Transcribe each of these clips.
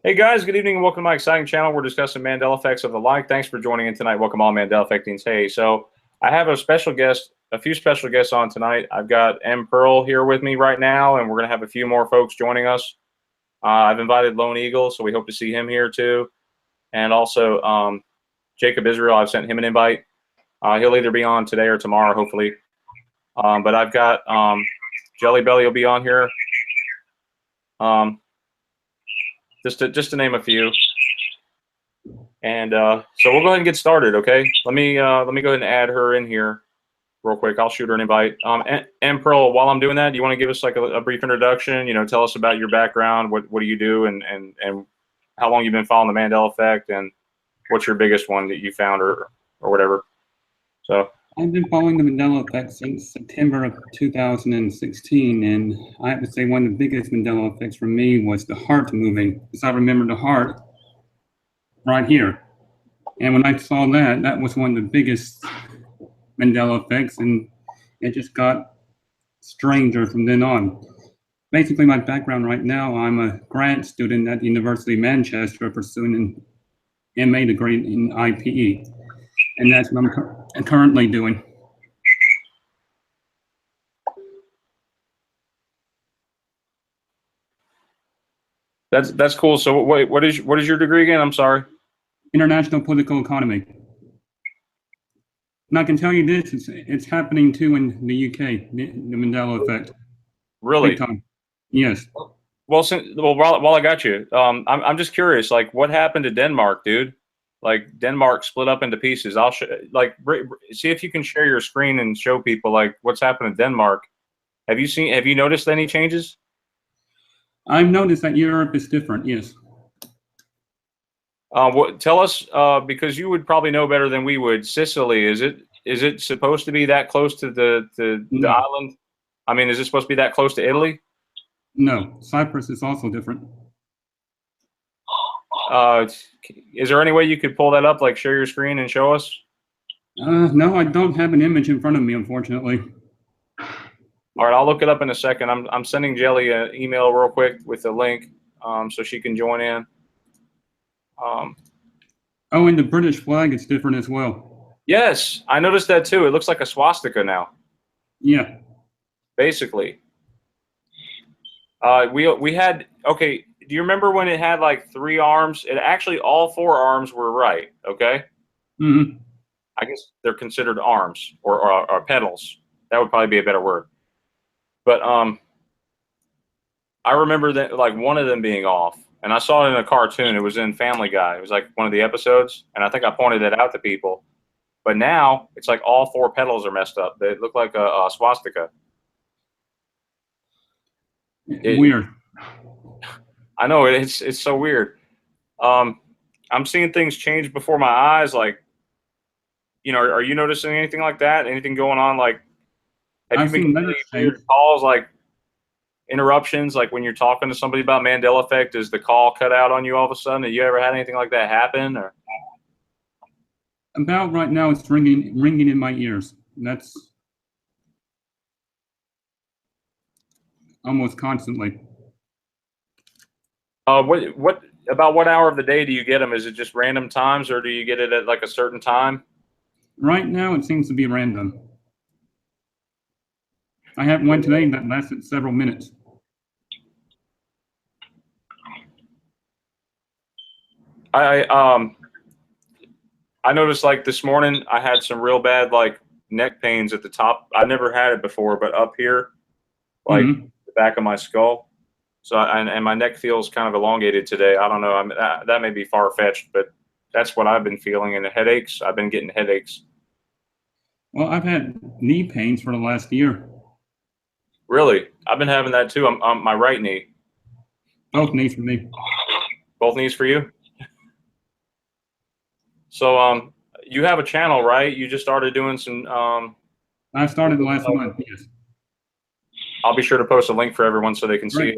Hey guys, good evening and welcome to my exciting channel. We're discussing Mandela effects of the like. Thanks for joining in tonight. Welcome all Mandela effectings. Hey, so I have a special guest, a few special guests on tonight. I've got M. Pearl here with me right now, and we're going to have a few more folks joining us. I've invited Lone Eagle, so we hope to see him here too. And also Jacob Israel, I've sent him an invite. He'll either be on today or tomorrow, hopefully. But I've got Jelly Belly will be on here. Just to name a few, and so we'll go ahead and get started. Okay, let me go ahead and add her in here real quick. I'll shoot her an invite. And Pearl, while I'm doing that, do you want to give us like a brief introduction? You know, tell us about your background. What do you do, and how long you've been following the Mandela effect, and what's your biggest one that you found, or whatever. So I've been following the Mandela effect since September of 2016, and I have to say one of the biggest Mandela effects for me was the heart moving, because I remember the heart right here. And when I saw that, that was one of the biggest Mandela effects, and it just got stranger from then on. Basically, my background right now, I'm a grad student at the University of Manchester pursuing an MA degree in IPE. And that's what I'm currently doing. that's cool. So wait, what is your degree again? I'm sorry. International political economy. And I can tell you this: it's happening too in the UK. The Mandela effect. Really? Big time. Yes. Well, while I got you, I'm just curious. Like, what happened to Denmark, dude? Like, Denmark split up into pieces. I'll see if you can share your screen and show people like what's happened in Denmark. Have you noticed any changes? I've noticed that Europe is different. Yes. Tell us, because you would probably know better than we would. Sicily, is it supposed to be that close to the island? I mean, is it supposed to be that close to Italy? No, Cyprus is also different. Is there any way you could pull that up, like share your screen and show us? No, I don't have an image in front of me, unfortunately. All right, I'll look it up in a second. I'm sending Jelly an email real quick with a link, so she can join in. Oh, and the British flag is different as well. Yes, I noticed that too. It looks like a swastika now. Yeah. Basically. We had, okay, do you remember when it had like 3 arms? It actually, all 4 arms were right, okay? Mm-hmm. I guess they're considered arms or pedals. That would probably be a better word. But I remember that like one of them being off, and I saw it in a cartoon. It was in Family Guy. It was like one of the episodes, and I think I pointed it out to people. But now it's like all 4 pedals are messed up. They look like a swastika. Weird. I know, it's so weird. I'm seeing things change before my eyes. Like, you know, are you noticing anything like that? Anything going on? Like, have you been getting any weird calls, like interruptions, like when you're talking to somebody about Mandela effect? Is the call cut out on you all of a sudden? Have you ever had anything like that happen? Or about right now, it's ringing in my ears. That's almost constantly. What hour of the day do you get them? Is it just random times, or do you get it at like a certain time? Right now, it seems to be random. I have one today that lasted several minutes. I noticed like this morning I had some real bad like neck pains at the top. I never had it before, but up here, like the back of my skull. So and my neck feels kind of elongated today. I don't know. That may be far fetched, but that's what I've been feeling. And the headaches. I've been getting headaches. Well, I've had knee pains for the last year. Really, I've been having that too. On my right knee. Both knees for me. Both knees for you. So you have a channel, right? You just started doing some. I started last month. Yes. I'll be sure to post a link for everyone so they can see it.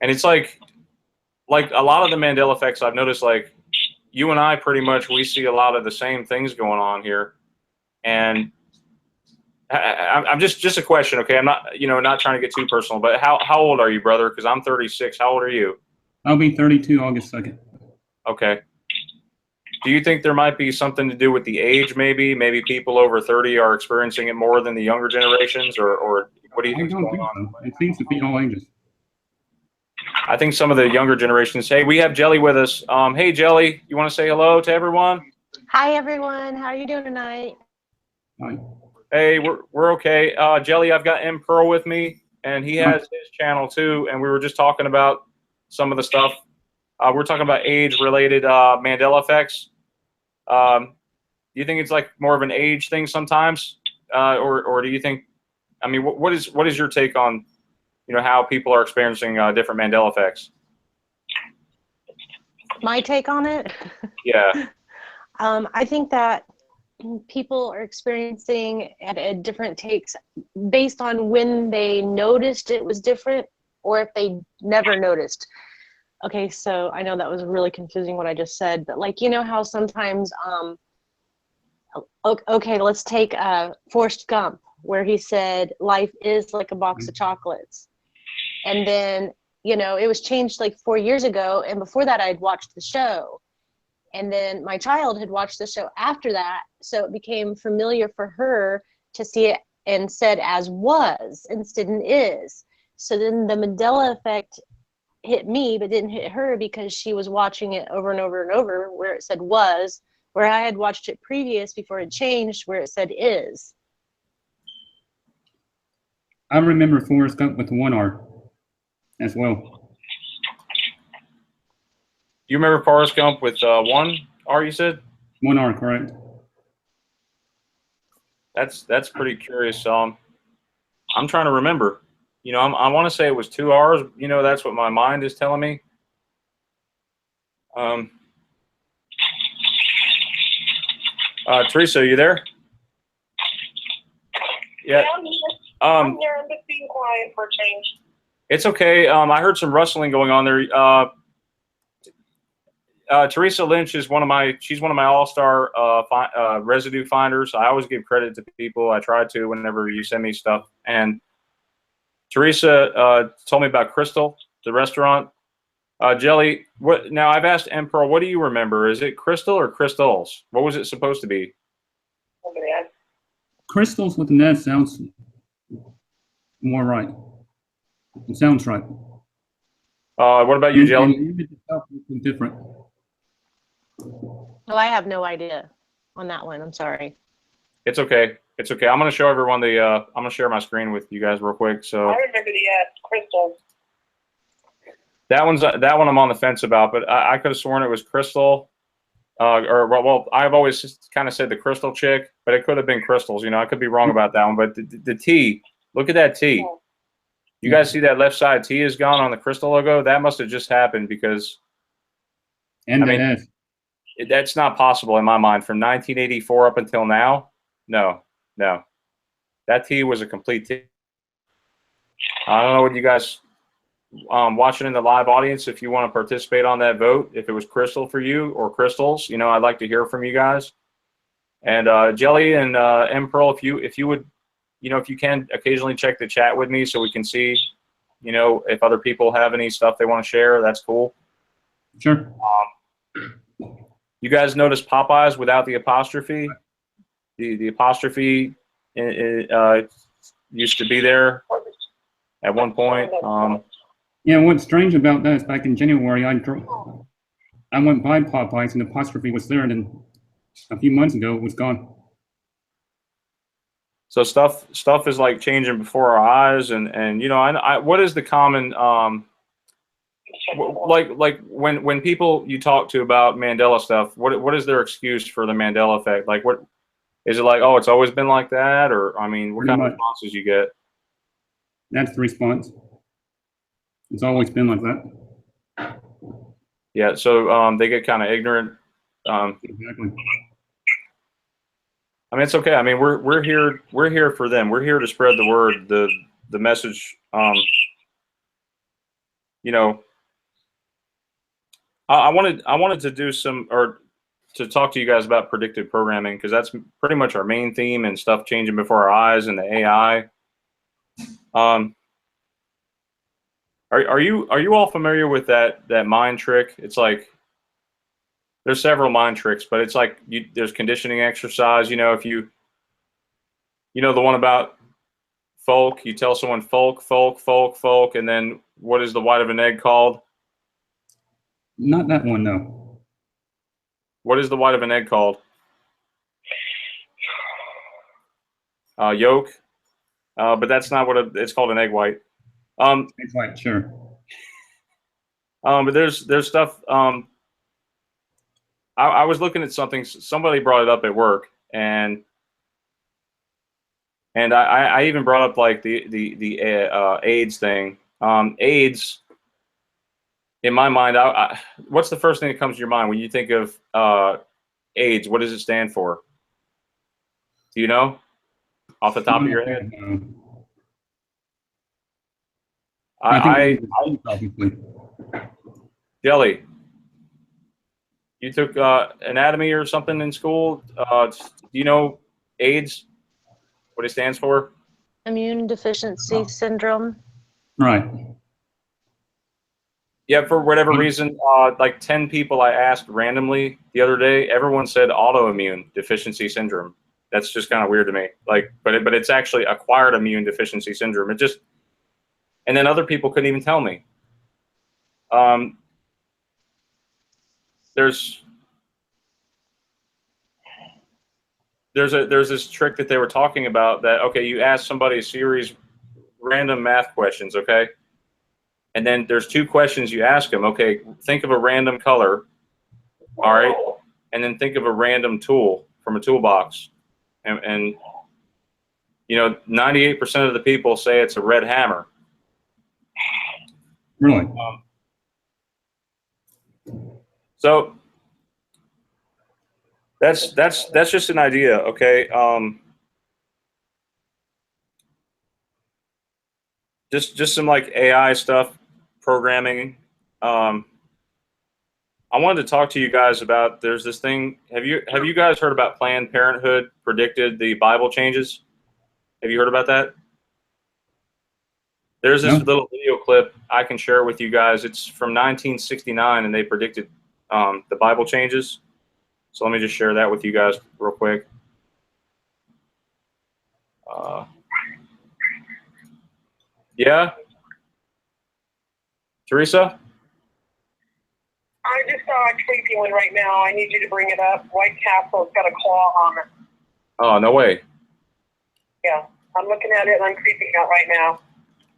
And it's like a lot of the Mandela effects I've noticed, like you and I pretty much, we see a lot of the same things going on here. And I'm just a question, okay? I'm not, not trying to get too personal, but how old are you, brother? Because I'm 36. How old are you? I'll be 32 August 2nd. Okay. Do you think there might be something to do with the age, maybe? Maybe people over 30 are experiencing it more than the younger generations, or what do you I think is don't going think on? so. It seems to be all ages. I think some of the younger generations. Hey, we have Jelly with us. Hey, Jelly, you want to say hello to everyone? Hi, everyone. How are you doing tonight? Right. Hey, we're okay. Jelly, I've got M. Pearl with me, and he has his channel too, and we were just talking about some of the stuff. We're talking about age-related Mandela effects. Do you think it's like more of an age thing sometimes, or do you think? I mean, what is your take on, how people are experiencing different Mandela effects? My take on it? Yeah. I think that people are experiencing at different takes based on when they noticed it was different or if they never noticed. Okay, so I know that was really confusing what I just said, but like, how sometimes, okay, let's take Forrest Gump, where he said, life is like a box of chocolates. And then, it was changed like 4 years ago. And before that, I'd watched the show. And then my child had watched the show after that. So it became familiar for her to see it and said as was instead of is. So then the Mandela effect hit me, but didn't hit her because she was watching it over and over and over where it said was, where I had watched it previous before it changed where it said is. I remember Forrest Gump with one R as well. You remember Forrest Gump with one R? You said one R, correct? That's pretty curious. I'm trying to remember. I want to say it was 2 R's. That's what my mind is telling me. Teresa, are you there? Yeah. I'm here. I'm just being quiet for a change. It's okay. I heard some rustling going on there. Teresa Lynch is she's one of my all-star residue finders. I always give credit to people. I try to whenever you send me stuff. And Teresa told me about Crystal, the restaurant. Jelly, now I've asked M. Pearl, what do you remember? Is it Crystal or Crystals? What was it supposed to be? Crystals with an S sounds more right. It sounds right. What about you, Jelly? Different. Oh, I have no idea on that one. I'm sorry. It's okay. It's okay. I'm going to show everyone the. I'm going to share my screen with you guys real quick. So I remember the crystal. That one I'm on the fence about, but I could have sworn it was Crystal, well, I've always kind of said the Crystal chick, but it could have been Crystals. I could be wrong about that one. But the T, look at that T. You guys see that left side T is gone on the Crystal logo? That must have just happened because. And I mean, that's not possible in my mind. From 1984 up until now, no. That T was a complete T. I don't know what you guys watching in the live audience, if you want to participate on that vote, if it was Crystal for you or Crystals, I'd like to hear from you guys. And Jelly and M. Pearl, if you would, if you can occasionally check the chat with me so we can see, if other people have any stuff they want to share, that's cool. Sure. You guys notice Popeyes without the apostrophe? The apostrophe used to be there at one point. Yeah, what's strange about that is back in January, I went by Popeyes and the apostrophe was there, and then a few months ago it was gone. So stuff is like changing before our eyes, and what is the common like when people you talk to about Mandela stuff, what is their excuse for the Mandela effect? Like, what is it like? Oh, it's always been like that, or I mean, what kind of responses you get? That's the response. It's always been like that. Yeah, so they get kind of ignorant. Exactly. I mean, it's okay. I mean, we're here for them. We're here to spread the word, the message. I wanted to do to talk to you guys about predictive programming, because that's pretty much our main theme, and stuff changing before our eyes and the AI. Are you all familiar with that mind trick? It's like there's several mind tricks, but it's like there's conditioning exercise. You know, if you know the one about folk, you tell someone folk, folk, folk, folk, and then what is the white of an egg called? Not that one, no. What is the white of an egg called? Yolk. But that's not what it's called, an egg white. Egg white, sure. But there's stuff. I was looking at something. Somebody brought it up at work, and I even brought up like the AIDS thing. AIDS, in my mind, what's the first thing that comes to your mind when you think of AIDS? What does it stand for? Do you know, off the top of your head? I think Jelly, you took anatomy or something in school. Do you know AIDS? What it stands for? Immune deficiency syndrome. Right. Yeah, for whatever reason, like 10 people I asked randomly the other day, everyone said autoimmune deficiency syndrome. That's just kind of weird to me. Like, but it's actually acquired immune deficiency syndrome. It just, and then other people couldn't even tell me. There's this trick that they were talking about that, okay, you ask somebody a series random math questions, okay? And then there's two questions you ask them, okay, think of a random color, all right? And then think of a random tool from a toolbox. And you know, 98% of the people say it's a red hammer. Really? So that's just an idea, okay? Just some like AI stuff, programming. I wanted to talk to you guys about. There's this thing. Have you guys heard about Planned Parenthood predicted the Bible changes? Have you heard about that? There's this little video clip I can share with you guys. It's from 1969, and they predicted the Bible changes. So let me just share that with you guys real quick. Yeah, Teresa? I just saw a creepy one right now. I need you to bring it up. White Castle's got a claw on it. Oh, no way. Yeah, I'm looking at it and I'm creeping out right now.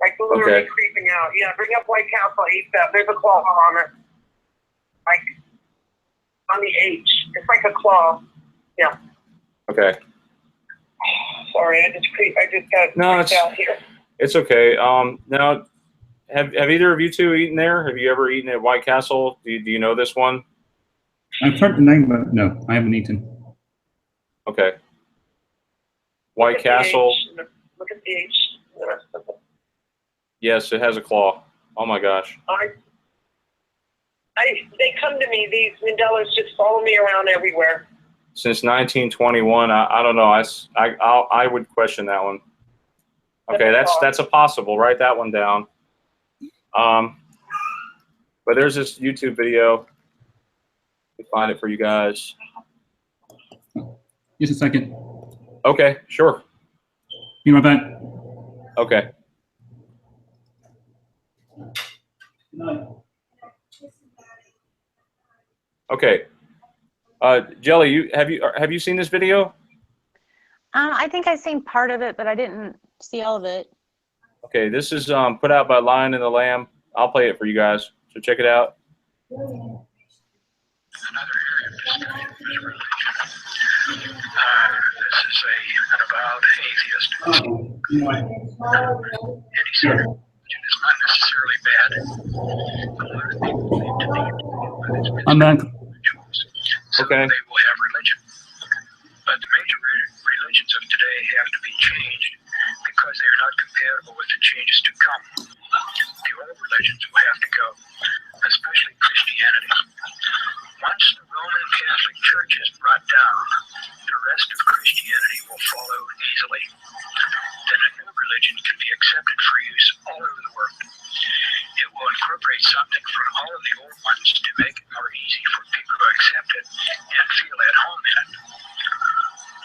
Like literally creeping out. Yeah, bring up White Castle ASAP. There's a claw on it. Like on the H. It's like a claw. Yeah. Okay. Sorry, I just got freaked out here. It's okay. Now, have either of you two eaten there? Have you ever eaten at White Castle? Do you know this one? I've heard the name, but no, I haven't eaten. Okay. White Castle. Look at the H. The rest of it. Yes, it has a claw. Oh my gosh. They come to me. These Mandelas just follow me around everywhere. Since 1921, I don't know. I would question that one. Okay, that's a possible. Write that one down. But there's this YouTube video. Let me find it for you guys. Just a second. Okay, sure. Be right back. Okay. Okay. Jelly, have you seen this video? I think I've seen part of it, but I didn't see all of it. Okay, this is put out by Lion and the Lamb. I'll play it for you guys, so check it out. Another area of discussion is religion. This is an avowed atheist. And he said religion is not necessarily bad. A lot of people believe to be, but it's been I'm back. so Okay. they will have religion. But the major religions of today have to be changed because they are not compatible with the changes to come. The old religions will have to go, especially Christianity. Once the Roman Catholic Church is brought down, the rest of Christianity will follow easily. Then a new religion can be accepted for use all over the world. It incorporate something from all of the old ones to make it more easy for people to accept it and feel at home in it.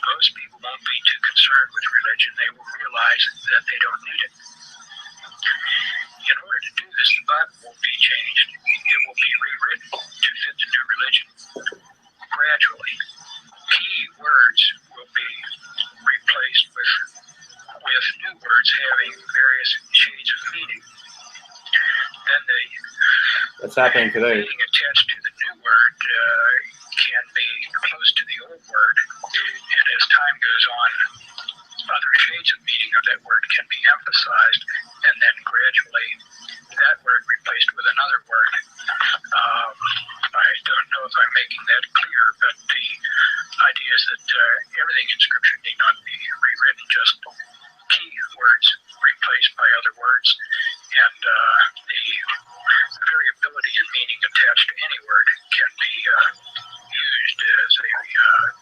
Most people won't be too concerned with religion. They will realize that they don't need it. In order to do this, the Bible won't be changed. It will be rewritten to fit the new religion gradually. Key words will be replaced with new words having various shades of meaning. Then That's happening today. meaning attached to the new word can be close to the old word, and as time goes on, other shades of meaning of that word can be emphasized, and then gradually that word replaced with another word. I don't know if I'm making that clear, but the idea is that everything in Scripture need not be rewritten, just key words replaced by other words, and the variability in meaning attached to any word can be used as a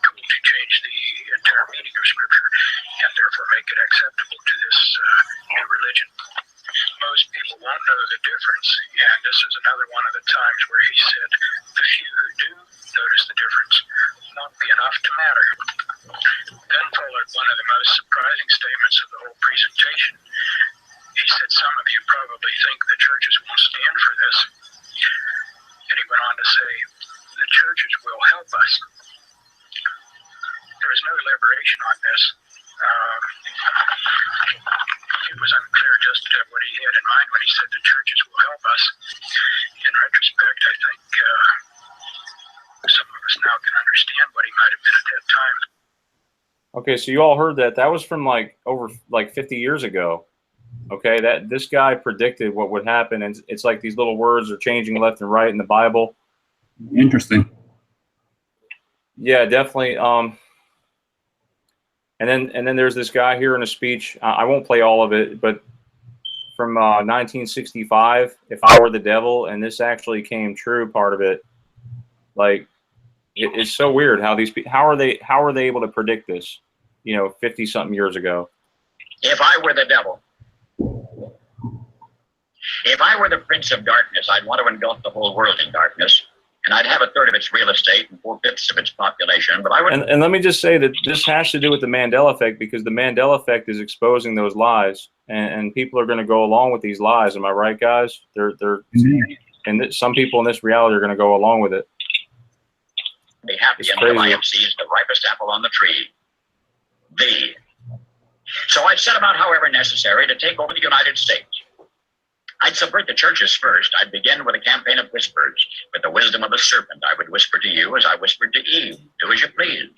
tool to change the entire meaning of Scripture and therefore make it acceptable to this new religion. Most people won't know the difference, and this is another one of the times where he said, the few who do notice the difference won't be enough to matter. Then followed one of the most surprising statements of the whole presentation. He said, some of you probably think the churches won't stand for this. And he went on to say, the churches will help us. There is no elaboration on this. It was unclear just what he had in mind when he said the churches will help us. In retrospect, I think some of us now can understand what he might have been at that time. Okay, so you all heard that. That was from over 50 years ago. Okay, that this guy predicted what would happen, and it's like these little words are changing left and right in the Bible. Interesting. Yeah, definitely. And then there's this guy here in a speech. I won't play all of it, but from 1965, "If I Were the Devil," and this actually came true. Part of it, it's so weird how these people, how are they able to predict this? 50 something years ago. If I were the devil, if I were the prince of darkness, I'd want to engulf the whole world in darkness. And I'd have a third of its real estate and 4/5 of its population, but I would. And let me just say that this has to do with the Mandela Effect, because the Mandela Effect is exposing those lies, and people are going to go along with these lies. Am I right, guys? And some people in this reality are going to go along with it. Be happy until I have seized the ripest apple on the tree. So I'd set about, however necessary, to take over the United States. I'd subvert the churches first. I'd begin with a campaign of whispers. With the wisdom of a serpent, I would whisper to you as I whispered to Eve, do as you please.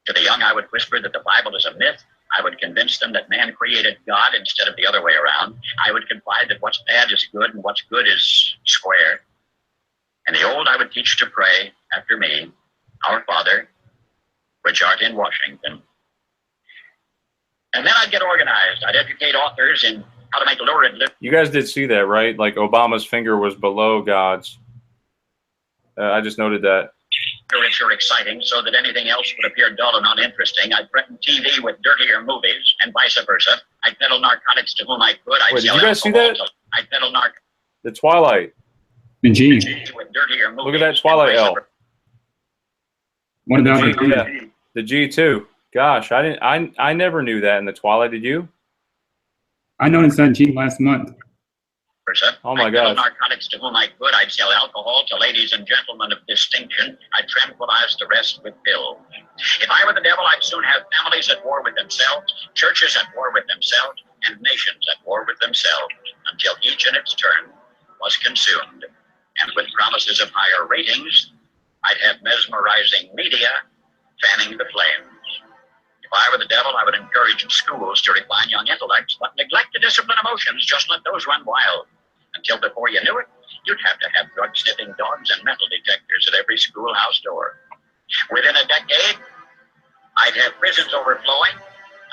To the young, I would whisper that the Bible is a myth. I would convince them that man created God instead of the other way around. I would confide that what's bad is good and what's good is square. And the old, I would teach to pray after me, Our Father, which art in Washington. And then I'd get organized. I'd educate authors in how to make lurid. You guys did see that, right? Like Obama's finger was below God's. I just noted that. Rich or exciting, so that anything else would appear dull and uninteresting. I'd threaten TV with dirtier movies, and vice versa. I'd peddle narcotics to whom I could. Wait, did you guys see that? I'd peddle narcotics. The Twilight. The G. With dirtier movies. Look at that Twilight L. What about the G? Yeah. The G too. Gosh, I never knew that in the Twilight. Did you? I noticed that G last month. Oh my gosh. Narcotics to whom I could. I'd sell alcohol to ladies and gentlemen of distinction. I'd tranquilize the rest with pills. If I were the devil, I'd soon have families at war with themselves, churches at war with themselves, and nations at war with themselves, until each in its turn was consumed. And with promises of higher ratings, I'd have mesmerizing media fanning the flames. If I were the devil, I would encourage schools to refine young intellects, but neglect to discipline emotions. Just let those run wild. Until before you knew it, you'd have to have drug-sniffing dogs and metal detectors at every schoolhouse door. Within a decade, I'd have prisons overflowing.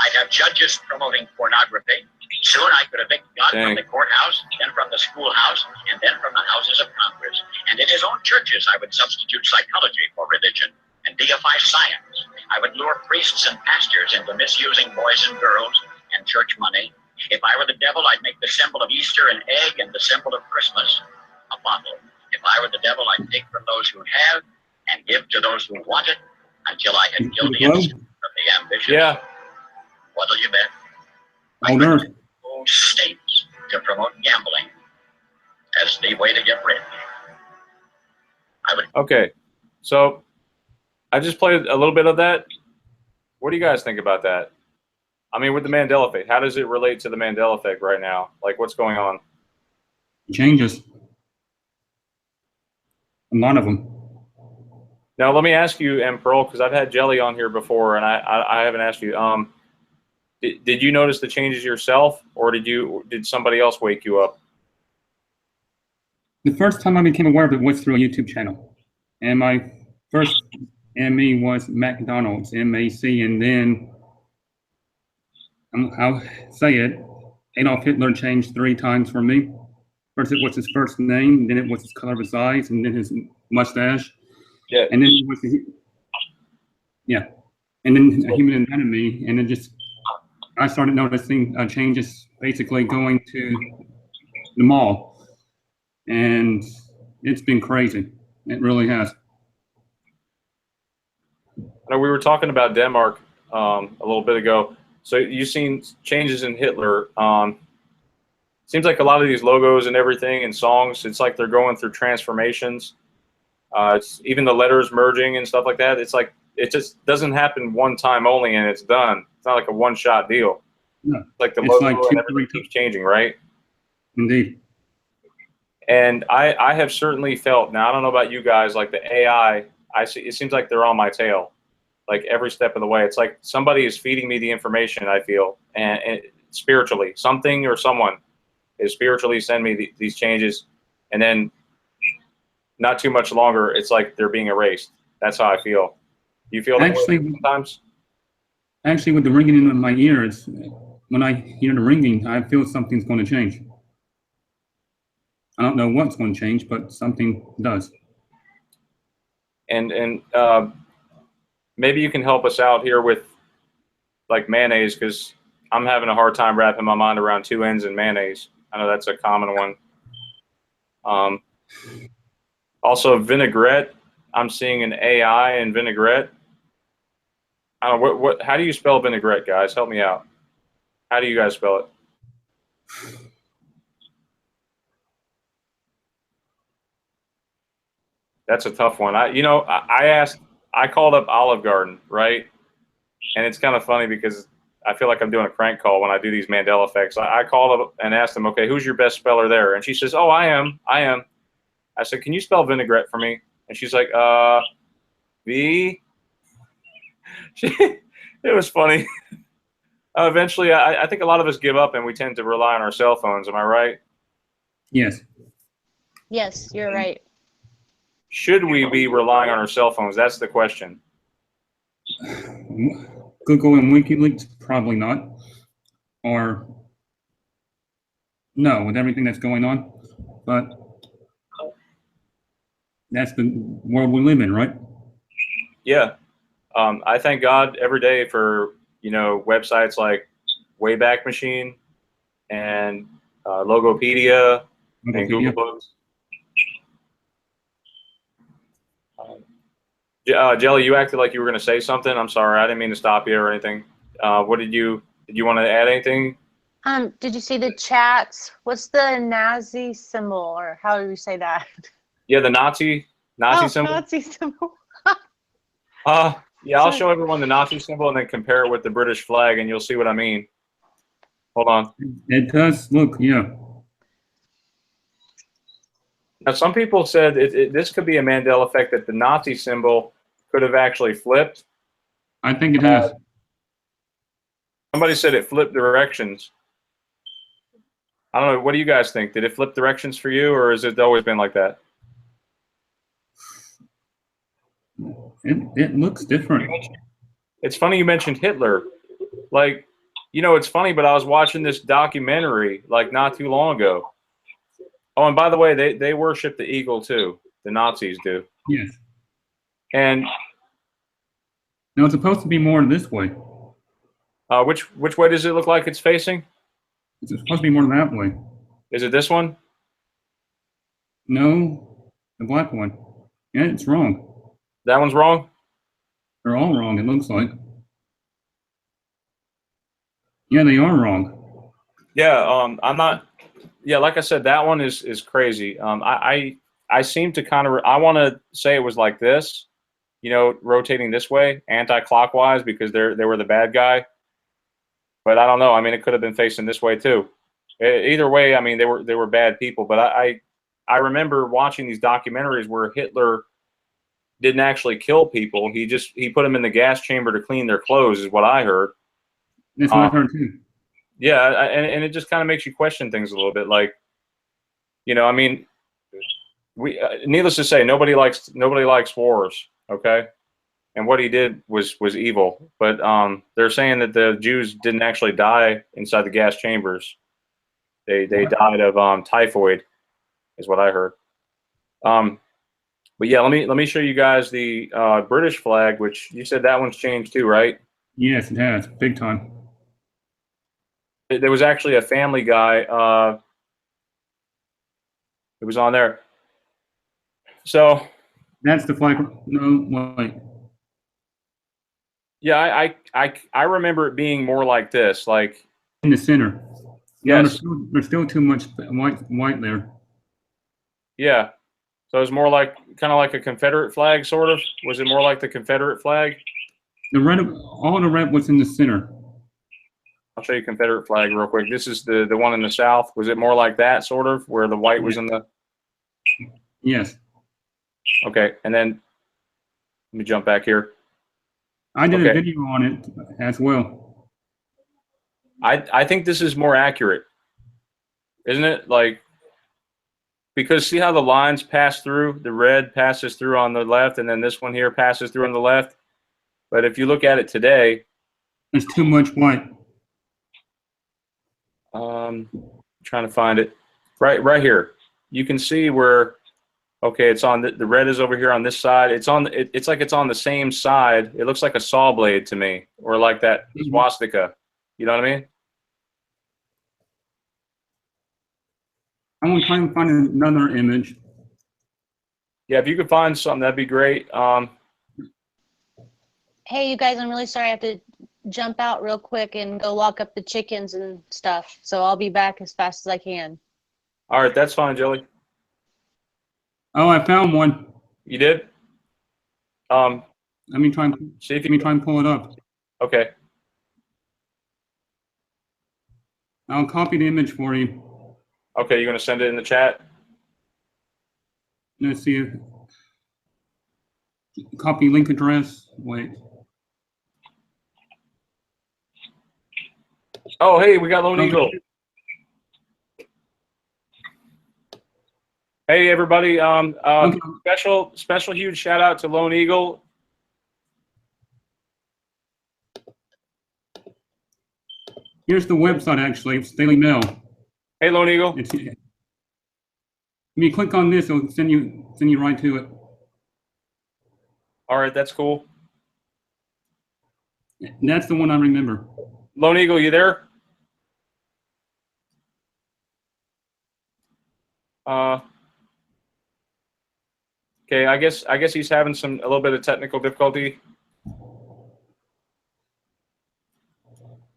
I'd have judges promoting pornography. Soon I could evict God from the courthouse, then from the schoolhouse, and then from the houses of Congress. And in his own churches, I would substitute psychology for religion and deify science. I would lure priests and pastors into misusing boys and girls and church money. If I were the devil, I'd make the symbol of Easter an egg and the symbol of Christmas a bottle. If I were the devil, I'd take from those who have and give to those who want it until I had killed the innocent from the ambitious. Yeah. What'll you bet? On Earth. Whole states to promote gambling as the way to get rich. I would. Okay. So I just played a little bit of that. What do you guys think about that? I mean, with the Mandela Effect, how does it relate to the Mandela Effect right now? Like, what's going on? Changes. A lot of them. Now, let me ask you, M. Pearl, because I've had Jelly on here before, and I haven't asked you. Did you notice the changes yourself, or did somebody else wake you up? The first time I became aware of it was through a YouTube channel. And my first ME was McDonald's, MAC, and then, I'll say it, Adolf Hitler changed 3 times for me. First it was his first name, then it was his color of his eyes, and then his mustache. Yeah. And then it was and then a human anatomy, and then I started noticing changes basically going to the mall. And it's been crazy. It really has. I know we were talking about Denmark a little bit ago. So you've seen changes in Hitler. Seems like a lot of these logos and everything and songs, it's like they're going through transformations. It's even the letters merging and stuff like that. It's like it just doesn't happen one time only and it's done. It's not like a one-shot deal. No, like the it's logo like and everything keeps changing, right? Indeed. And I have certainly felt, now I don't know about you guys, like the AI, it seems like they're on my tail, like every step of the way. It's like somebody is feeding me the information, I feel, and spiritually, something or someone is spiritually sending me these changes, and then not too much longer, it's like they're being erased. That's how I feel. You feel that way sometimes? Actually, with the ringing in my ears, when I hear the ringing, I feel something's going to change. I don't know what's going to change, but something does. And maybe you can help us out here with like mayonnaise, because I'm having a hard time wrapping my mind around 2 N's in mayonnaise. I know that's a common one. Also vinaigrette. I'm seeing an AI in vinaigrette. I don't know how do you spell vinaigrette, guys? Help me out. How do you guys spell it? That's a tough one. I called up Olive Garden, right? And it's kind of funny because I feel like I'm doing a crank call when I do these Mandela effects. I called up and asked them, okay, who's your best speller there? And she says, oh, I am. I said, can you spell vinaigrette for me? And she's like, V. It was funny. Eventually, I think a lot of us give up and we tend to rely on our cell phones. Am I right? Yes. Yes, you're right. Should we be relying on our cell phones? That's the question. Google and WikiLeaks, probably not. Or no, with everything that's going on. But that's the world we live in, right? Yeah. I thank God every day for, websites like Wayback Machine and Logopedia and Google Books. Jelly, you acted like you were going to say something. I'm sorry. I didn't mean to stop you or anything. What did you want to add anything? Did you see the chats? What's the Nazi symbol, or how do we say that? Yeah, the Nazi symbol. Nazi symbol. Yeah, I'll show everyone the Nazi symbol and then compare it with the British flag, and you'll see what I mean. Hold on. It does look, yeah. Now, some people said this could be a Mandela effect, that the Nazi symbol could have actually flipped. I think it has. Somebody said it flipped directions. I don't know. What do you guys think? Did it flip directions for you, or has it always been like that? It looks different. It's funny you mentioned Hitler. Like, it's funny, but I was watching this documentary like not too long ago. Oh, and by the way, they worship the eagle too. The Nazis do. Yes. And now it's supposed to be more this way. which way does it look like it's facing? It's supposed to be more that way. Is it this one? No, the black one. Yeah, it's wrong. That one's wrong? They're all wrong, it looks like. Yeah, they are wrong. Yeah, I'm not. Yeah, like I said, that one is crazy. I seem to kind of. I want to say it was like this, you know, rotating this way, anti-clockwise, because they were the bad guy. But I don't know. I mean, it could have been facing this way too. Either way, I mean, they were bad people. But I remember watching these documentaries where Hitler didn't actually kill people. He put them in the gas chamber to clean their clothes, is what I heard. That's what I heard too. Yeah, and it just kind of makes you question things a little bit. Like, you know, I mean, needless to say, nobody likes wars, okay? And what he did was evil. But they're saying that the Jews didn't actually die inside the gas chambers. They died of typhoid, is what I heard. But yeah, let me show you guys the British flag, which you said that one's changed too, right? Yes, it has, big time. There was actually a Family Guy. It was on there. So That's the flag. No, wait. yeah, I remember it being more like this, like In the center. yes, No, there's still too much white there. yeah. So it's more like kind of like a Confederate flag, sort of. Was it more like the Confederate flag? The red, all the red was in the center. I'll show you Confederate flag real quick. This is the one in the South. Was it more like that, sort of, where the white was in the? Yes. Okay, and then let me jump back here. I did Okay. a video on it as well. I think this is more accurate, isn't it? Like, because see how the lines pass through? The red passes through on the left, and then this one here passes through on the left. But if you look at it today, There's too much white. trying to find it, right here. You can see where, okay, it's on the red is over here on this side. It's on it's like it's on the same side. It looks like a saw blade to me, or like that swastika. You know what I mean? I'm gonna try and find another image. Yeah, if you could find something, that'd be great. Hey, you guys, I'm really sorry. I have to jump out real quick and go lock up the chickens and stuff. So I'll be back as fast as I can. All right, that's fine, Jelly. Oh, I found one. You did? Let me try and See if let me you. try and pull it up. Okay. I'll copy the image for you. Okay, you're gonna send it in the chat. Let's see. Copy link address. Wait. Oh, hey, we got Lone Eagle. Hey, everybody. Okay. Special huge shout out to Lone Eagle. Here's the website. Actually, it's Daily Mail. Hey, Lone Eagle. If you click on this, it'll send you right to it. All right, that's cool. That's the one I remember. Lone Eagle, you there? Okay, I guess he's having a little bit of technical difficulty.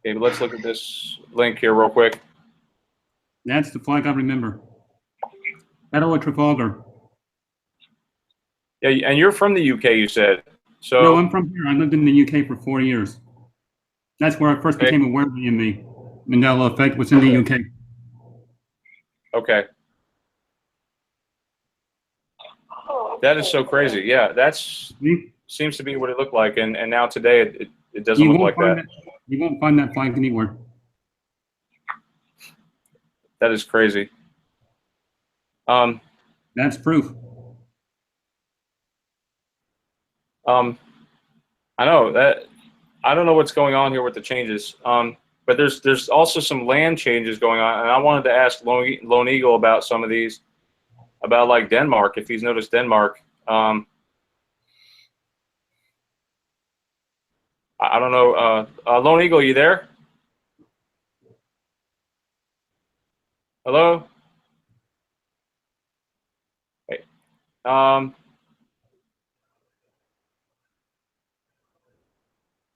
Okay, but let's look at this link here real quick. That's the flag I remember. Battle of Trafalgar. Yeah, and you're from the UK, you said. So No, I'm from here. I lived in the UK for 4 years. That's where I first Okay. became aware of the Mandela Effect was in the UK. okay. That is so crazy. Yeah, seems to be what it looked like, and now today it doesn't look like that. You won't find that flag anywhere. That is crazy. That's proof. I know that I don't know what's going on here with the changes. But there's also some land changes going on, and I wanted to ask Lone Eagle about some of these, about like Denmark, if he's noticed Denmark. I don't know. Lone Eagle, you there? Hello? Hey. I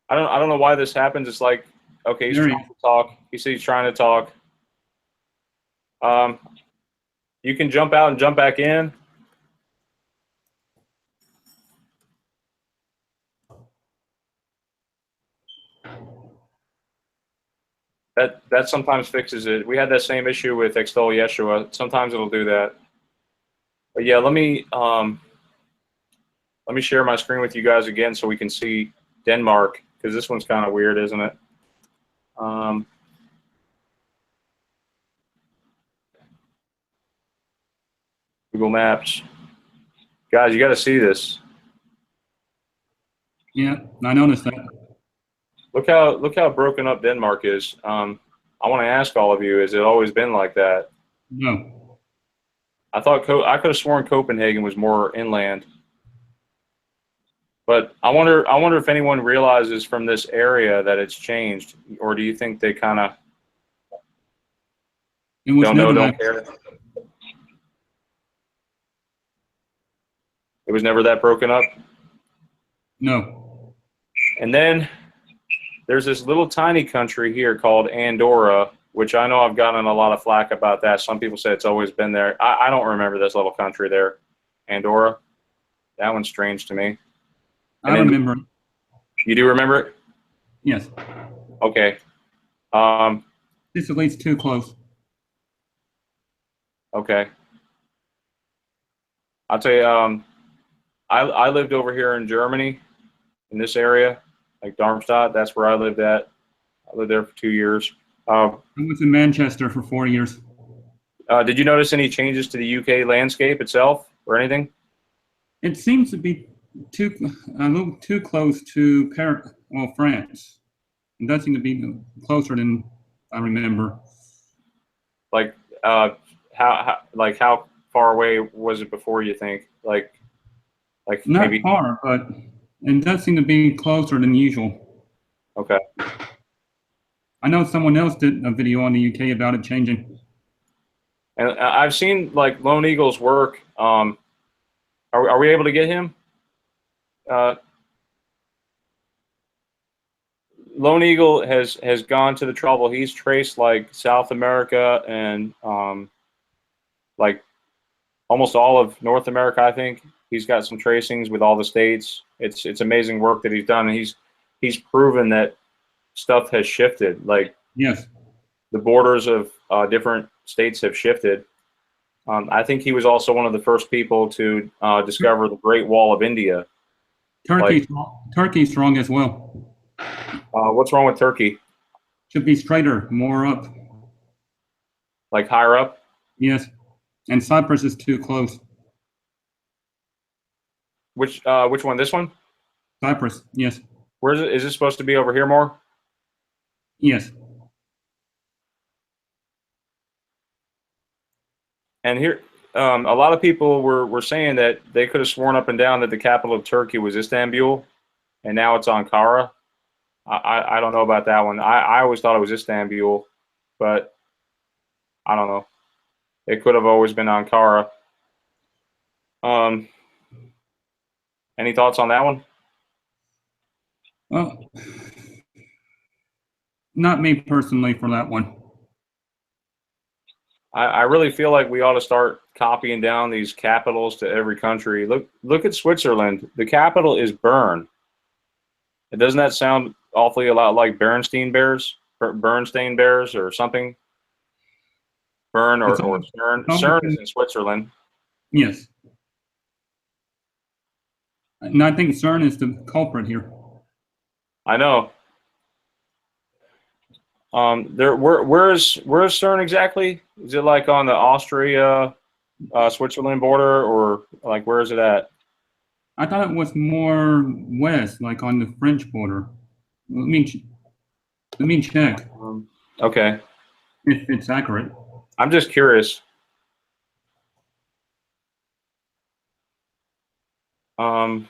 don't know why this happens. It's like, okay, he's There he trying to talk. He said he's trying to talk. You can jump out and jump back in. That sometimes fixes it. We had that same issue with Extol Yeshua. Sometimes it'll do that. But yeah, let me share my screen with you guys again so we can see Denmark, because this one's kind of weird, isn't it? Google Maps. Guys, you got to see this. Yeah, I noticed that. Look how broken up Denmark is. I want to ask all of you: has it always been like that? No. I could have sworn Copenhagen was more inland, but I wonder if anyone realizes from this area that it's changed, or do you think they kind of don't know, don't care? It was never that broken up. No. And then there's this little tiny country here called Andorra, which I know I've gotten a lot of flack about that. Some people say it's always been there. I don't remember this little country there, Andorra. That one's strange to me. I remember. You do remember it? Yes. Okay. This is at least too close. Okay. I'll tell you, I lived over here in Germany, in this area, like Darmstadt. That's where I lived at. I lived there for 2 years. I was in Manchester for 4 years. Did you notice any changes to the UK landscape itself or anything? It seems to be a little too close to France. It does seem to be closer than I remember. Like, how far away was it before, you think? Like Not maybe far, but it does seem to be closer than usual. Okay. I know someone else did a video on the UK about it changing. And I've seen like Lone Eagle's work. Are we able to get him? Lone Eagle has gone to the trouble. He's traced like South America and like almost all of North America, I think. He's got some tracings with all the states. It's amazing work that he's done, and he's proven that stuff has shifted. Like, yes, the borders of different states have shifted. I think he was also one of the first people to discover the Great Wall of India. Turkey's strong as well. What's wrong with Turkey? Should be straighter, more up. Like higher up? Yes, and Cyprus is too close. Which one? This one? Cyprus, yes. Where is it? Is it supposed to be over here more? Yes. And here, a lot of people were saying that they could have sworn up and down that the capital of Turkey was Istanbul, and now it's Ankara. I don't know about that one. I always thought it was Istanbul, but I don't know. It could have always been Ankara. Any thoughts on that one? Well, not me personally for that one. I really feel like we ought to start copying down these capitals to every country. Look at Switzerland. The capital is Bern. Doesn't that sound awfully a lot like Bernstein Bears or something? Bern or CERN. CERN is in Switzerland. Yes. And I think CERN is the culprit here. I know. Where's CERN exactly? Is it like on the Austria, Switzerland border, or like where is it at? I thought it was more west, like on the French border. Let me check. Okay. If it's accurate. I'm just curious. Lone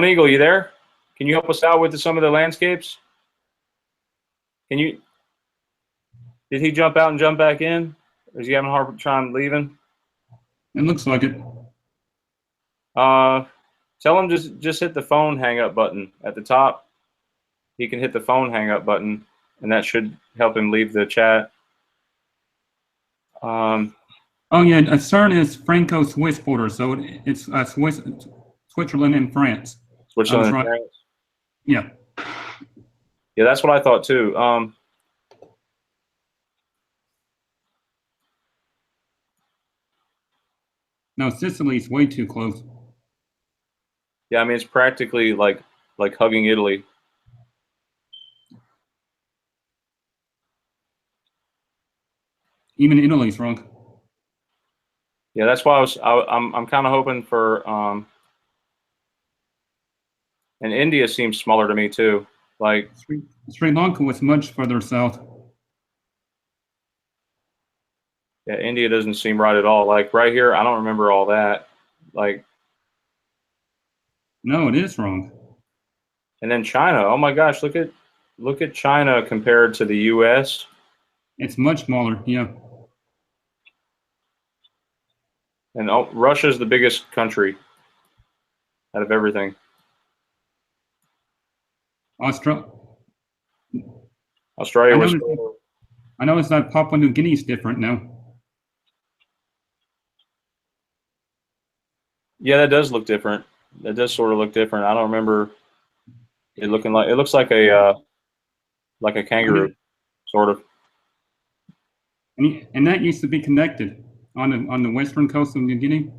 Eagle, you there? Can you help us out with some of the landscapes? Can you? Did he jump out and jump back in? Or is he having a hard time leaving? It looks like it. Tell him just hit the phone hang up button at the top. He can hit the phone hang up button, and that should help him leave the chat. Oh yeah, CERN is Franco-Swiss border, so it's Switzerland and France. Switzerland and right. France. Yeah. Yeah, that's what I thought too. No, Sicily's way too close. Yeah, I mean it's practically like hugging Italy. Even Italy's wrong. Yeah, that's why I'm kind of hoping for and India seems smaller to me too. Like Sri Lanka was much further south. yeah, India doesn't seem right at all. Like right here, I don't remember all that. Like no, it is wrong. And then China. Oh my gosh, look at China compared to the U.S. It's much smaller. Yeah. And Russia's the biggest country out of everything. Australia was. I noticed that Papua New Guinea is different now. Yeah, that does look different. That does sort of look different. I don't remember it looking like. It looks like a kangaroo, sort of. And that used to be connected on the western coast of New Guinea.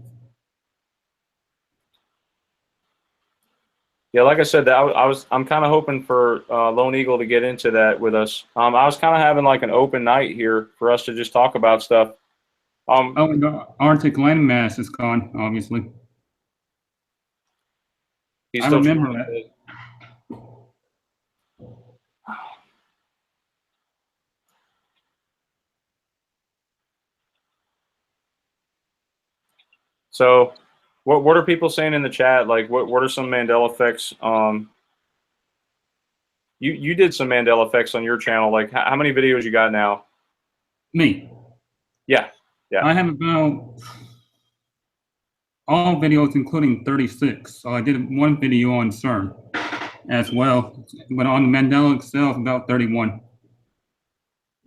Yeah, like I said, I'm kind of hoping for Lone Eagle to get into that with us. I was kind of having like an open night here for us to just talk about stuff. Oh, and the Arctic landmass is gone, obviously. I remember that. So, what are people saying in the chat? Like, what are some Mandela effects? You did some Mandela effects on your channel. Like, how many videos you got now? Me. Yeah. I have about all videos, including 36. So I did one video on CERN as well, but on Mandela itself, about 31.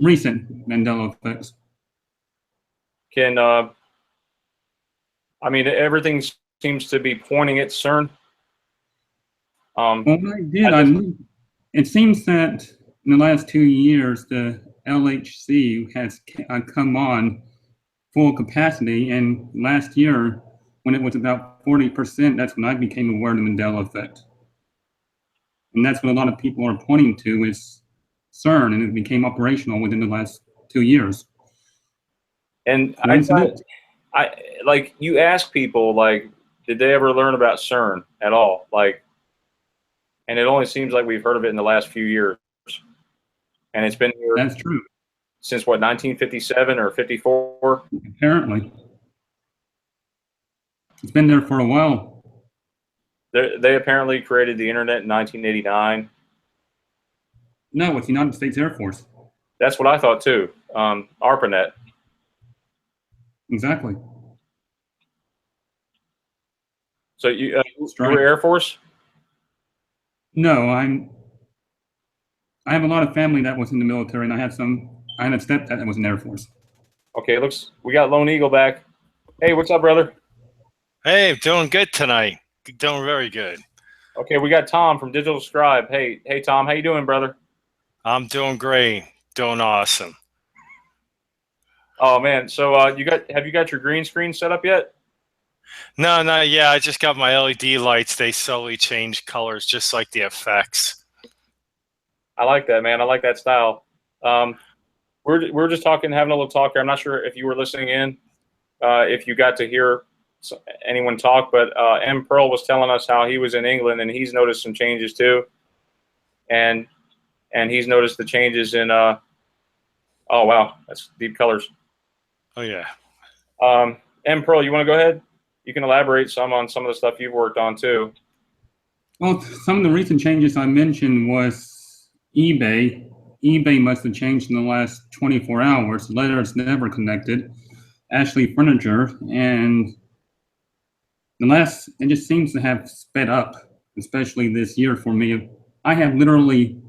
Recent Mandela effects. I mean, everything seems to be pointing at CERN. It seems that in the last 2 years, the LHC has come on full capacity, and last year, when it was about 40%, that's when I became aware of the Mandela effect. And that's what a lot of people are pointing to is CERN, and it became operational within the last 2 years. And I like, you ask people, like, did they ever learn about CERN at all? Like, and it only seems like we've heard of it in the last few years. And it's been here. That's true. Since what, 1957 or 54? Apparently. It's been there for a while. They apparently created the internet in 1989. No, it's the United States Air Force. That's what I thought too. ARPANET. Exactly. So you were Air Force? No, I have a lot of family that was in the military, and I had a stepdad that was in the Air Force. Okay, we got Lone Eagle back. Hey, what's up, brother? Hey, doing good tonight. Doing very good. Okay, we got Tom from Digital Scribe. Hey, Tom, how you doing, brother? I'm doing great. Doing awesome. Oh man, so have you got your green screen set up yet? No, yeah, I just got my LED lights. They slowly change colors, just like the effects. I like that, man. I like that style. We're just talking, having a little talk here. I'm not sure if you were listening in, if you got to hear anyone talk, but M. Pearl was telling us how he was in England and he's noticed some changes too, and he's noticed the changes in. Oh wow, that's deep colors. Oh yeah. M. Pearl, you want to go ahead? You can elaborate some on some of the stuff you've worked on too. Well, some of the recent changes I mentioned was eBay. eBay must have changed in the last 24 hours. Letters never connected. Ashley Furniture, and it just seems to have sped up, especially this year for me. I have literally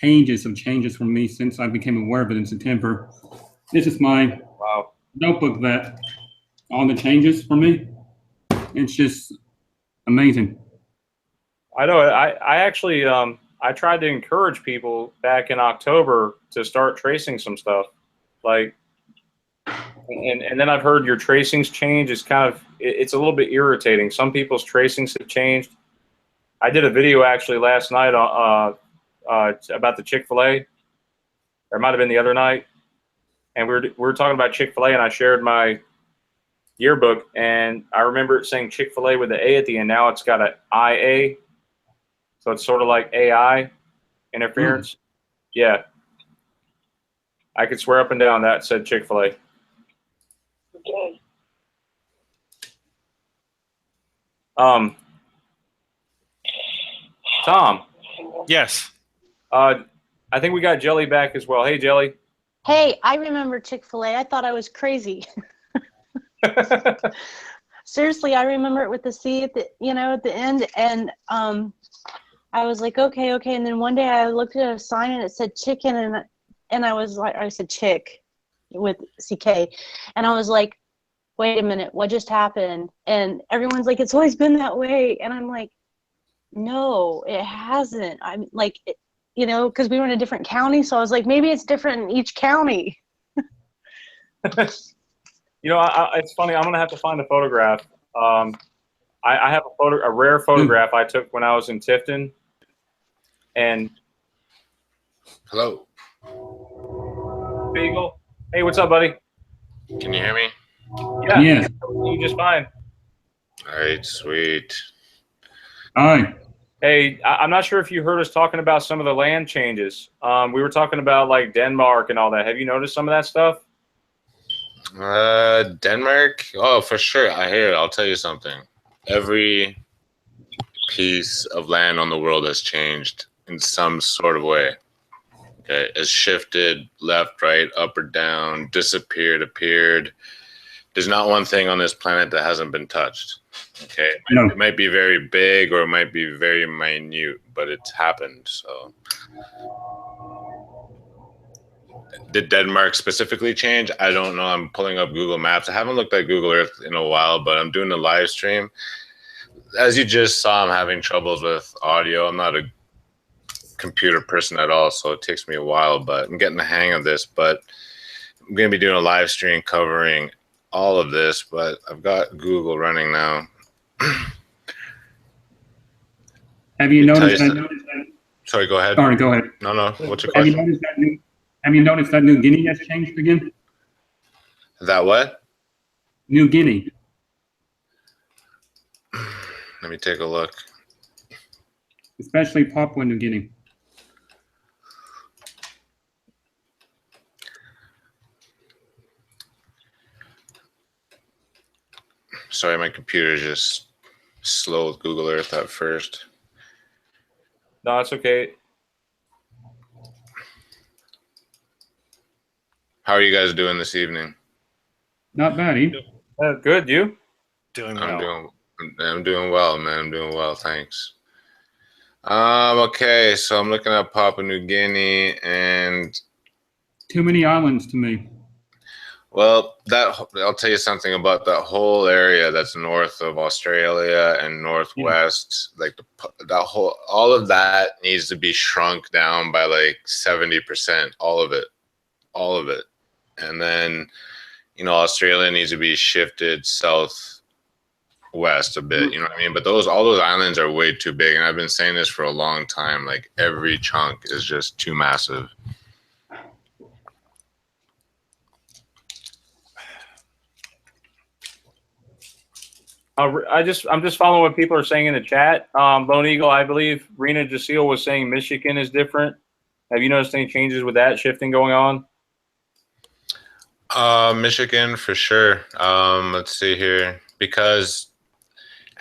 pages of changes for me since I became aware of it in September. This is my notebook that all the changes for me. It's just amazing. I know. I actually I tried to encourage people back in October to start tracing some stuff, like, and then I've heard your tracings change. It's kind of it's a little bit irritating. Some people's tracings have changed. I did a video actually last night about the Chick-fil-A, or it might have been the other night, and we were talking about Chick-fil-A, and I shared my yearbook, and I remember it saying Chick-fil-A with the A at the end. Now it's got an IA, so it's sort of like AI interference. Yeah, I could swear up and down that said Chick-fil-A. Okay. Tom. Yes. I think we got Jelly back as well. Hey, Jelly. Hey, I remember Chick-fil-A. I thought I was crazy. Seriously, I remember it with the C at the at the end, and I was like, okay. And then one day I looked at a sign and it said chicken, and I was like, I said chick with CK, and I was like, wait a minute, what just happened? And everyone's like, it's always been that way, and I'm like, no, it hasn't. I'm like, because we were in a different county, so I was like, maybe it's different in each county. It's funny. I'm gonna have to find a photograph. I have a rare photograph I took when I was in Tifton. And hello, Beagle. Hey, what's up, buddy? Can you hear me? Yeah. Yes. You just fine. All right, sweet. Hi. Hey, I'm not sure if you heard us talking about some of the land changes. We were talking about like Denmark and all that. Have you noticed some of that stuff? Denmark? Oh, for sure. I hear it. I'll tell you something. Every piece of land on the world has changed in some sort of way. Okay, it's shifted left, right, up or down, disappeared, appeared. There's not one thing on this planet that hasn't been touched. Okay, it might be very big or it might be very minute, but it's happened. So, did Denmark specifically change? I don't know. I'm pulling up Google Maps. I haven't looked at Google Earth in a while, but I'm doing a live stream. As you just saw, I'm having troubles with audio. I'm not a computer person at all, so it takes me a while, but I'm getting the hang of this. But I'm going to be doing a live stream covering all of this, but I've got Google running now. Have you noticed that? Sorry, go ahead. Sorry, go ahead. No. What's your question? Have you noticed that New Guinea has changed again? That what? New Guinea. Let me take a look. Especially Papua New Guinea. Sorry, my computer is just slow with Google Earth at first. No, it's okay. How are you guys doing this evening? Not bad, Good, you? Doing well. I'm doing well, man. I'm doing well, thanks. Okay, so I'm looking at Papua New Guinea, and too many islands to me. Well, I'll tell you something about that whole area that's north of Australia and northwest. Yeah. Like all of that needs to be shrunk down by like 70%. All of it, and then Australia needs to be shifted southwest a bit. You know what I mean? But all those islands are way too big, and I've been saying this for a long time. Like every chunk is just too massive. I'm just following what people are saying in the chat. Lone Eagle, I believe Rena Jaceel was saying Michigan is different. Have you noticed any changes with that shifting going on? Michigan for sure. Let's see here, because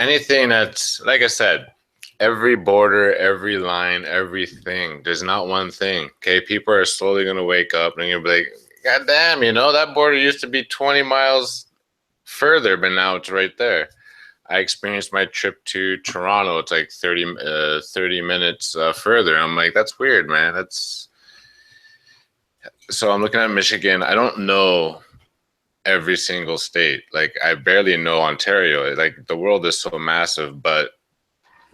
anything that's, like I said, every border, every line, everything. There's not one thing. Okay, people are slowly gonna wake up and you'll be like, God damn, you know, that border used to be 20 miles further, but now it's right there. I experienced my trip to Toronto. It's like 30 minutes further. I'm like, that's weird, man. So I'm looking at Michigan. I don't know every single state. Like, I barely know Ontario. Like, the world is so massive, but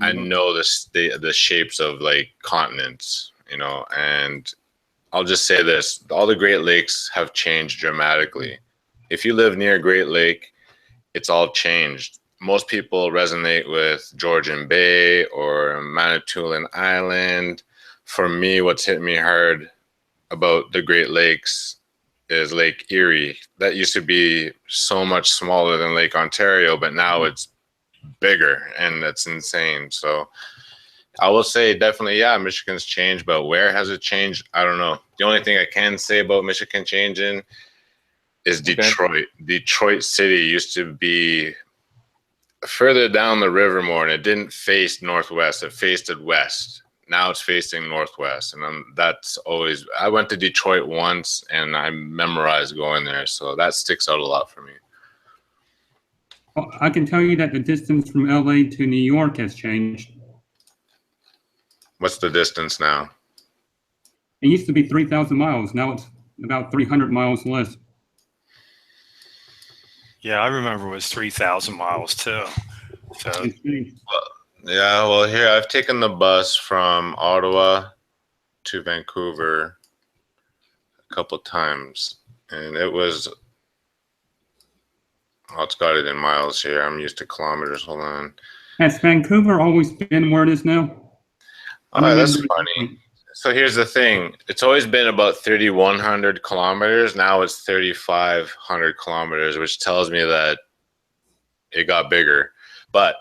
I know the shapes of like continents, you know, and I'll just say this, all the Great Lakes have changed dramatically. If you live near a Great Lake, it's all changed. Most people resonate with Georgian Bay or Manitoulin Island. For me, what's hit me hard about the Great Lakes is Lake Erie. That used to be so much smaller than Lake Ontario, but now it's bigger, and that's insane. So I will say definitely, yeah, Michigan's changed, but where has it changed? I don't know. The only thing I can say about Michigan changing is Detroit. Detroit City used to be further down the river more, and it didn't face northwest. It faced it west. Now it's facing northwest, and that's always. I went to Detroit once, and I memorized going there, so that sticks out a lot for me. Well, I can tell you that the distance from LA to New York has changed. What's the distance now? It used to be 3,000 miles. Now it's about 300 miles less. Yeah, I remember it was 3,000 miles too. So Yeah, well, here I've taken the bus from Ottawa to Vancouver a couple times, and it was. Oh, it's got it in miles here. I'm used to kilometers. Hold on. Has Vancouver always been where it is now? Oh, that's funny. So here's the thing. It's always been about 3,100 kilometers. Now it's 3,500 kilometers, which tells me that it got bigger. But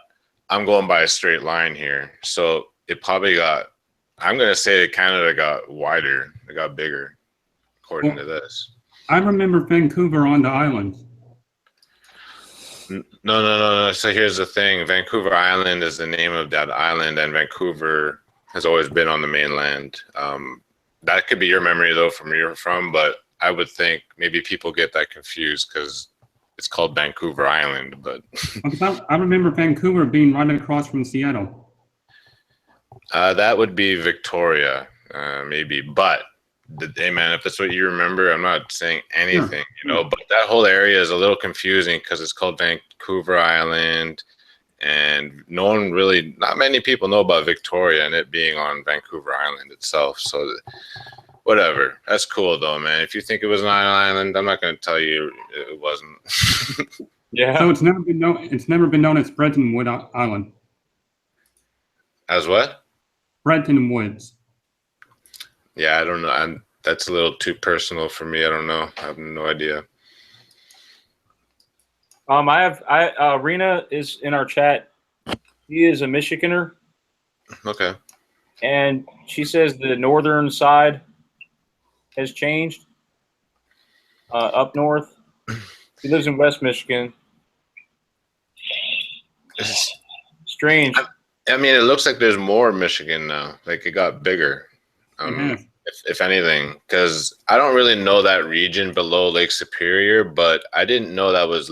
I'm going by a straight line here. So it probably got, I'm going to say that Canada got wider. It got bigger, according to this. I remember Vancouver on the island. No. So here's the thing. Vancouver Island is the name of that island, and Vancouver has always been on the mainland. That could be your memory, though, from where you're from, but I would think maybe people get that confused because it's called Vancouver Island. But I remember Vancouver being right across from Seattle. That would be Victoria, maybe. But hey, man, if that's what you remember, I'm not saying anything, you know. But that whole area is a little confusing because it's called Vancouver Island, and not many people know about Victoria and it being on Vancouver Island itself. So whatever, that's cool though, man. If you think it was an island, I'm not going to tell you it wasn't. Yeah. So it's never been known. It's never been known as Bretton Woods Island. As what? Bretton Woods. Yeah, I don't know. That's a little too personal for me. I don't know. I have no idea. Rena is in our chat. She is a Michiganer. Okay. And she says the northern side has changed up north. She lives in West Michigan. Strange. I mean, it looks like there's more Michigan now. Like it got bigger. If anything, because I don't really know that region below Lake Superior, but I didn't know that was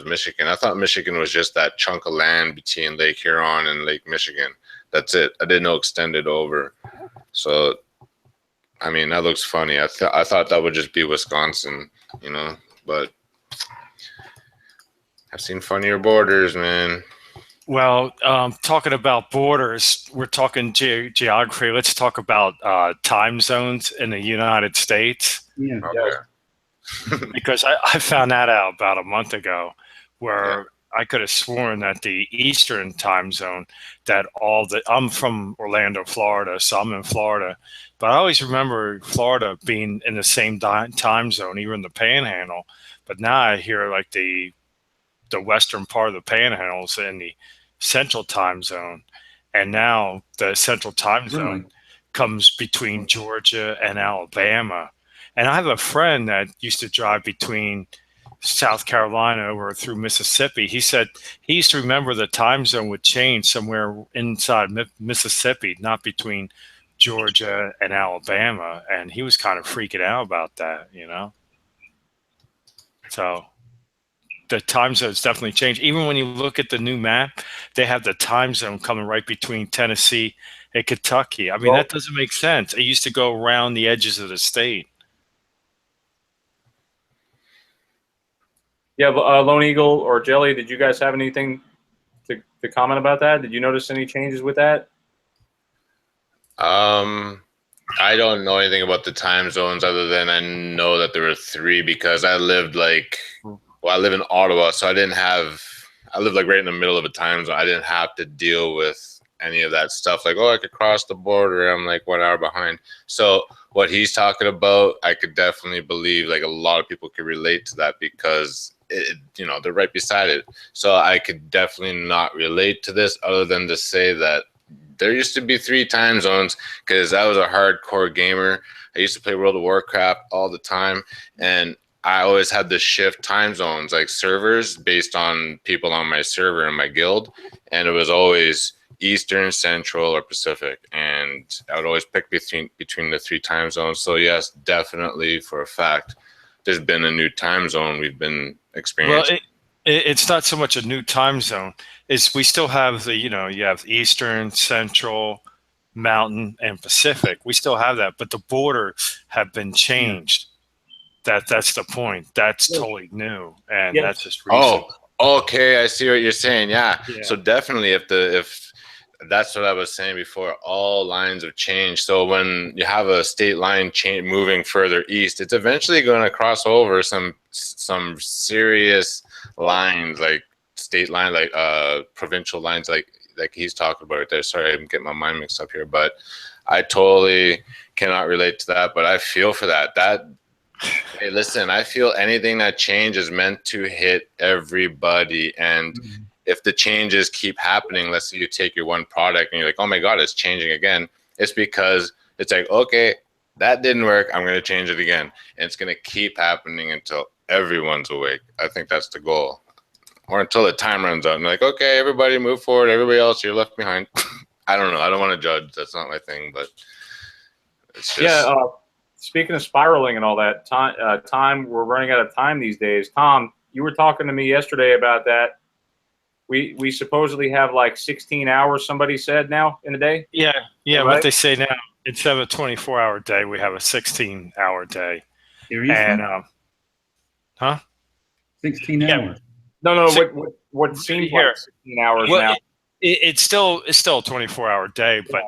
Michigan. I thought Michigan was just that chunk of land between Lake Huron and Lake Michigan. That's it. I didn't know extended over. So, I mean, that looks funny. I thought that would just be Wisconsin, you know, but I've seen funnier borders, man. Well, talking about borders, we're talking geography. Let's talk about time zones in the United States. Yeah. Okay. Because I found that out about a month ago, where I could have sworn that the Eastern time zone, I'm from Orlando, Florida, so I'm in Florida, but I always remember Florida being in the same time zone, even the Panhandle. But now I hear like the western part of the Panhandle is in the Central time zone, and now the Central time zone comes between Georgia and Alabama. And I have a friend that used to drive between South Carolina or through Mississippi. He said he used to remember the time zone would change somewhere inside Mississippi, not between Georgia and Alabama. And he was kind of freaking out about that, you know? So the time zones definitely changed. Even when you look at the new map, they have the time zone coming right between Tennessee and Kentucky. I mean, that doesn't make sense. It used to go around the edges of the state. Yeah, Lone Eagle or Jelly, did you guys have anything to comment about that? Did you notice any changes with that? I don't know anything about the time zones other than I know that there were 3 because I lived I live in Ottawa, so I lived like right in the middle of a time zone. I didn't have to deal with any of that stuff. Like, oh, I could cross the border. I'm like 1 hour behind. So what he's talking about, I could definitely believe like a lot of people could relate to that because they're right beside it. So I could definitely not relate to this other than to say that there used to be 3 time zones because I was a hardcore gamer. I used to play World of Warcraft all the time, and I always had to shift time zones, like servers based on people on my server in my guild, and it was always Eastern, Central, or Pacific, and I would always pick between the 3 time zones. So yes, definitely for a fact, there's been a new time zone we've been experiencing. Well, it's not so much a new time zone. It's we still have you have Eastern, Central, Mountain, and Pacific. We still have that, but the border have been changed. That's the point. That's totally new, and that's just recent. Oh, okay. I see what you're saying. Yeah. So definitely, if that's what I was saying before, all lines have changed. So when you have a state line moving further east, it's eventually going to cross over some serious lines, like state line, like provincial lines, like he's talking about it there. Sorry, I'm getting my mind mixed up here, but I totally cannot relate to that. But I feel for that. Hey, listen, I feel anything that change is meant to hit everybody, and if the changes keep happening, let's say you take your one product and you're like, oh my God, it's changing again. It's because it's like, okay, that didn't work. I'm going to change it again. And it's going to keep happening until everyone's awake. I think that's the goal. Or until the time runs out and like, okay, everybody move forward. Everybody else, you're left behind. I don't know. I don't want to judge. That's not my thing, but it's just. Speaking of spiraling and all that, time, we're running out of time these days. Tom, you were talking to me yesterday about that. We supposedly have like 16 hours, somebody said, now in a day? Yeah, right? What they say now, instead of a 24-hour day, we have a 16-hour day. Seriously? And, 16 hours? No, what seems like 16 hours now. It's still a 24-hour day, but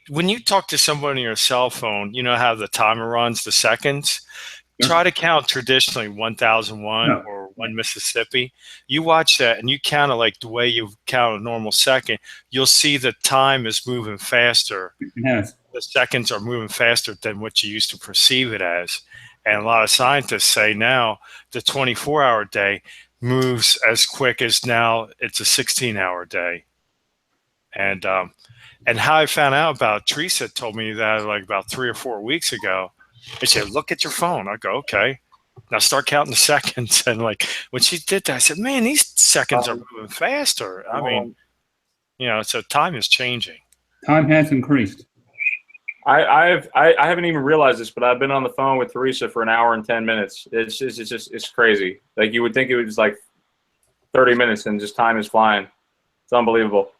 when you talk to someone on your cell phone, you know how the timer runs, the seconds. Try to count traditionally 1001 or 1 Mississippi. You watch that and you count it like the way you count a normal second. You'll see the time is moving faster. Yes. The seconds are moving faster than what you used to perceive it as. And a lot of scientists say now the 24-hour day moves as quick as now it's a 16-hour day. And how I found out about Teresa told me that like about 3 or 4 weeks ago. They said, look at your phone. I go, okay. Now start counting the seconds. And like when she did that, I said, man, these seconds are moving faster. I mean, so time is changing. Time has increased. I haven't even realized this, but I've been on the phone with Teresa for 1 hour and 10 minutes. It's crazy. Like you would think it was like 30 minutes and just time is flying. It's unbelievable.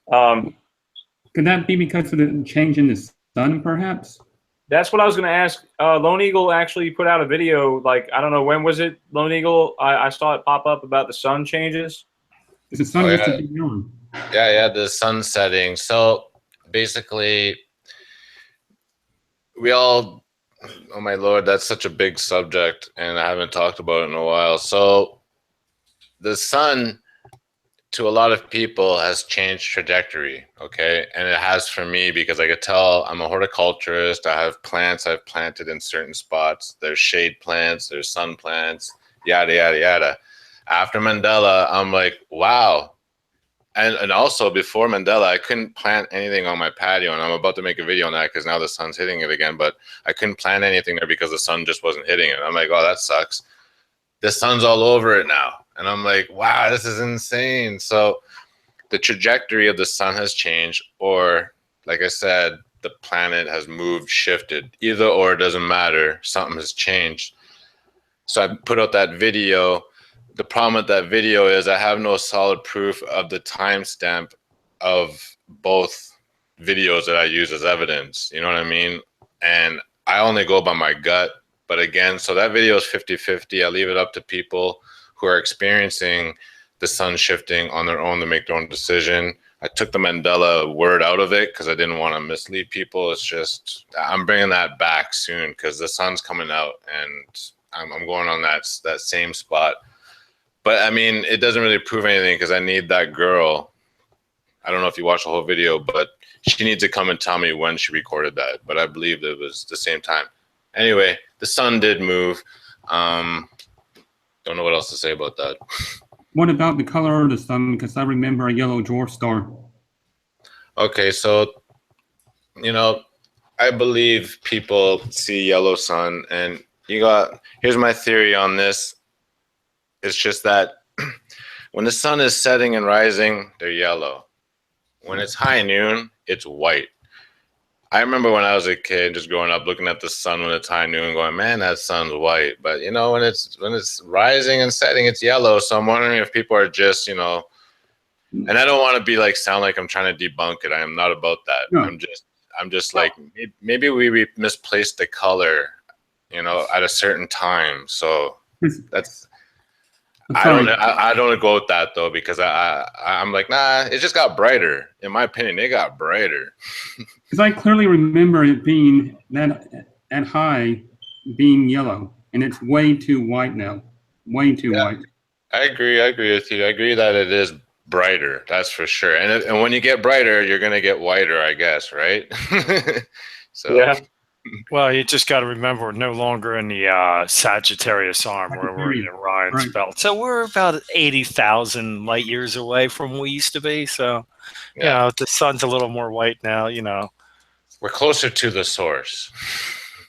Could that be because of the change in the sun, perhaps? That's what I was going to ask. Lone Eagle actually put out a video, like, I don't know, when was it, Lone Eagle? I saw it pop up about the sun changes. The sun used to be on. Yeah, the sun setting. So basically, oh my Lord, that's such a big subject, and I haven't talked about it in a while. So the sun, to a lot of people, has changed trajectory, okay? And it has for me because I could tell I'm a horticulturist. I have plants I've planted in certain spots. There's shade plants, there's sun plants, yada, yada, yada. After Mandela, I'm like, wow, And also before Mandela, I couldn't plant anything on my patio, and I'm about to make a video on that because now the sun's hitting it again. But I couldn't plant anything there because the sun just wasn't hitting it. I'm like, oh, that sucks. The sun's all over it now, and I'm like, wow, this is insane. So the trajectory of the sun has changed, or like I said, the planet has moved, shifted. Either or, it doesn't matter. Something has changed. So I put out that video. The problem with that video is I have no solid proof of the timestamp of both videos that I use as evidence. You know what I mean? And I only go by my gut. But again, so that video is 50-50. I leave it up to people who are experiencing the sun shifting on their own to make their own decision. I took the Mandela word out of it because I didn't want to mislead people. It's just, I'm bringing that back soon because the sun's coming out and I'm going on that same spot. But I mean, it doesn't really prove anything because I need that girl. I don't know if you watched the whole video, but she needs to come and tell me when she recorded that. But I believe it was the same time. Anyway, the sun did move. Don't know what else to say about that. What about the color of the sun? Because I remember a yellow dwarf star. Okay, so, you know, I believe people see yellow sun, and here's my theory on this. It's just that when the sun is setting and rising, they're yellow. When it's high noon, it's white. I remember when I was a kid, just growing up, looking at the sun when it's high noon, going, "Man, that sun's white." But you know, when it's rising and setting, it's yellow. So I'm wondering if people are just, you know, and I don't want to be like sound like I'm trying to debunk it. I am not about that. No. I'm just like maybe we misplaced the color, you know, at a certain time. So that's. I don't go with that though, because I'm like, nah, it just got brighter. In my opinion, it got brighter. Because I clearly remember it being at high being yellow, and it's way too white now. Way too white. I agree with you. I agree that it is brighter. That's for sure. And when you get brighter, you're gonna get whiter, I guess, right? So yeah. Well, you just got to remember we're no longer in the Sagittarius arm where we're in Orion's belt. So we're about 80,000 light years away from where we used to be. So, you know, the sun's a little more white now, you know. We're closer to the source.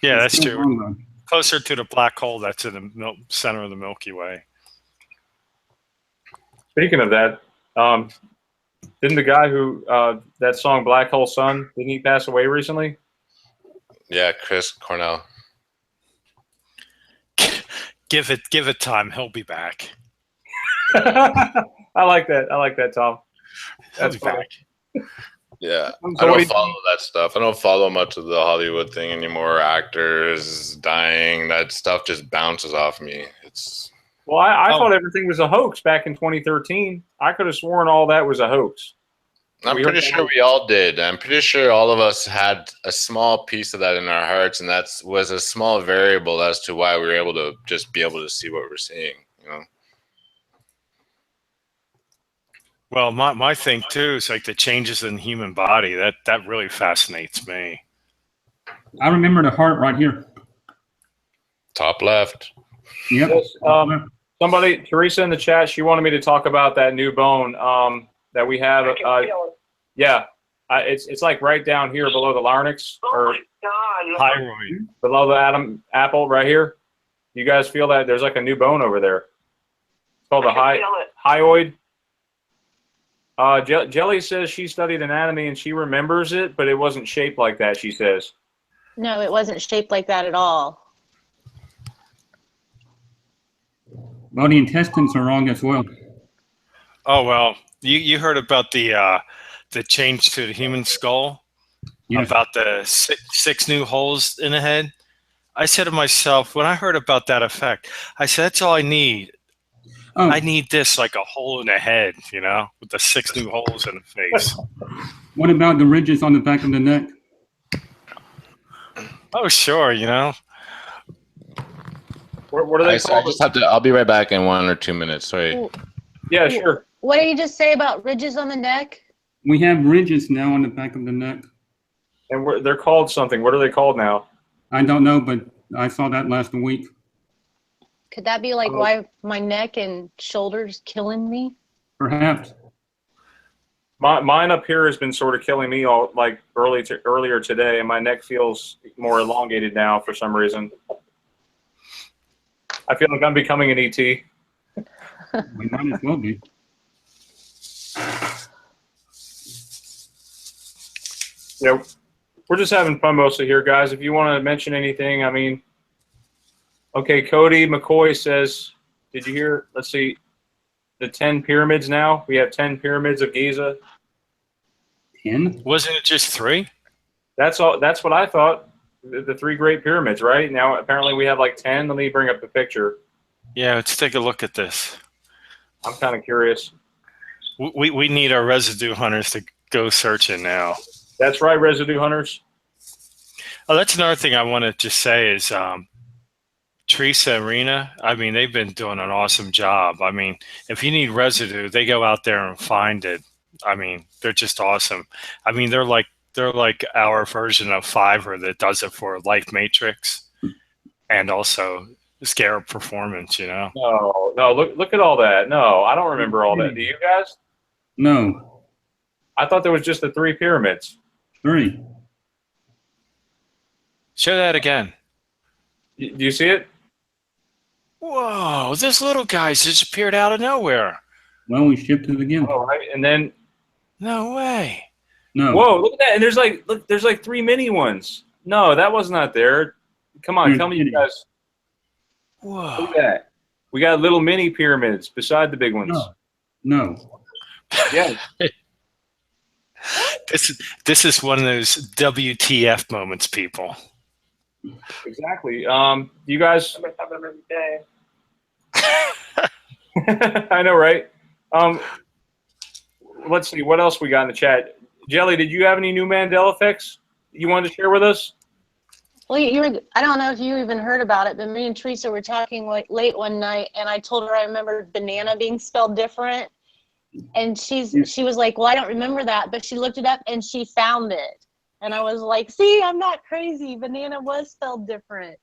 Yeah, that's true. We're closer to the black hole that's in the center of the Milky Way. Speaking of that, didn't the guy who, that song Black Hole Sun, didn't he pass away recently? Yeah, Chris Cornell. Give it time. He'll be back. I like that, Tom. That's back. Yeah, I don't follow that stuff. I don't follow much of the Hollywood thing anymore. Actors dying, that stuff just bounces off me. Well, I thought everything was a hoax back in 2013. I could have sworn all that was a hoax. I'm pretty sure we all did. I'm pretty sure all of us had a small piece of that in our hearts, and that was a small variable as to why we were able to just be able to see what we're seeing, you know? Well, my thing too is like the changes in the human body. That really fascinates me. I remember the heart right here. Top left. Yep. Yes, somebody, Teresa in the chat, she wanted me to talk about that new bone that we have. Yeah, it's like right down here below the larynx, or Thyroid. below the apple right here. You guys feel that there's like a new bone over there? It's called the hyoid. Jelly says she studied anatomy and she remembers it, but it wasn't shaped like that, she says. No, it wasn't shaped like that at all. Well, the intestines are wrong as well. Oh, well, you heard about the change to the human skull? Yes. About the six new holes in the head? I said to myself, when I heard about that effect, I said, that's all I need. Oh. I need this, like a hole in the head, you know, with the 6 new holes in the face. What about the ridges on the back of the neck? Oh, sure, you know. What are they called? I'll be right back in 1 or 2 minutes. Sorry. Ooh. Yeah, sure. What did you just say about ridges on the neck? We have ridges now on the back of the neck. And they're called something. What are they called now? I don't know, but I saw that last week. Could that be like why my neck and shoulders killing me? Perhaps. Mine up here has been sort of killing me all like earlier today, and my neck feels more elongated now for some reason. I feel like I'm becoming an ET. We might as well be. Yeah, we're just having fun mostly here, guys. If you want to mention anything, I mean, okay, Cody McCoy says, did you hear? Let's see, the 10 pyramids now. We have 10 pyramids of Giza. 10? Wasn't it just 3? That's all. That's what I thought. The 3 Great Pyramids, right? Now, apparently we have like 10. Let me bring up the picture. Yeah, let's take a look at this. I'm kind of curious. We need our residue hunters to go searching now. That's right, residue hunters. Oh, that's another thing I want to just say is Teresa and Rena, I mean, they've been doing an awesome job. I mean, if you need residue, they go out there and find it. I mean, they're just awesome. I mean, they're like our version of Fiverr that does it for Life Matrix and also Scarab Performance, you know? No, look at all that. No, I don't remember all that. Do you guys? No. I thought there was just the 3 pyramids. 3. Show that again. Do you see it? Whoa, this little guy's just appeared out of nowhere. Well, we shipped it again. Oh, right. And then, No way. No. whoa, look at that. And there's like 3 mini ones. No, that was not there. Come on, tell me you guys. Whoa. Look at that. We got little mini pyramids beside the big ones. No. Yeah. This is one of those WTF moments, people. Exactly. You guys. I know, right? Let's see what else we got in the chat. Jelly, did you have any new Mandela effects you wanted to share with us? Well, I don't know if you even heard about it, but me and Teresa were talking like late one night, and I told her I remembered banana being spelled different, and she was like, "Well, I don't remember that," but she looked it up and she found it, and I was like, "See, I'm not crazy. Banana was spelled different."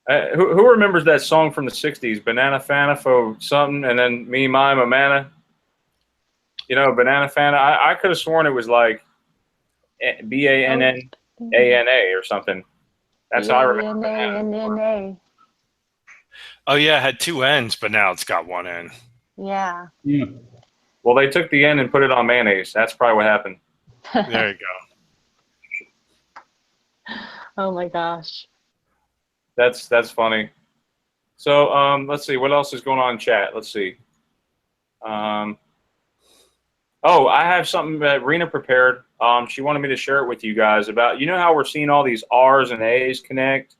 Who remembers that song from the '60s, "Banana Fana for something," and then "Me, my, Mamana"? You know, Banana Fana. I could have sworn it was like BANNANA or something. That's how I remember. BANNA. Oh yeah, it had 2 N's, but now it's got 1 N. Yeah. Yeah. Well, they took the N and put it on mayonnaise. That's probably what happened. There you go. Oh my gosh. That's funny. So let's see what else is going on in chat. Let's see. Oh, I have something that Rena prepared. She wanted me to share it with you guys about, you know how we're seeing all these R's and A's connect?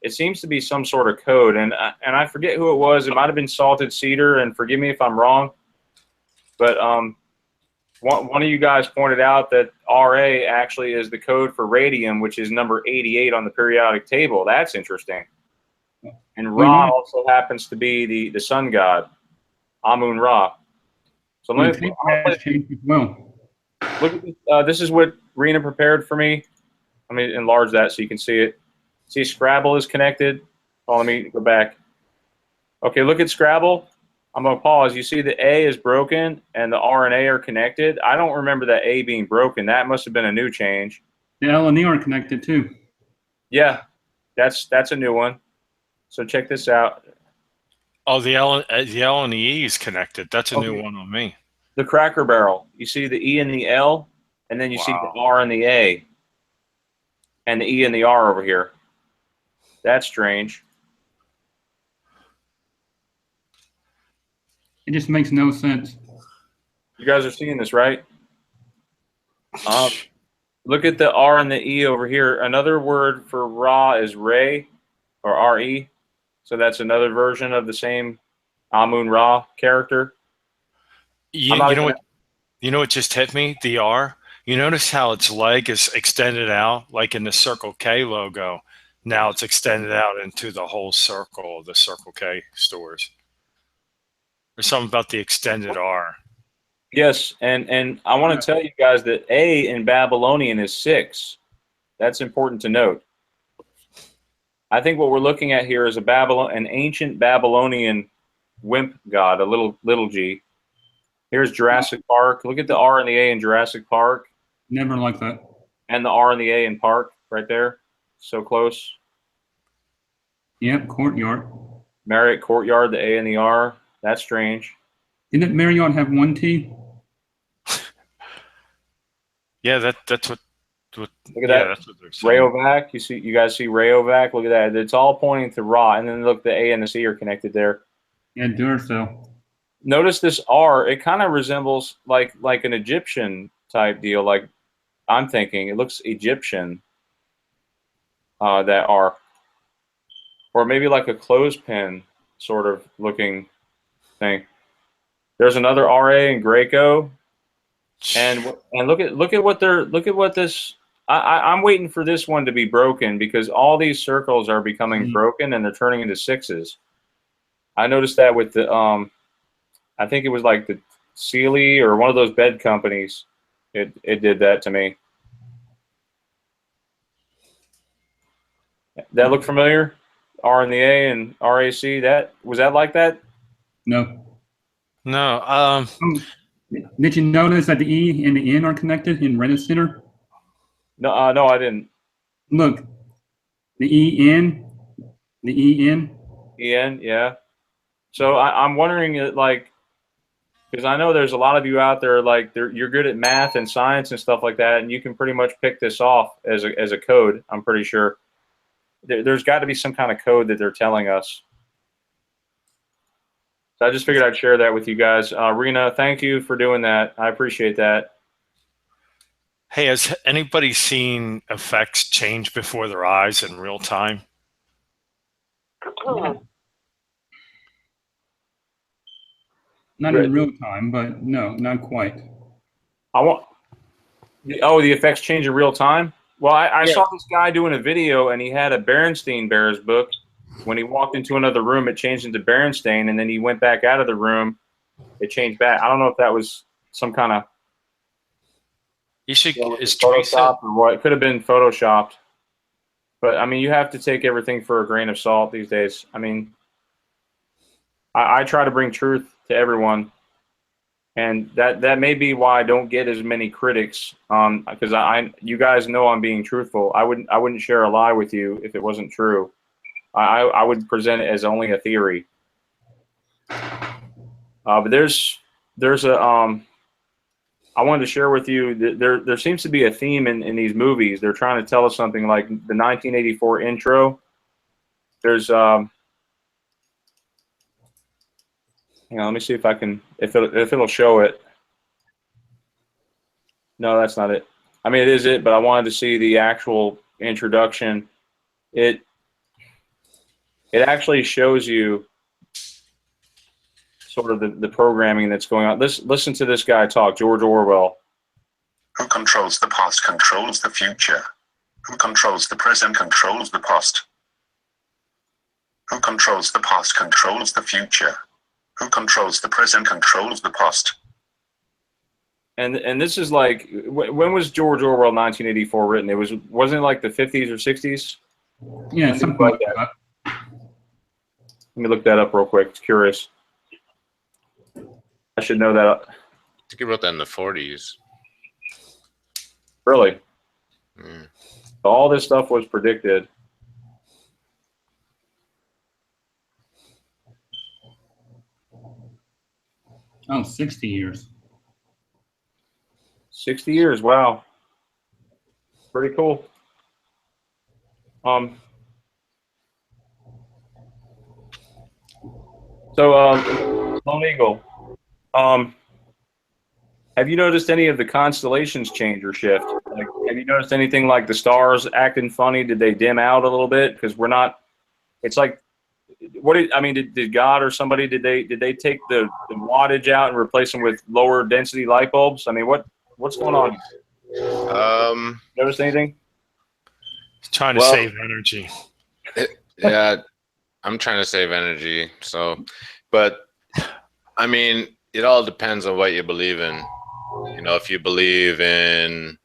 It seems to be some sort of code, and I forget who it was. It might have been Salted Cedar, and forgive me if I'm wrong. But one of you guys pointed out that RA actually is the code for radium, which is number 88 on the periodic table. That's interesting. And Ra also happens to be the sun god, Amun Ra. So let me well. look at this. This is what Rena prepared for me. Let me enlarge that so you can see it. See, Scrabble is connected. Oh, let me go back. Okay, look at Scrabble. I'm going to pause. You see the A is broken and the R and A are connected. I don't remember that A being broken. That must have been a new change. The L and E are connected too. Yeah, that's a new one. So check this out. Oh, the L and the E is connected. That's a new one on me. The Cracker Barrel. You see the E and the L, and then you see the R and the A, and the E and the R over here. That's strange. It just makes no sense. You guys are seeing this, right? Look at the R and the E over here. Another word for Ra is Ray, or R-E. So that's another version of the same Amun Ra character. You know what just hit me? The R. You notice how its leg is extended out, like in the Circle K logo. Now it's extended out into the whole circle of the Circle K stores. There's something about the extended R. Yes, and I want to tell you guys that A in Babylonian is 6. That's important to note. I think what we're looking at here is an ancient Babylonian wimp god, a little g. Here's Jurassic Park. Look at the R and the A in Jurassic Park, Never like that. and the R and the A in Park right there. So close. Yep, courtyard. Marriott Courtyard, the A and the R. That's strange. Didn't Marriott have one T? Yeah, that's what Look at yeah, that. that's what they're saying. Rayovac. You guys see Rayovac? Look at that. It's all pointing to Ra, and then look, the A and the C are connected there. Yeah, Duracell. Notice this R. It kind of resembles like an Egyptian type deal. Like I'm thinking, it looks Egyptian. That R, or maybe like a clothespin sort of looking thing. There's another RA in Graco, and look at what this. I'm waiting for this one to be broken because all these circles are becoming broken and they're turning into sixes. I noticed that with the I think it was like the Sealy or one of those bed companies. It did that to me. That look familiar? R and the A and RAC. That was that like that? No. No. Did you notice that the E and the N are connected in Reddit Center? No, no, I didn't. Look, the EN, Ian, yeah. So I'm wondering, like, because I know there's a lot of you out there, like, you're good at math and science and stuff like that, and you can pretty much pick this off as a code. I'm pretty sure. There's got to be some kind of code that they're telling us. So I just figured I'd share that with you guys. Rena, thank you for doing that. I appreciate that. Hey, has anybody seen effects change before their eyes in real time? Not in real time, but no, not quite. Oh, the effects change in real time? Well, I saw this guy doing a video, and he had a Berenstain Bears book. When he walked into another room, it changed into Berenstain, and then he went back out of the room. It changed back. I don't know if that was some kind of Photoshop or what. It could have been Photoshopped. But, I mean, you have to take everything for a grain of salt these days. I mean, I try to bring truth to everyone. And that may be why I don't get as many critics, because you guys know I'm being truthful. I wouldn't share a lie with you if it wasn't true. I would present it as only a theory. But there's a I wanted to share with you that there seems to be a theme in these movies. They're trying to tell us something, like the 1984 intro. There's hang on, let me see if I can if it'll show it. No, that's not it. I mean, it is it, but I wanted to see the actual introduction. It actually shows you sort of the programming that's going on. Listen to this guy talk, George Orwell. Who controls the past controls the future. Who controls the present controls the past. Who controls the past controls the future. Who controls the present controls the past. And this is like, when was George Orwell 1984 written? Wasn't it like the 50s or 60s? Yeah, something like that. Let me look that up real quick. It's curious. I should know that. I think he wrote that in the 40s. Really? Mm. All this stuff was predicted. Oh, 60 years. 60 years, wow. Pretty cool. So, Lone Eagle, have you noticed any of the constellations change or shift? Like, have you noticed anything like the stars acting funny? Did they dim out a little bit? Because we're not. It's like, did God or somebody did they take the wattage out and replace them with lower density light bulbs? I mean, what's going on? Notice anything? Trying to save energy. Yeah, I'm trying to save energy. So, but I mean, it all depends on what you believe in. You know, if you believe in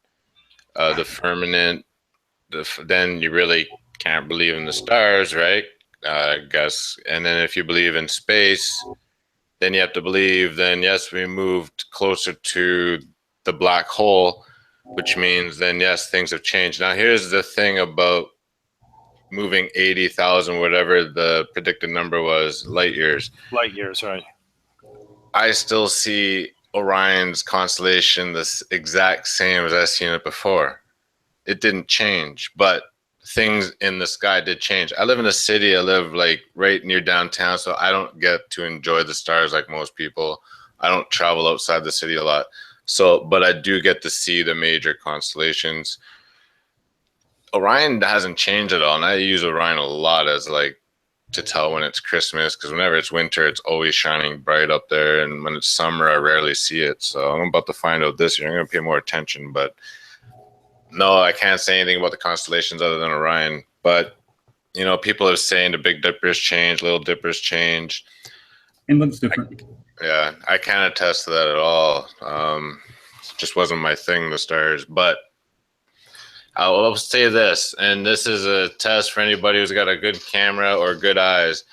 the firmament, then you really can't believe in the stars, right? I guess. And then if you believe in space, then you have to believe, then yes, we moved closer to the black hole, which means then yes, things have changed. Now here's the thing about moving 80,000, whatever the predicted number was, light years. Light years, right? I still see Orion's constellation the exact same as I've seen it before. It didn't change, but things in the sky did change. I live in a city. I live like right near downtown, so I don't get to enjoy the stars like most people. I don't travel outside the city a lot. So, but I do get to see the major constellations. Orion hasn't changed at all, and I use Orion a lot as like to tell when it's Christmas, because whenever it's winter, it's always shining bright up there, and when it's summer, I rarely see it. So I'm about to find out this year. I'm going to pay more attention, but no, I can't say anything about the constellations other than Orion. But you know, people are saying the Big Dipper's changed, Little Dipper's changed. It looks different. Yeah, I can't attest to that at all. It just wasn't my thing, the stars. But I'll say this, and this is a test for anybody who's got a good camera or good eyes.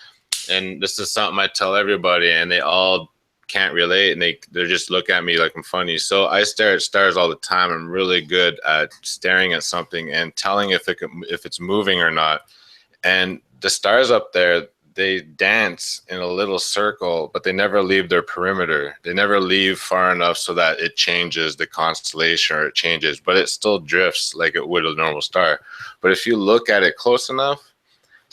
And this is something I tell everybody, and they all can't relate, and they just look at me like I'm funny. So I stare at stars all the time. I'm really good at staring at something and telling if it's moving or not. And the stars up there, they dance in a little circle, but they never leave their perimeter. They never leave far enough so that it changes the constellation or it changes, but it still drifts like it would a normal star. But if you look at it close enough,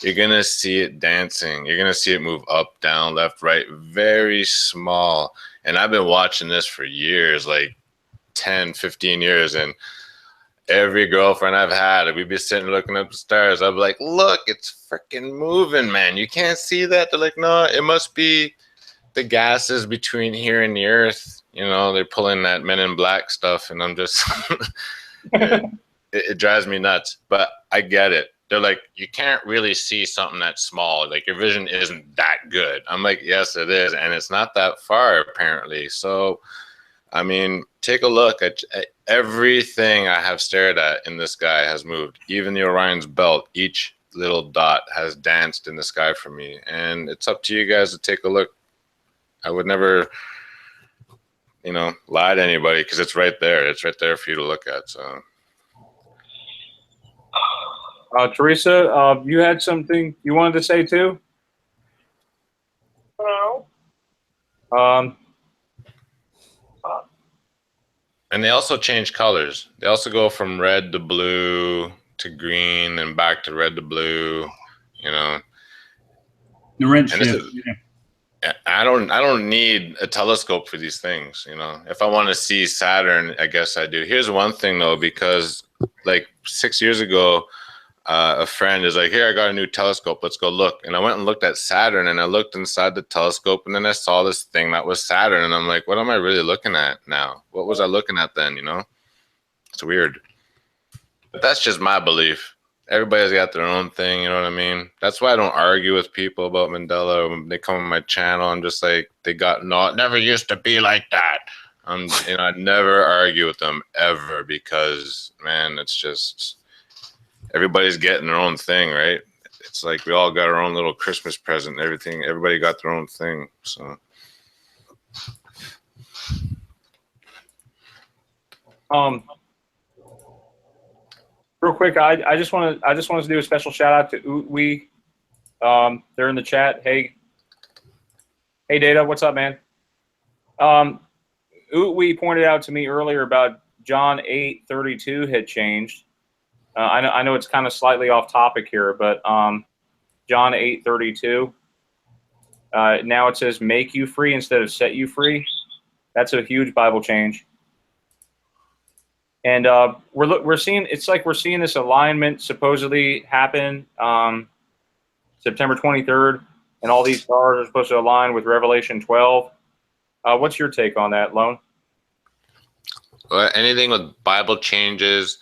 you're going to see it dancing. You're going to see it move up, down, left, right, very small. And I've been watching this for years, like 10, 15 years. And every girlfriend I've had, we'd be sitting looking up the stars. I'd be like, look, it's freaking moving, man. You can't see that? They're like, no, it must be the gases between here and the Earth. You know, they're pulling that Men in Black stuff. And I'm just, it drives me nuts. But I get it. They're like, you can't really see something that small. Like, your vision isn't that good. I'm like, yes, it is. And it's not that far, apparently. So, I mean, take a look at everything I have stared at in the sky has moved. Even the Orion's belt, each little dot has danced in the sky for me. And it's up to you guys to take a look. I would never, you know, lie to anybody, because it's right there. It's right there for you to look at. So, Teresa, you had something you wanted to say too? Hello? and they also change colors. They also go from red to blue to green and back to red to blue, you know. The red And shift. I don't need a telescope for these things, you know. If I want to see Saturn, I guess I do. Here's one thing though, because like 6 years ago, a friend is like, here, I got a new telescope, let's go look. And I went and looked at Saturn, and I looked inside the telescope, and then I saw this thing that was Saturn, and I'm like, what am I really looking at now? What was I looking at then, you know? It's weird. But that's just my belief. Everybody's got their own thing, you know what I mean? That's why I don't argue with people about Mandela. When they come on my channel, I'm just like, no, it never used to be like that. I never argue with them ever, because, man, it's just, everybody's getting their own thing, right? It's like we all got our own little Christmas present and everything. Everybody got their own thing, so. Real quick, I just wanted to do a special shout out to Utwi. They're in the chat. Hey Data, what's up, man? Utwi pointed out to me earlier about John 8:32 had changed. I know it's kind of slightly off topic here, but John 8:32. Now it says make you free instead of set you free. That's a huge Bible change. And we're seeing, it's like we're seeing this alignment supposedly happen September 23rd, and all these stars are supposed to align with Revelation 12. What's your take on that, Lone? Well, anything with Bible changes,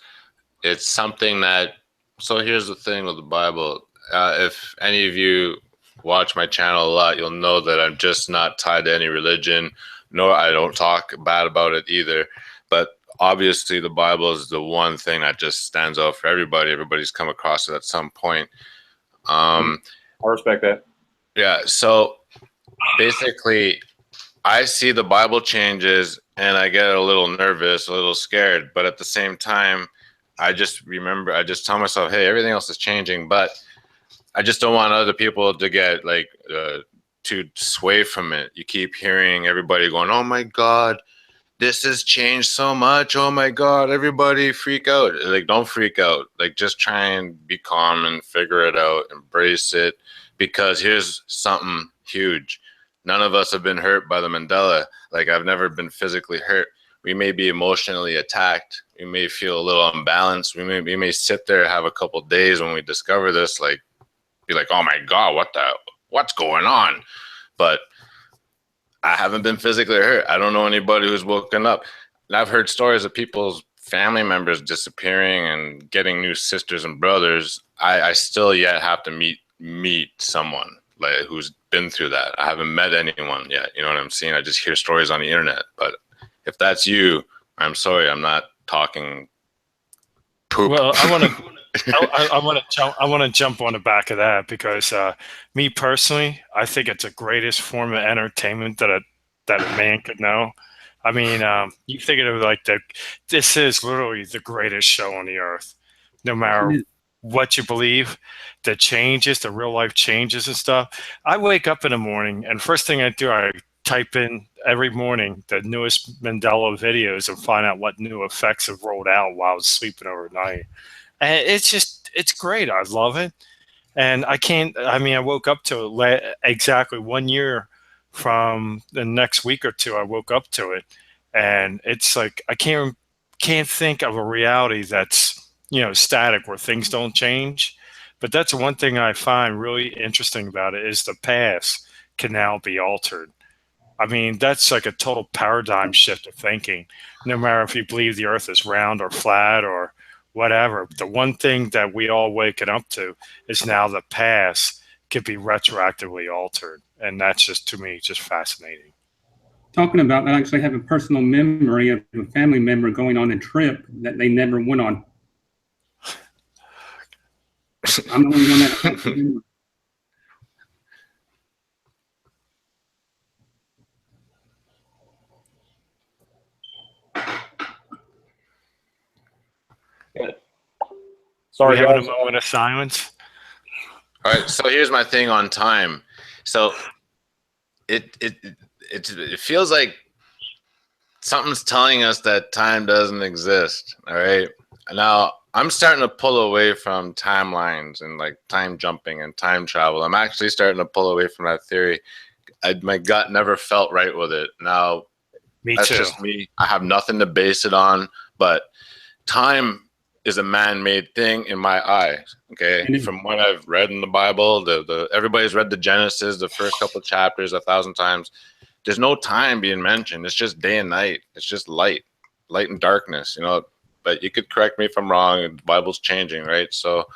it's something that, so here's the thing with the Bible. If any of you watch my channel a lot, you'll know that I'm just not tied to any religion, nor I don't talk bad about it either. But obviously the Bible is the one thing that just stands out for everybody. Everybody's come across it at some point. I respect that. Yeah, so basically I see the Bible changes and I get a little nervous, a little scared, but at the same time, I just tell myself, hey, everything else is changing, but I just don't want other people to get like to sway from it. You keep hearing everybody going, oh my God, this has changed so much. Oh my God, everybody freak out. Like, don't freak out. Like, just try and be calm and figure it out, embrace it, because here's something huge. None of us have been hurt by the Mandela. Like, I've never been physically hurt. We may be emotionally attacked. We may feel a little unbalanced. We may sit there, have a couple days when we discover this, like, be like, oh my God, what's going on? But I haven't been physically hurt. I don't know anybody who's woken up. And I've heard stories of people's family members disappearing and getting new sisters and brothers. I still yet have to meet someone like who's been through that. I haven't met anyone yet. You know what I'm saying? I just hear stories on the internet. But if that's you, I'm sorry, I'm not talking poop. Well, I want to jump on the back of that because me personally, I think it's the greatest form of entertainment that a man could know. I mean, you think of it like this is literally the greatest show on the earth. No matter what you believe, the changes, the real life changes and stuff. I wake up in the morning and first thing I do, I type in every morning the newest Mandela videos and find out what new effects have rolled out while I was sleeping overnight. And it's great. I love it. And I woke up to it exactly 1 year from the next week or two. I woke up to it. And it's like, I can't think of a reality that's, static where things don't change. But that's one thing I find really interesting about it is the past can now be altered. I mean, that's like a total paradigm shift of thinking. No matter if you believe the earth is round or flat or whatever, the one thing that we all waken up to is now the past can be retroactively altered. And that's just, to me, just fascinating. Talking about that, I actually have a personal memory of a family member going on a trip that they never went on. I'm the only one that Sorry, having a moment of silence. All right, so here's my thing on time. So it feels like something's telling us that time doesn't exist. All right, now I'm starting to pull away from timelines and like time jumping and time travel. I'm actually starting to pull away from that theory. My gut never felt right with it. Now, that's just me. I have nothing to base it on, but time is a man-made thing in my eyes. Okay, from what I've read in the Bible, everybody's read the Genesis, the first couple of chapters 1,000 times. There's no time being mentioned. It's just day and night. It's just light and darkness. But you could correct me if I'm wrong. The Bible's changing, right? So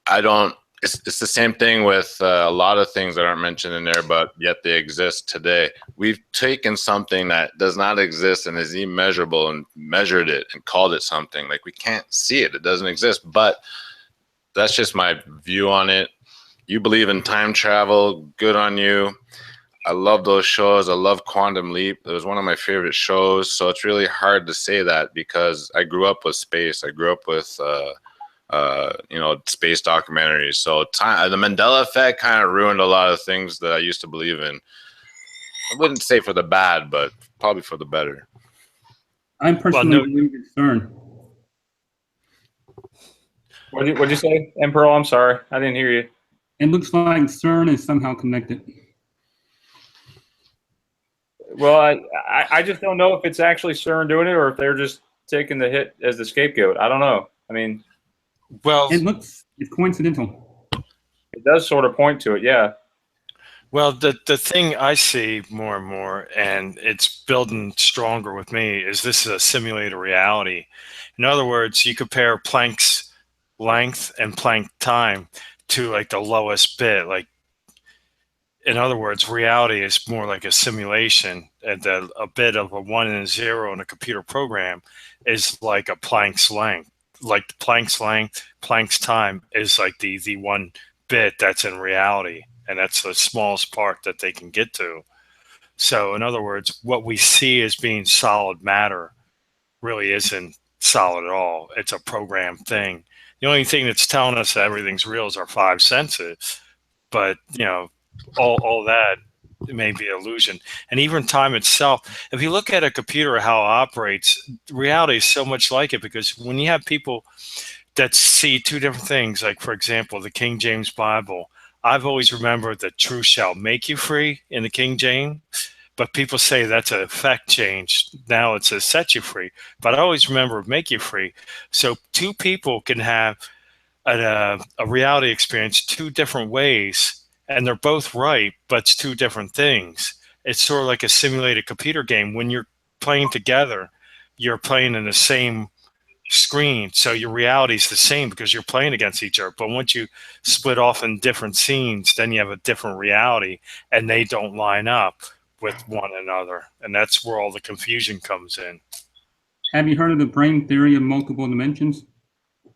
I don't. It's the same thing with a lot of things that aren't mentioned in there, but yet they exist today. We've taken something that does not exist and is immeasurable and measured it and called it something. Like, we can't see it. It doesn't exist. But that's just my view on it. You believe in time travel. Good on you. I love those shows. I love Quantum Leap. It was one of my favorite shows. So it's really hard to say that because I grew up with space. I grew up with space documentaries. So the Mandela Effect kind of ruined a lot of things that I used to believe in. I wouldn't say for the bad, but probably for the better. I personally believe in CERN. What'd you say, Emperor? I'm sorry, I didn't hear you. It looks like CERN is somehow connected. Well, I just don't know if it's actually CERN doing it or if they're just taking the hit as the scapegoat. I don't know. I mean, well, it's coincidental. It does sort of point to it, yeah. Well, the thing I see more and more, and it's building stronger with me, is this is a simulated reality. In other words, you compare Planck's length and Planck time to like the lowest bit. Like, in other words, reality is more like a simulation, and a bit of a 1 and a 0 in a computer program is like a Planck's length. Like Planck's length, Planck's time is like the 1 bit that's in reality, and that's the smallest part that they can get to. So in other words, what we see as being solid matter really isn't solid at all. It's a programmed thing. The only thing that's telling us that everything's real is our five senses. But, you know, all that may be illusion. And even time itself, if you look at a computer, how it operates, reality is so much like it, because when you have people that see two different things, like, for example, the King James Bible, I've always remembered that truth shall make you free in the King James, but people say that's an effect change. Now it says set you free, but I always remember make you free. So two people can have a reality experience two different ways, and they're both right, but it's two different things. It's sort of like a simulated computer game. When you're playing together, you're playing in the same screen, so your reality is the same because you're playing against each other. But once you split off in different scenes, then you have a different reality, and they don't line up with one another, and that's where all the confusion comes in. Have you heard of the brain theory of multiple dimensions?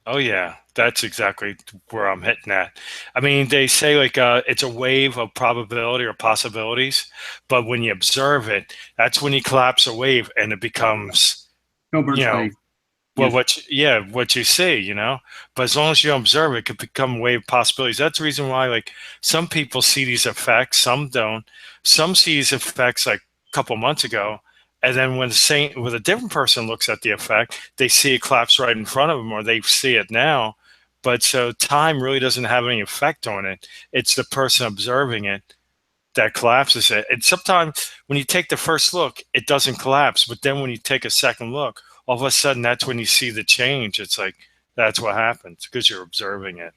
Oh yeah, that's exactly where I'm hitting at. I mean, they say like it's a wave of probability or possibilities, but when you observe it, that's when you collapse a wave and it becomes, Hilbert's you know, wave. well, Yes. what you see, you know. But as long as you observe it, it could become a wave of possibilities. That's the reason why, like, some people see these effects, some don't. Some see these effects like a couple months ago, and then when a different person looks at the effect, they see it collapse right in front of them, or they see it now. But so time really doesn't have any effect on it. It's the person observing it that collapses it. And sometimes when you take the first look, it doesn't collapse. But then when you take a second look, all of a sudden that's when you see the change. It's like, that's what happens because you're observing it.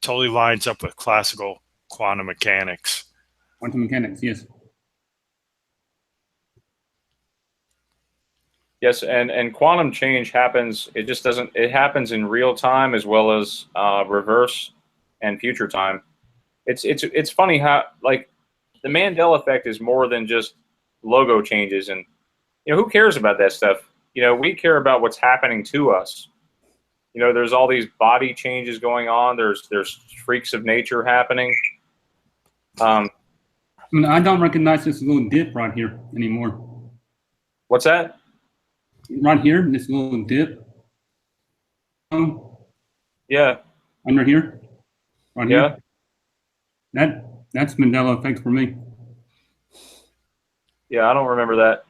Totally lines up with classical quantum mechanics. Quantum mechanics, yes. Yes, and quantum change happens. It just doesn't. It happens in real time as well as reverse and future time. It's funny how, like, the Mandela effect is more than just logo changes, and who cares about that stuff? We care about what's happening to us. There's all these body changes going on. There's freaks of nature happening. I mean, I don't recognize this little dip right here anymore. What's that? Right here, this little dip. Yeah. Under here. Right Yeah. here. That's Mandela effect for me. Yeah, I don't remember that.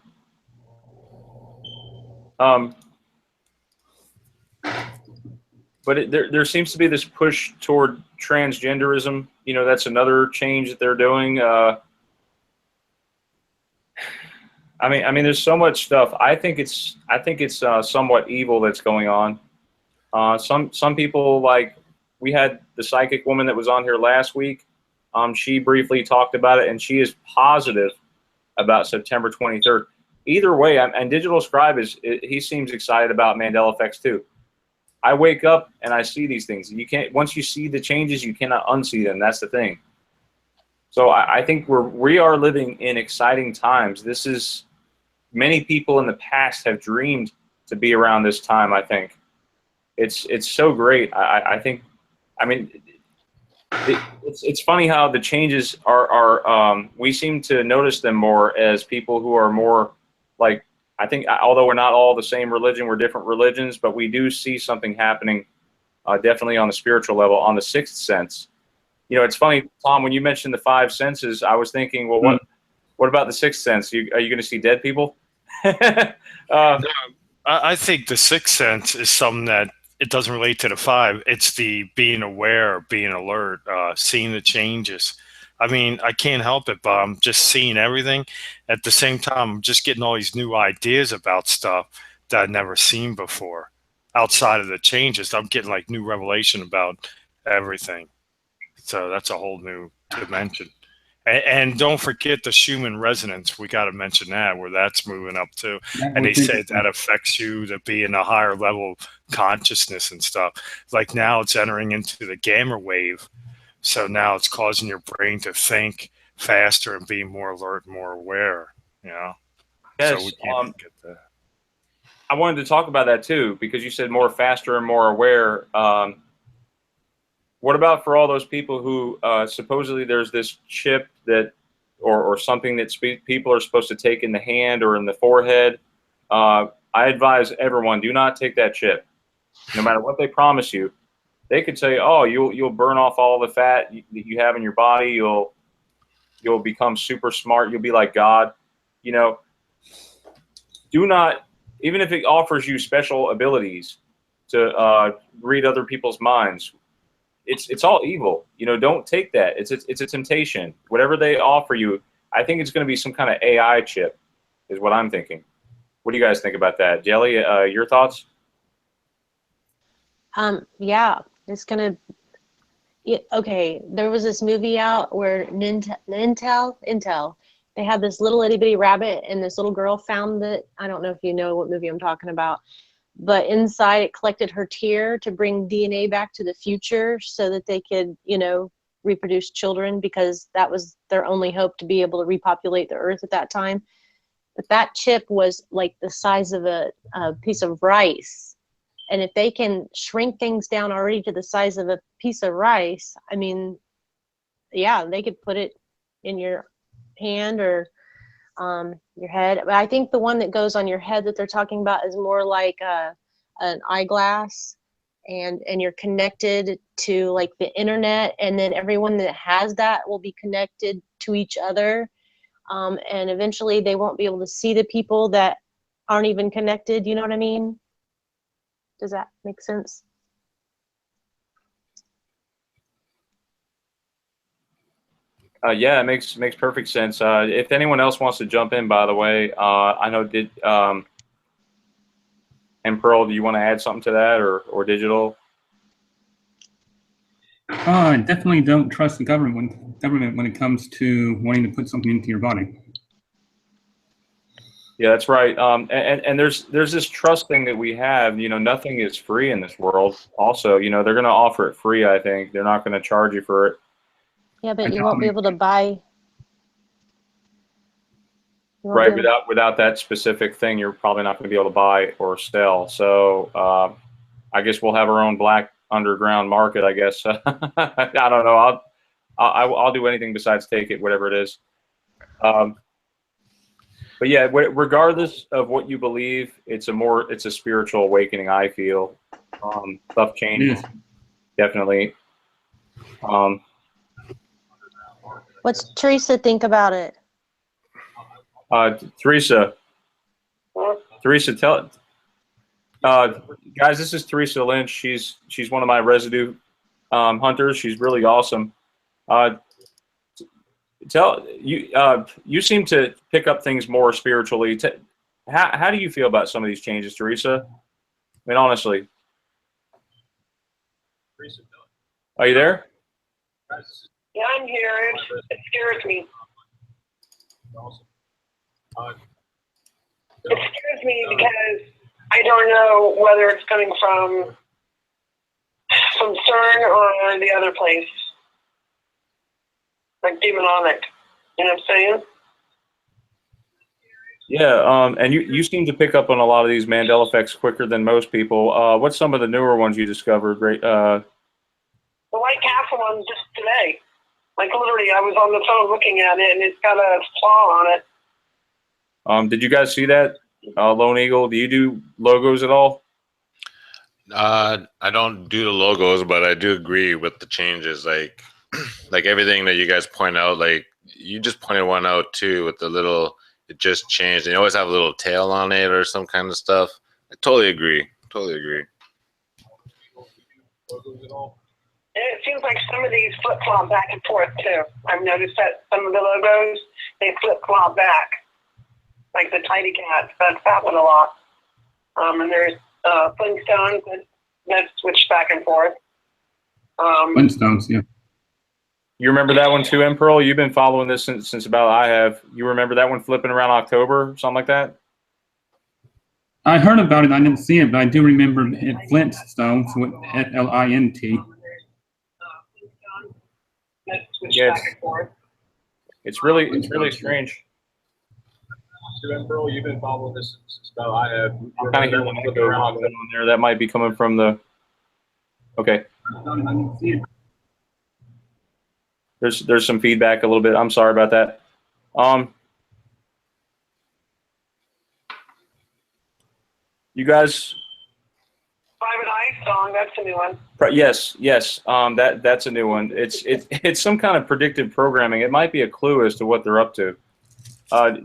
But there seems to be this push toward transgenderism. That's another change that they're doing. I mean, there's so much stuff. I think it's somewhat evil that's going on. Some people, like, we had the psychic woman that was on here last week. She briefly talked about it, and she is positive about September 23rd. Either way, and Digital Scribe he seems excited about Mandela effects too. I wake up and I see these things. Once you see the changes, you cannot unsee them. That's the thing. So I think we are living in exciting times. Many people in the past have dreamed to be around this time. I think it's so great. It's funny how the changes are we seem to notice them more as people who are more, like, I think, although we're not all the same religion, we're different religions, but we do see something happening definitely on the spiritual level, on the sixth sense. It's funny, Tom, when you mentioned the five senses, I was thinking, well, what about the sixth sense? Are you going to see dead people? No, I think the sixth sense is something that it doesn't relate to the five. It's the being aware, being alert, seeing the changes. I mean, I can't help it, but I'm just seeing everything. At the same time, I'm just getting all these new ideas about stuff that I've never seen before. Outside of the changes, I'm getting like new revelation about everything. So that's a whole new dimension. And don't forget the Schumann resonance. We got to mention that, where that's moving up too. And they say that affects you to be in a higher level of consciousness and stuff. Like now it's entering into the gamma wave. So now it's causing your brain to think faster and be more alert, more aware, Yes, so we can't get that. I wanted to talk about that too, because you said more faster and more aware. What about for all those people who supposedly there's this chip that or something that people are supposed to take in the hand or in the forehead. I advise everyone, do not take that chip. No matter what they promise you, they could say, oh, you'll burn off all the fat that you have in your body. You'll become super smart. You'll be like God. You know, do not, even if it offers you special abilities to read other people's minds, it's all evil. You know, don't take that. It's a temptation. Whatever they offer you, I think it's going to be some kind of AI chip, is what I'm thinking. What do you guys think about that, Jelly? Your thoughts? Yeah, it's gonna. Okay, there was this movie out where Intel, they had this little itty bitty rabbit, and this little girl found it. I don't know if you know what movie I'm talking about, but inside it collected her tear to bring DNA back to the future so that they could, you know, reproduce children, because that was their only hope to be able to repopulate the earth at that time. But that chip was like the size of a piece of rice. And if they can shrink things down already to the size of a piece of rice, I mean, yeah, they could put it in your hand or your head. But I think the one that goes on your head that they're talking about is more like an eyeglass, and you're connected to like the internet, and then everyone that has that will be connected to each other. And eventually they won't be able to see the people that aren't even connected. You know what I mean? Does that make sense? Yeah, it makes perfect sense. If anyone else wants to jump in, by the way, I know and Pearl, do you want to add something to that, or Digital? Definitely don't trust the government when it comes to wanting to put something into your body. Yeah, that's right. And there's this trust thing that we have. You know, nothing is free in this world. Also, you know, they're going to offer it free. I think they're not going to charge you for it. Yeah, but you won't be able to buy. Right, without that specific thing, you're probably not going to be able to buy or sell. So I guess we'll have our own black underground market. I guess I don't know. I'll do anything besides take it, whatever it is. But yeah, regardless of what you believe, it's a spiritual awakening. I feel stuff changes, definitely. What's Teresa think about it? Teresa, tell guys, this is Teresa Lynch. She's one of my Residue hunters. She's really awesome. Tell you you seem to pick up things more spiritually. How do you feel about some of these changes, Teresa? I mean, honestly. Are you there? Yeah, I'm here. It scares me. It scares me because I don't know whether it's coming from CERN or the other place. Like demonic, you know what I'm saying? Yeah, and you seem to pick up on a lot of these Mandela effects quicker than most people. What's some of the newer ones you discovered? Great. The White Castle one just today. Like literally, I was on the phone looking at it, and it's got a claw on it. Did you guys see that? Lone Eagle, do you do logos at all? I don't do the logos, but I do agree with the changes. Like everything that you guys point out, like you just pointed one out too with the little, it just changed. And you always have a little tail on it or some kind of stuff. I totally agree. Totally agree. It seems like some of these flip-flop back and forth too. I've noticed that some of the logos, they flip-flop back. Like the Tidy Cats, that's happened a lot. And there's Flintstones that switch back and forth. Flintstones, yeah. You remember that one too, Pearl? You've been following this since about I have. You remember that one flipping around October, something like that? I heard about it. I didn't see it, but I do remember it. Flintstones with FLINT. Yeah, it's really strange. So, Pearl, you've been following this since about I have. I'm kind of hearing one flipping around on there. That might be coming from the. Okay. I didn't see it. There's some feedback a little bit. I'm sorry about that. You guys. Private Eye song. That's a new one. Yes. That's a new one. It's some kind of predictive programming. It might be a clue as to what they're up to.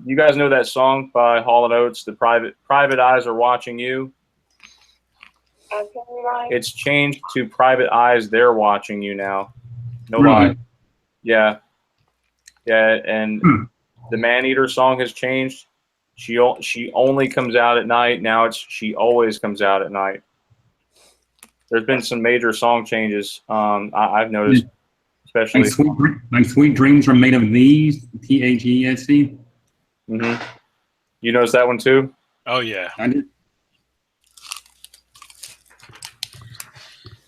You guys know that song by Hall & Oates, "The Private Eyes Are Watching You"? It's changed to "Private Eyes, They're Watching You" now. No lie. Yeah. And the Maneater song has changed. She only comes out at night. Now it's she always comes out at night. There's been some major song changes. I've noticed, especially like "Sweet Dreams Are Made of These." THESE. Mm-hmm. You noticed that one too? Oh yeah. I did.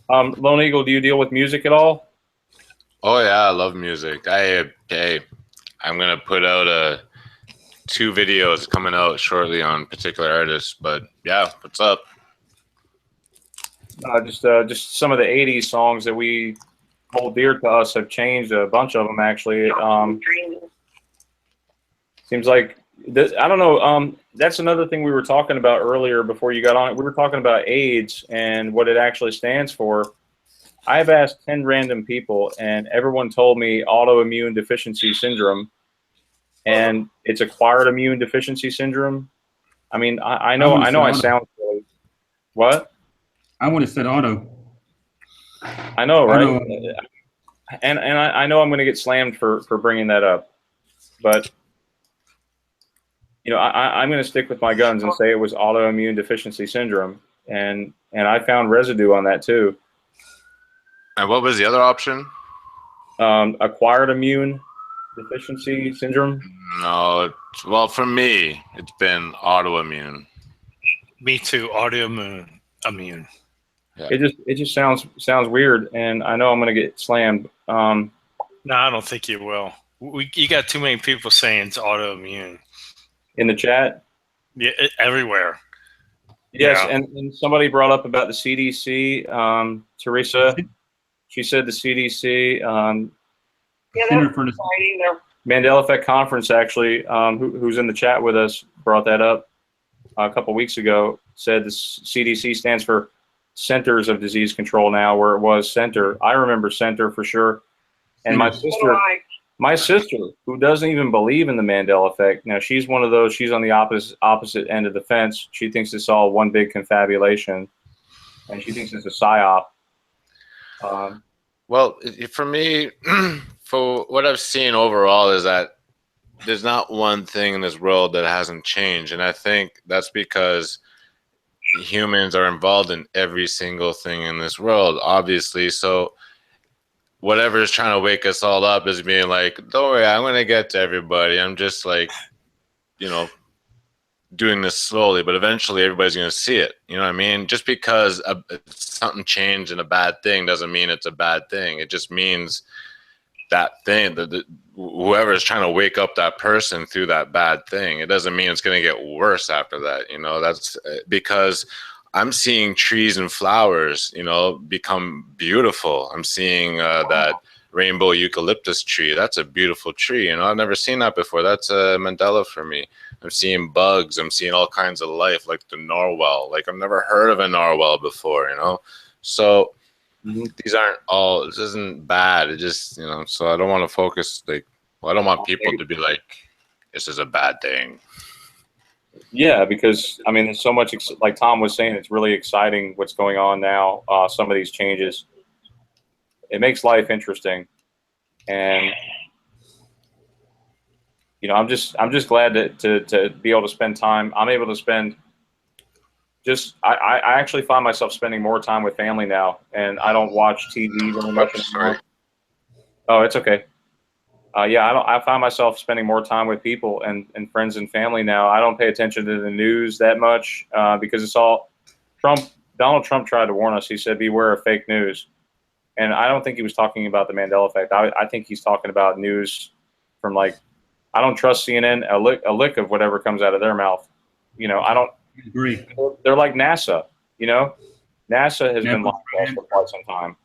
Lone Eagle, do you deal with music at all? Oh yeah, I love music. I'm gonna put out 2 videos coming out shortly on particular artists. But yeah, what's up? Just some of the '80s songs that we hold dear to us have changed. A bunch of them actually. Seems like this, I don't know. That's another thing we were talking about earlier before you got on. We were talking about AIDS and what it actually stands for. I've asked 10 random people, and everyone told me autoimmune deficiency syndrome, and it's acquired immune deficiency syndrome. I mean, I know I sound silly. What? I would have said auto. I know, right? And I know I'm going to get slammed for bringing that up, but you know, I'm going to stick with my guns and say it was autoimmune deficiency syndrome, and I found residue on that too. And what was the other option? Acquired immune deficiency syndrome. No, well, for me, it's been autoimmune. Me too. Autoimmune. Immune. Yeah. It just sounds weird, and I know I'm going to get slammed. No, I don't think you will. You got too many people saying it's autoimmune in the chat. Yeah, everywhere. Yes, yeah. And somebody brought up about the CDC. Teresa, she said the CDC. Yeah, that's Mandela Effect Conference actually, who's in the chat with us, brought that up a couple weeks ago. Said the CDC stands for Centers of Disease Control now, where it was Center. I remember Center for sure. And my sister, who doesn't even believe in the Mandela Effect, now she's one of those. She's on the opposite end of the fence. She thinks it's all one big confabulation, and she thinks it's a psyop. Well, for me, for what I've seen overall is that there's not one thing in this world that hasn't changed. And I think that's because humans are involved in every single thing in this world, obviously. So whatever is trying to wake us all up is being like, don't worry, I'm going to get to everybody. I'm just like, you know, doing this slowly, but eventually everybody's going to see it. You know what I mean? Just because something changed in a bad thing doesn't mean it's a bad thing. It just means that thing, whoever is trying to wake up that person through that bad thing, it doesn't mean it's going to get worse after that. You know, that's because I'm seeing trees and flowers, you know, become beautiful. I'm seeing that rainbow eucalyptus tree. That's a beautiful tree. You know, I've never seen that before. That's a Mandela for me. I'm seeing bugs. I'm seeing all kinds of life, like the narwhal. Like I've never heard of a narwhal before, you know? So these aren't all, this isn't bad. It just, you know, so I don't want to focus, like, well, I don't want people to be like, this is a bad thing. Yeah, because I mean, there's so much, like Tom was saying, it's really exciting what's going on now. Some of these changes, it makes life interesting, and you know, I'm just glad to be able to spend time. I'm able to spend. I actually find myself spending more time with family now, and I don't watch TV very much anymore. Oh, it's okay. Yeah, I find myself spending more time with people and friends and family now. I don't pay attention to the news that much because it's all Trump. Donald Trump tried to warn us. He said, beware of fake news. And I don't think he was talking about the Mandela Effect. I think he's talking about news from, like, I don't trust CNN a lick of whatever comes out of their mouth. You know, I don't agree. They're like NASA, you know? NASA has been lying to us for quite some time.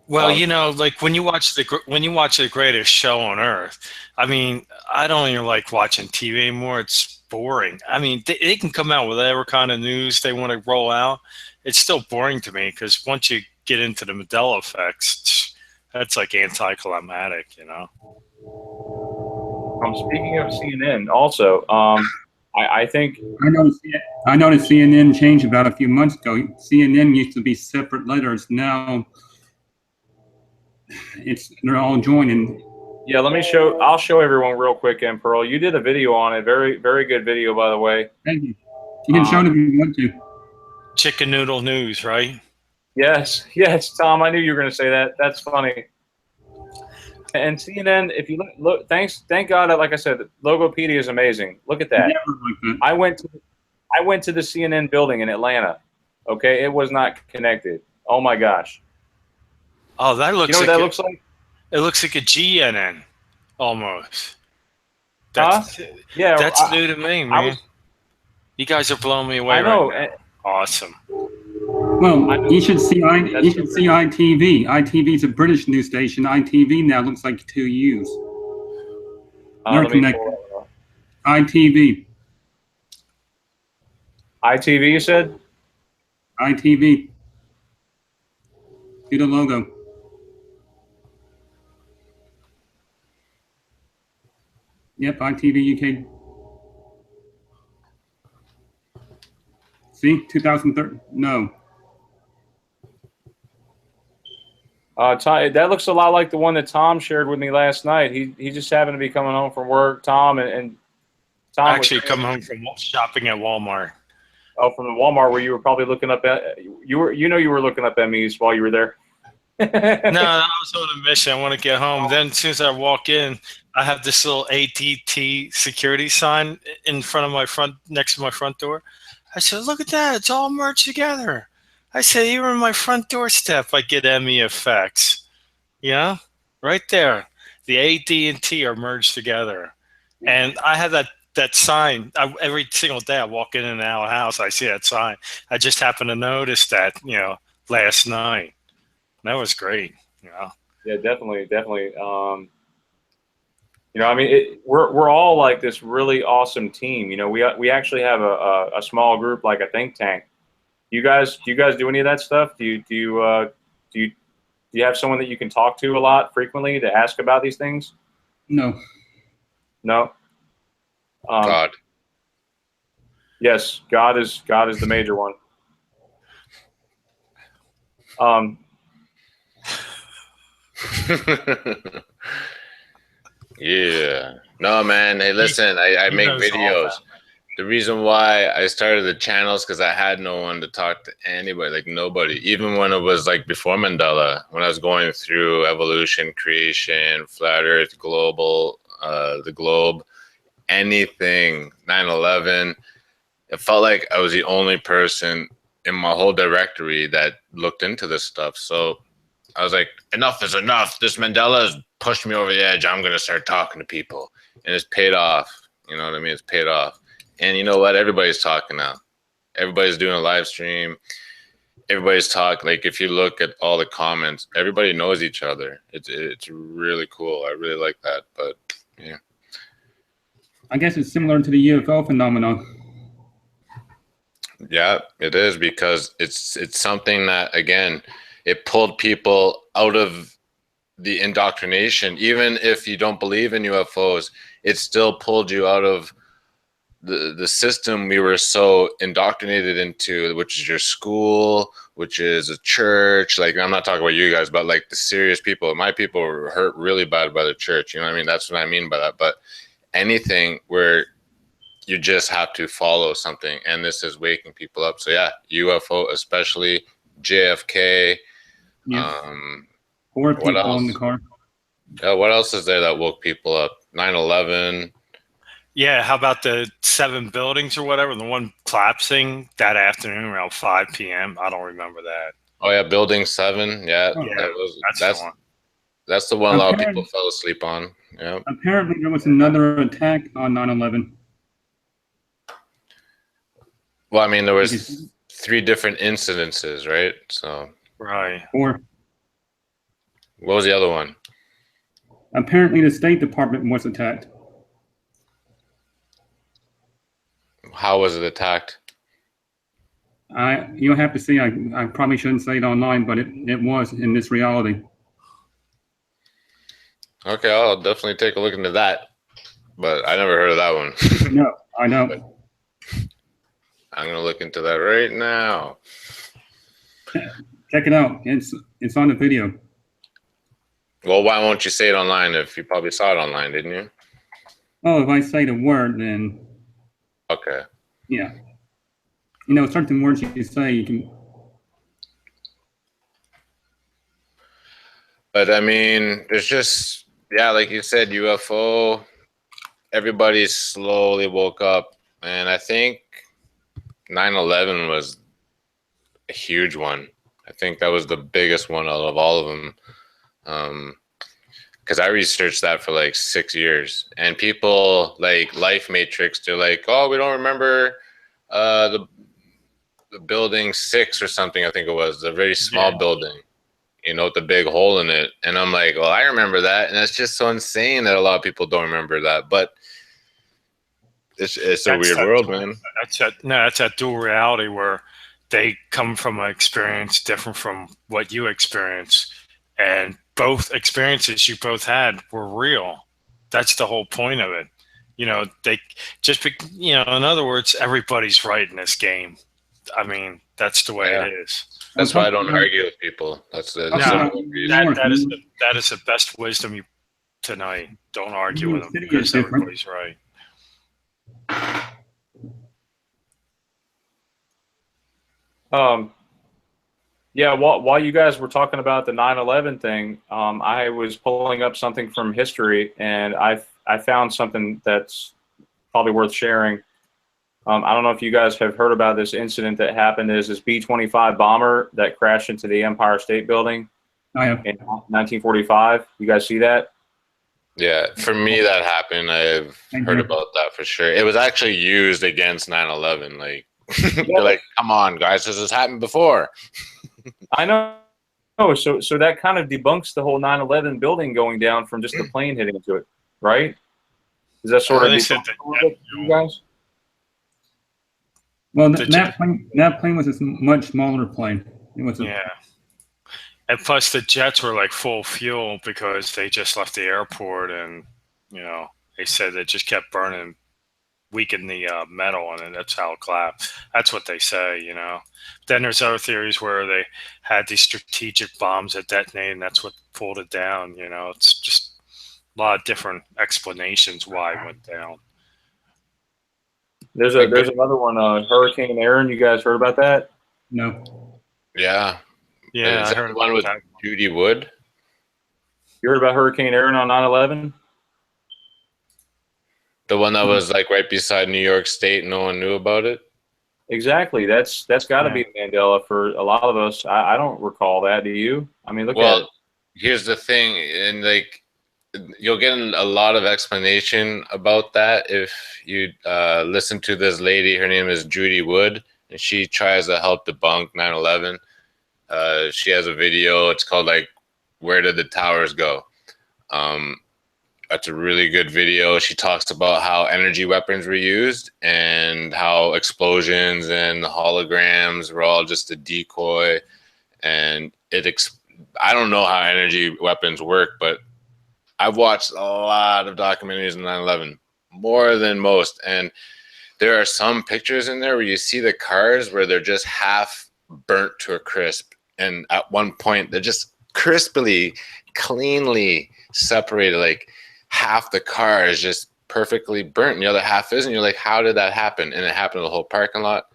Well, like when you watch the Greatest Show on Earth, I mean, I don't even like watching TV anymore. It's boring. I mean, they can come out with whatever kind of news they want to roll out. It's still boring to me because once you get into the Mandela effects, that's like anticlimactic, Speaking of CNN, also, I think I noticed CNN changed about a few months ago. CNN used to be separate letters. Now they're all joining. Yeah, I'll show everyone real quick, M. Pearl. You did a video on it. Very, very good video, by the way. Thank you. You can show it if you want to. Chicken noodle news, right? Yes, Tom. I knew you were going to say that. That's funny. And CNN, if you look, thank God. Like I said, Logopedia is amazing. Look at that. I went to the CNN building in Atlanta. Okay, it was not connected. Oh my gosh. Oh, that looks. You know what that looks like? It looks like a GNN, almost. Yeah, that's new to me, man. You guys are blowing me away. I know. Right now. Awesome. Well, you should see ITV. ITV is a British news station. ITV now looks like two U's. They're connected. ITV. ITV, you said? ITV. Do the logo. Yep, ITV UK. See, 2013. No. That looks a lot like the one that Tom shared with me last night. He just happened to be coming home from work. Tom Tom actually coming home from shopping at Walmart. Oh, from the Walmart where you were probably looking up at you were looking up Emmys while you were there. No, I was on a mission. I want to get home. Then as soon as I walk in, I have this little ADT security sign in front of next to my front door. I said, "Look at that! It's all merged together." I said, "Even my front doorstep, I get ME effects. Yeah, right there. The AD and T are merged together." And I have that sign every single day. I walk in and out of the house, I see that sign. I just happened to notice that, last night. That was great. Yeah, definitely. I mean, we're all like this really awesome team. We actually have a small group, like a think tank. Do you guys do any of that stuff? Do you have someone that you can talk to a lot frequently to ask about these things? No. No. God. Yes, God is the major one. Yeah. No, man. Hey, listen, I make videos. The reason why I started the channel is because I had no one to talk to anybody, like nobody. Even when it was like before Mandela, when I was going through evolution, creation, flat Earth, global, the globe, anything, 9/11, it felt like I was the only person in my whole directory that looked into this stuff. So I was like, enough is enough. This Mandela has pushed me over the edge. I'm going to start talking to people. And it's paid off. You know what I mean? It's paid off. And you know what? Everybody's talking now. Everybody's doing a live stream. Everybody's talking. Like if you look at all the comments, everybody knows each other. It's really cool. I really like that. But yeah. I guess it's similar to the UFO phenomenon. Yeah, it is, because it's something that, again, it pulled people out of the indoctrination. Even if you don't believe in UFOs, it still pulled you out of the system we were so indoctrinated into, which is your school, which is a church. Like, I'm not talking about you guys, but like the serious people. My people were hurt really bad by the church. You know what I mean? That's what I mean by that. But anything where you just have to follow something, and this is waking people up. So yeah, UFO, especially JFK. Yeah. 4 people in the car. Yeah, what else is there that woke people up? 9/11. Yeah, how about the 7 buildings or whatever? The one collapsing that afternoon around 5 p.m. I don't remember that. Oh yeah, Building 7. Yeah, yeah, that's the one. That's the one a lot of people fell asleep on. Yeah. Apparently, there was another attack on 9/11. Well, I mean, there was 3 different incidences, right? So right. 4. What was the other one? Apparently, the State Department was attacked. How was it attacked? You'll have to see. I probably shouldn't say it online, but it was in this reality. Okay, I'll definitely take a look into that. But I never heard of that one. No, I know. I'm gonna look into that right now. Check it out. It's on the video. Well, why won't you say it online if you probably saw it online, didn't you? Oh, if I say the word, then Okay. yeah. You know, certain words you say, you can. But I mean, there's just, yeah, like you said, UFO, everybody slowly woke up. And I think 9/11 was a huge one. I think that was the biggest one out of all of them. Because I researched that for like 6 years. And people like Life Matrix, they're like, oh, we don't remember the building 6 or something, I think it was, the very small building, you know, with the big hole in it. And I'm like, well, I remember that. And it's just so insane that a lot of people don't remember that. But it's a weird world, man. That's that dual reality where they come from an experience different from what you experience. And both experiences you both had were real. That's the whole point of it. You know, in other words, everybody's right in this game. I mean, that's the way it is. That's why I don't argue with people. That is the best wisdom tonight. Don't argue with them because everybody's right. Yeah, while you guys were talking about the 9/11 thing, I was pulling up something from history, and I found something that's probably worth sharing. I don't know if you guys have heard about this incident that happened. There's this B-25 bomber that crashed into the Empire State Building in 1945. You guys see that? Yeah, for me that happened. I've heard about that for sure. It was actually used against 9/11. Like, they're like, come on, guys, this has happened before. I know. So that kind of debunks the whole 9/11 building going down from just the plane hitting into it, right? Is that sort of you guys? Well, that plane was a much smaller plane. It was and plus the jets were like full fuel because they just left the airport, and they said they just kept burning, weakened the metal, and that's how it collapsed. That's what they say, Then there's other theories where they had these strategic bombs that detonated, and that's what pulled it down. It's just a lot of different explanations why it went down. There's another one, Hurricane Aaron. You guys heard about that? No. Yeah. Yeah, I heard one with Judy Wood. You heard about Hurricane Aaron on 9/11? The one that was like right beside New York State, no one knew about it. Exactly. That's got to be Mandela for a lot of us. I don't recall that. Do you? I mean, look at it. Here's the thing, and like, you'll get a lot of explanation about that if you listen to this lady. Her name is Judy Wood, and she tries to help debunk 9/11. She has a video. It's called like, "Where Did the Towers Go?" That's a really good video. She talks about how energy weapons were used and how explosions and the holograms were all just a decoy. And I don't know how energy weapons work, but I've watched a lot of documentaries on 9/11, more than most. And there are some pictures in there where you see the cars where they're just half burnt to a crisp. And at one point, they're just crisply, cleanly separated. Like, half the car is just perfectly burnt and the other half isn't. You're like, how did that happen? And it happened to the whole parking lot.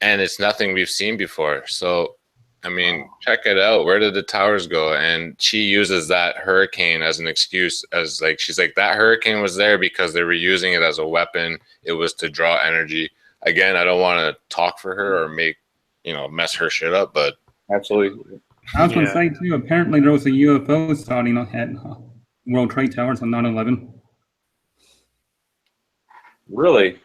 And it's nothing we've seen before. So, I mean, check it out. Where did the towers go? And she uses that hurricane as an excuse, as like, she's like, that hurricane was there because they were using it as a weapon. It was to draw energy. Again, I don't want to talk for her or make, mess her shit up, but. Absolutely. I was going to say, too, apparently there was a UFO sighting at World Trade Towers on 9/11. Really?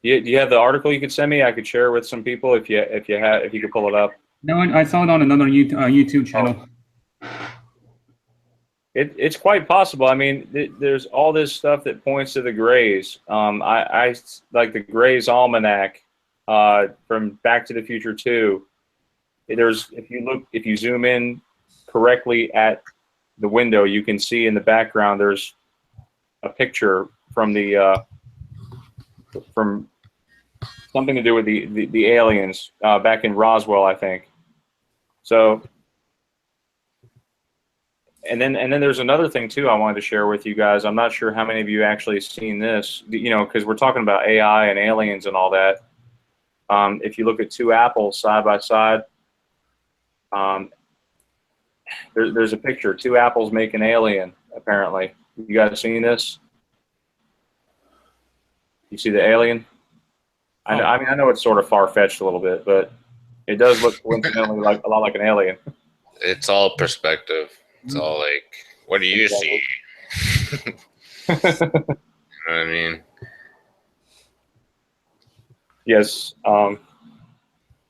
You have the article you could send me? I could share with some people if you could pull it up. No, I saw it on another YouTube channel. It's quite possible. I mean, there's all this stuff that points to the Greys. I like the Greys Almanac from Back to the Future 2. If you zoom in correctly at the window, you can see in the background there's a picture from from something to do with the aliens back in Roswell, I think. So. And then there's another thing too I wanted to share with you guys. I'm not sure how many of you actually seen this, because we're talking about AI and aliens and all that. If you look at two apples side by side, there's a picture. Two apples make an alien, apparently. You guys seen this? You see the alien? I mean, I know it's sort of far-fetched a little bit, but it does look coincidentally like a lot like an alien. It's all perspective. It's all like, what do you see? You know what I mean? Yes, I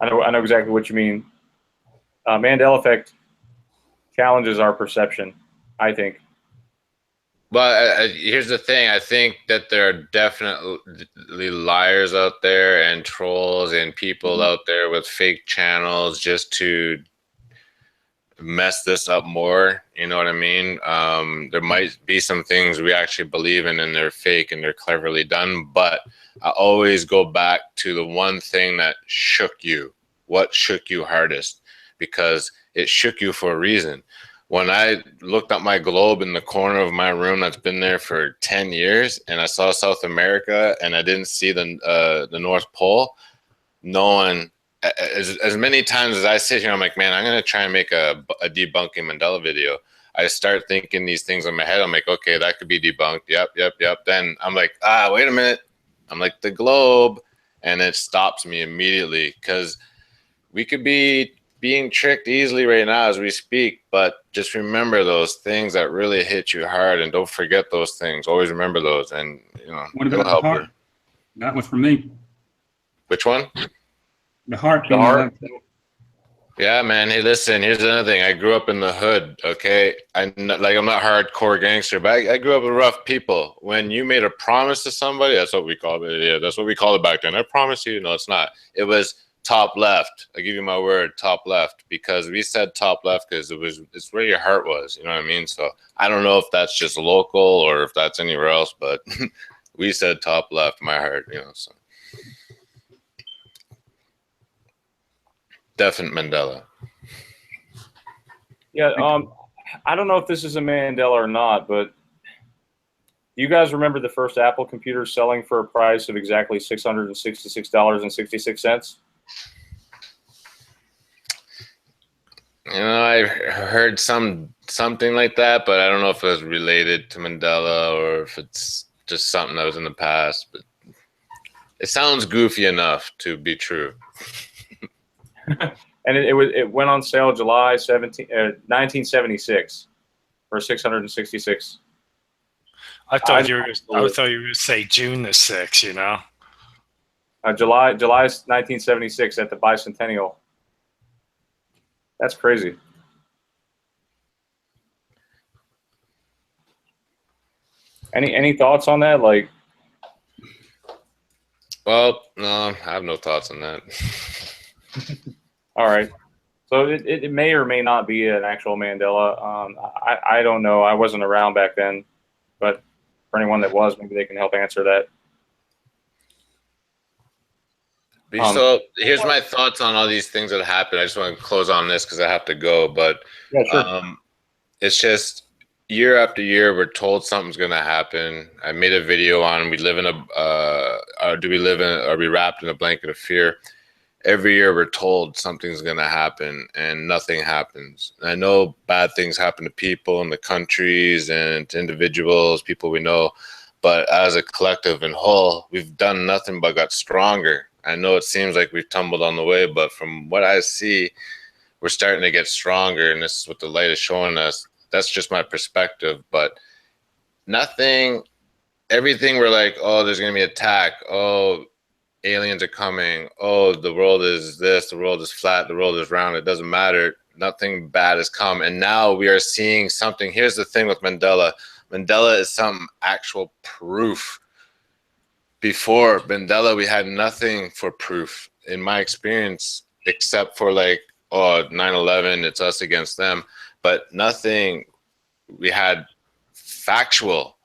know exactly what you mean. Mandela Effect challenges our perception, I think. But here's the thing. I think that there are definitely liars out there and trolls and people out there with fake channels just to mess this up more. You know what I mean? There might be some things we actually believe in and they're fake and they're cleverly done. But I always go back to the one thing that shook you. What shook you hardest? Because it shook you for a reason. When I looked at my globe in the corner of my room that's been there for 10 years and I saw South America and I didn't see the North Pole, no one, as many times as I sit here, I'm like, man, I'm going to try and make a debunking Mandela video. I start thinking these things in my head. I'm like, okay, that could be debunked. Yep. Then I'm like, wait a minute. I'm like, the globe. And it stops me immediately because we could be being tricked easily right now as we speak, but just remember those things that really hit you hard and don't forget those things. Always remember those, and what about the heart? That was for me. Which one? The heart. The heart. Yeah, man. Hey, listen, here's another thing. I grew up in the hood, okay? I'm not hardcore gangster, but I grew up with rough people. When you made a promise to somebody, that's what we called it. Yeah, that's what we called it back then. I promise you. No, it's not. It was top left. I give you my word, top left, because we said top left because it's where your heart was. You know what I mean? So I don't know if that's just local or if that's anywhere else, but we said top left, my heart, so. Definite Mandela. Yeah, I don't know if this is a Mandela or not, but you guys remember the first Apple computer selling for a price of exactly $666.66? I heard something like that, but I don't know if it was related to Mandela or if it's just something that was in the past. But it sounds goofy enough to be true. And it went on sale July 1976 for 666. I thought you were going to say June the 6th. July 1976 at the bicentennial. That's crazy. Any thoughts on that? Like, well, no, I have no thoughts on that. All right. So it may or may not be an actual Mandela. I don't know. I wasn't around back then, but for anyone that was, maybe they can help answer that. So here's my thoughts on all these things that happen. I just want to close on this because I have to go. But yeah, sure. It's just year after year we're told something's going to happen. I made a video on we live in are we wrapped in a blanket of fear? Every year we're told something's going to happen and nothing happens. And I know bad things happen to people in the countries and to individuals, people we know. But as a collective and whole, we've done nothing but got stronger. I know it seems like we've tumbled on the way, but from what I see, we're starting to get stronger. And this is what the light is showing us. That's just my perspective. But everything we're like, oh, there's going to be an attack. Oh, aliens are coming. Oh, the world is this, the world is flat, the world is round. It doesn't matter. Nothing bad has come. And now we are seeing something. Here's the thing with Mandela. Mandela is some actual proof. Before Mandela, we had nothing for proof, in my experience, except for like, oh, 9/11, it's us against them. But nothing, we had factual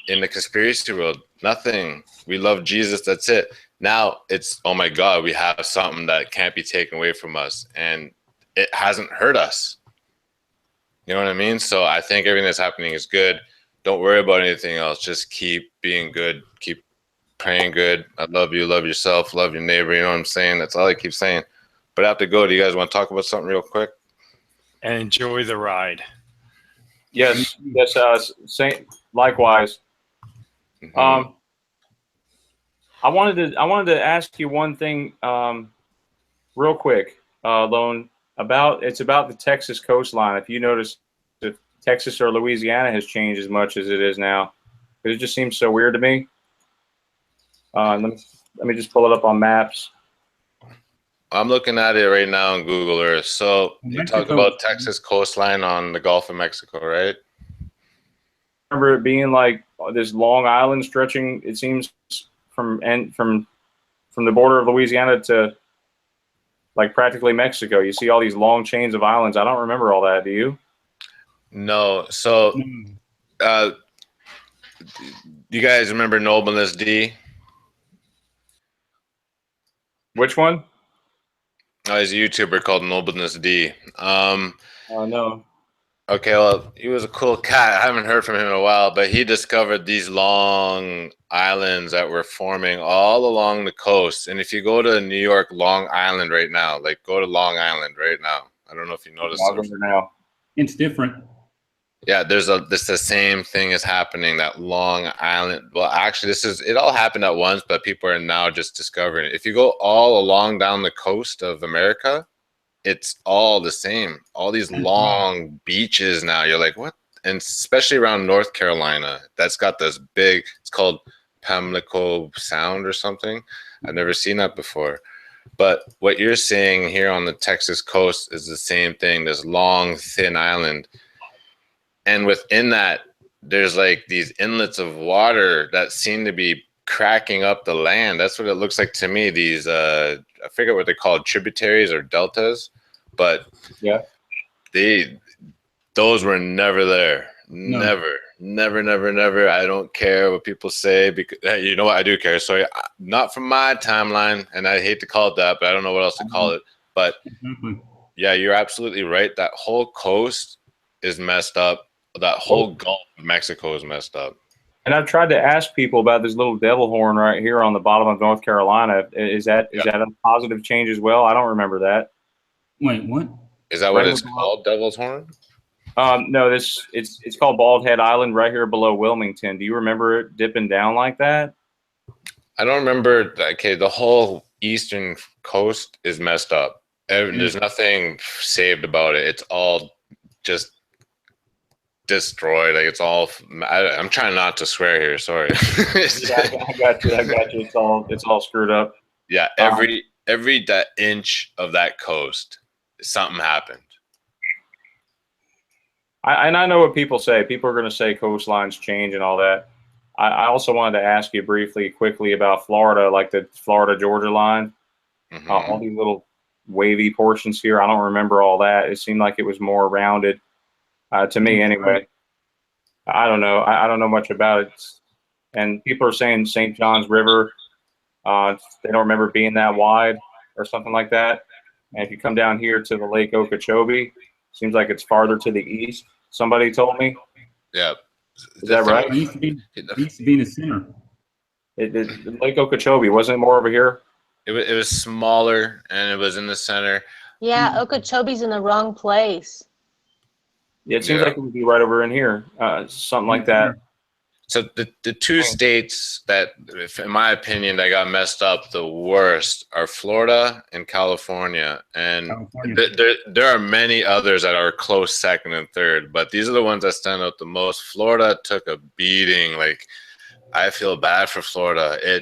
in the conspiracy world. Nothing. We love Jesus, that's it. Now it's, oh my God, we have something that can't be taken away from us. And it hasn't hurt us. You know what I mean? So I think everything that's happening is good. Don't worry about anything else. Just keep being good. Keep praying good. I love you. Love yourself. Love your neighbor. You know what I'm saying? That's all I keep saying. But I have to go. Do you guys want to talk about something real quick? And enjoy the ride. Yes. Yes. Likewise. Mm-hmm. I wanted to ask you one thing, real quick, Lone, about the Texas coastline. If you notice, if Texas or Louisiana has changed as much as it is now, it just seems so weird to me. Let me just pull it up on maps. I'm looking at it right now on Google Earth. So you talk about Texas coastline on the Gulf of Mexico, right? Remember it being like this long island stretching, it seems, from the border of Louisiana to like practically Mexico. You see all these long chains of islands. I don't remember all that. Do you? No. So you guys remember Nobleness D? Which one? Oh, he's a YouTuber called Nobleness D. No. Okay, well, he was a cool cat. I haven't heard from him in a while, but he discovered these long islands that were forming all along the coast. And if you go to New York, Long Island right now, like go to Long Island right now. I don't know if you noticed. I'll go there now. It's different. Yeah, this the same thing is happening. That Long Island. Well, actually, it all happened at once, but people are now just discovering it. If you go all along down the coast of America, it's all the same. All these long beaches now. You're like, what? And especially around North Carolina, that's got this big, it's called Pamlico Sound or something. I've never seen that before. But what you're seeing here on the Texas coast is the same thing. This long, thin island. And within that, there's like these inlets of water that seem to be cracking up the land. That's what it looks like to me. These, I forget what they're called, tributaries or deltas. But yeah, those were never there. No. Never. I don't care what people say, because you know what, I do care. So not from my timeline, and I hate to call it that, but I don't know what else to call it. But yeah, you're absolutely right. That whole coast is messed up. That whole Gulf of Mexico is messed up. And I've tried to ask people about this little devil horn right here on the bottom of North Carolina. Is that a positive change as well? I don't remember that. Wait, what? Is that what it's called, Devil's Horn? No, it's called Bald Head Island right here below Wilmington. Do you remember it dipping down like that? I don't remember. Okay, the whole eastern coast is messed up. There's nothing saved about it. It's all just destroyed. Like it's all. I'm trying not to swear here. Sorry. Yeah, I got you. It's all screwed up. Yeah, every that inch of that coast, something happened. I know what people say. People are going to say coastlines change and all that. I also wanted to ask you quickly about Florida, like the Florida-Georgia line. Mm-hmm. All these little wavy portions here. I don't remember all that. It seemed like it was more rounded to me anyway. I don't know. I don't know much about it. And people are saying St. John's River, they don't remember being that wide or something like that. And if you come down here to the Lake Okeechobee, seems like it's farther to the east. Somebody told me. Yeah. Is that right? It used to be in the center. Lake Okeechobee, wasn't it more over here? It was smaller and it was in the center. Yeah, Okeechobee's in the wrong place. Yeah, it seems like it would be right over in here, something like that. So the two states that, in my opinion, that got messed up the worst are Florida and California. And there are many others that are close second and third, but these are the ones that stand out the most. Florida took a beating. Like, I feel bad for Florida.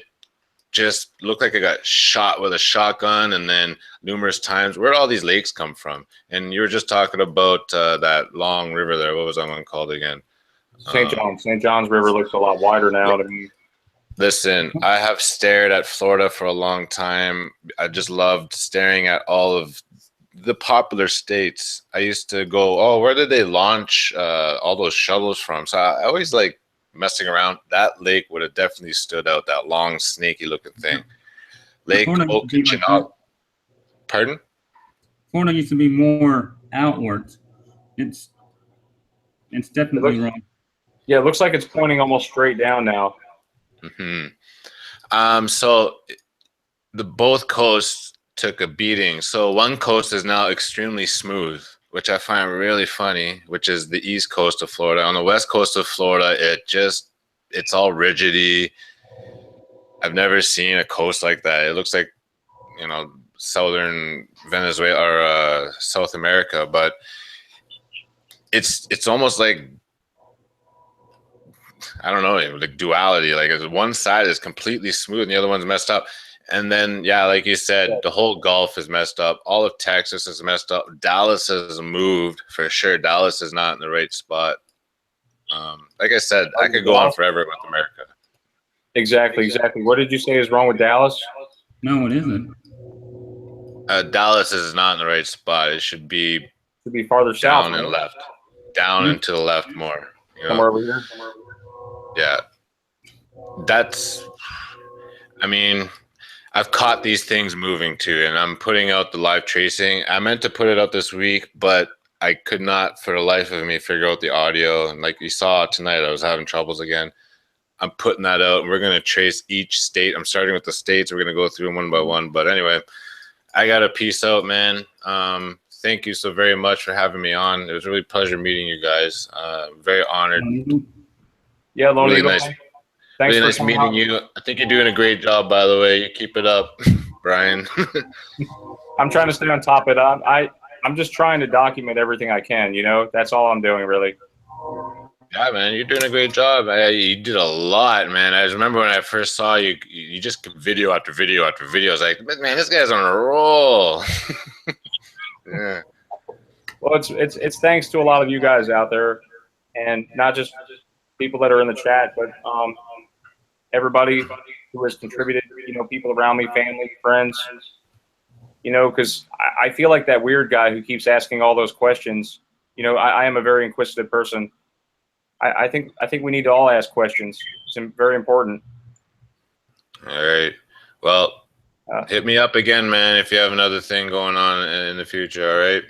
just looked like it got shot with a shotgun, and then numerous times. Where'd all these lakes come from? And you were just talking about that long river there. What was that one called again? St. John's. St. John's River looks a lot wider now to me. Listen, I have stared at Florida for a long time. I just loved staring at all of the popular states. I used to go, oh, where did they launch all those shuttles from? So I always like messing around. That lake would have definitely stood out, that long, snaky looking thing. Lake Okeechobee. Pardon? Florida used to be more outwards. It's definitely wrong. Yeah, it looks like it's pointing almost straight down now. So the both coasts took a beating. So one coast is now extremely smooth, which I find really funny, which is the east coast of Florida. On the west coast of Florida, it's all rigidy. I've never seen a coast like that. It looks like, you know, southern Venezuela or South America, but it's almost like, I don't know, like duality. Like one side is completely smooth and the other one's messed up. And then, yeah, like you said, the whole Gulf is messed up. All of Texas is messed up. Dallas has moved for sure. Dallas is not in the right spot. Like I said, I could go on forever with America. Exactly. What did you say is wrong with Dallas? No, it isn't. Dallas is not in the right spot. It should be farther south. Down and left. Down and to the left more. You know? Somewhere over here. Yeah. I mean, I've caught these things moving too, and I'm putting out the live tracing. I meant to put it out this week, but I could not for the life of me figure out the audio. And like you saw tonight, I was having troubles again. I'm putting that out. We're going to trace each state. I'm starting with the states. We're going to go through them one by one. But anyway, I got to peace out, man. Thank you so very much for having me on. It was really a pleasure meeting you guys. Very honored. Yeah, Lone Eagle. Nice. Thanks really nice meeting you. I think you're doing a great job, by the way. You keep it up, Brian. I'm trying to stay on top of it. I'm just trying to document everything I can, you know? That's all I'm doing, really. Yeah, man, you're doing a great job. You did a lot, man. I just remember when I first saw you, you just video after video after video. I was like, man, this guy's on a roll. Yeah. Well, it's thanks to a lot of you guys out there, and not just people that are in the chat, but everybody who has contributed, you know, people around me, family, friends, you know, because I feel like that weird guy who keeps asking all those questions. You know, I am a very inquisitive person. I think we need to all ask questions. It's very important. All right. Well, hit me up again, man, if you have another thing going on in the future, all right?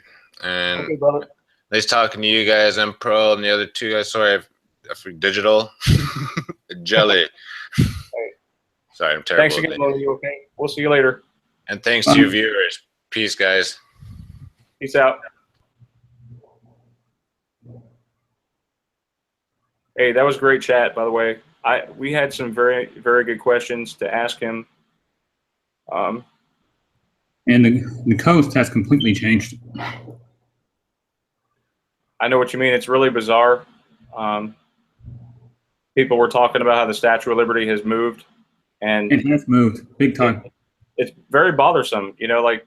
And okay, brother. Nice talking to you guys, and Pearl, and the other two guys. Sorry, I forgot Digital. Jelly. Hey. Sorry, I'm terrible. Thanks again, Lily. Okay? We'll see you later. And thanks to your viewers. Peace, guys. Peace out. Hey, that was great chat, by the way. We had some very, very good questions to ask him. And the coast has completely changed. I know what you mean. It's really bizarre. People were talking about how the Statue of Liberty has moved, and it has moved big time. It's very bothersome, you know. Like,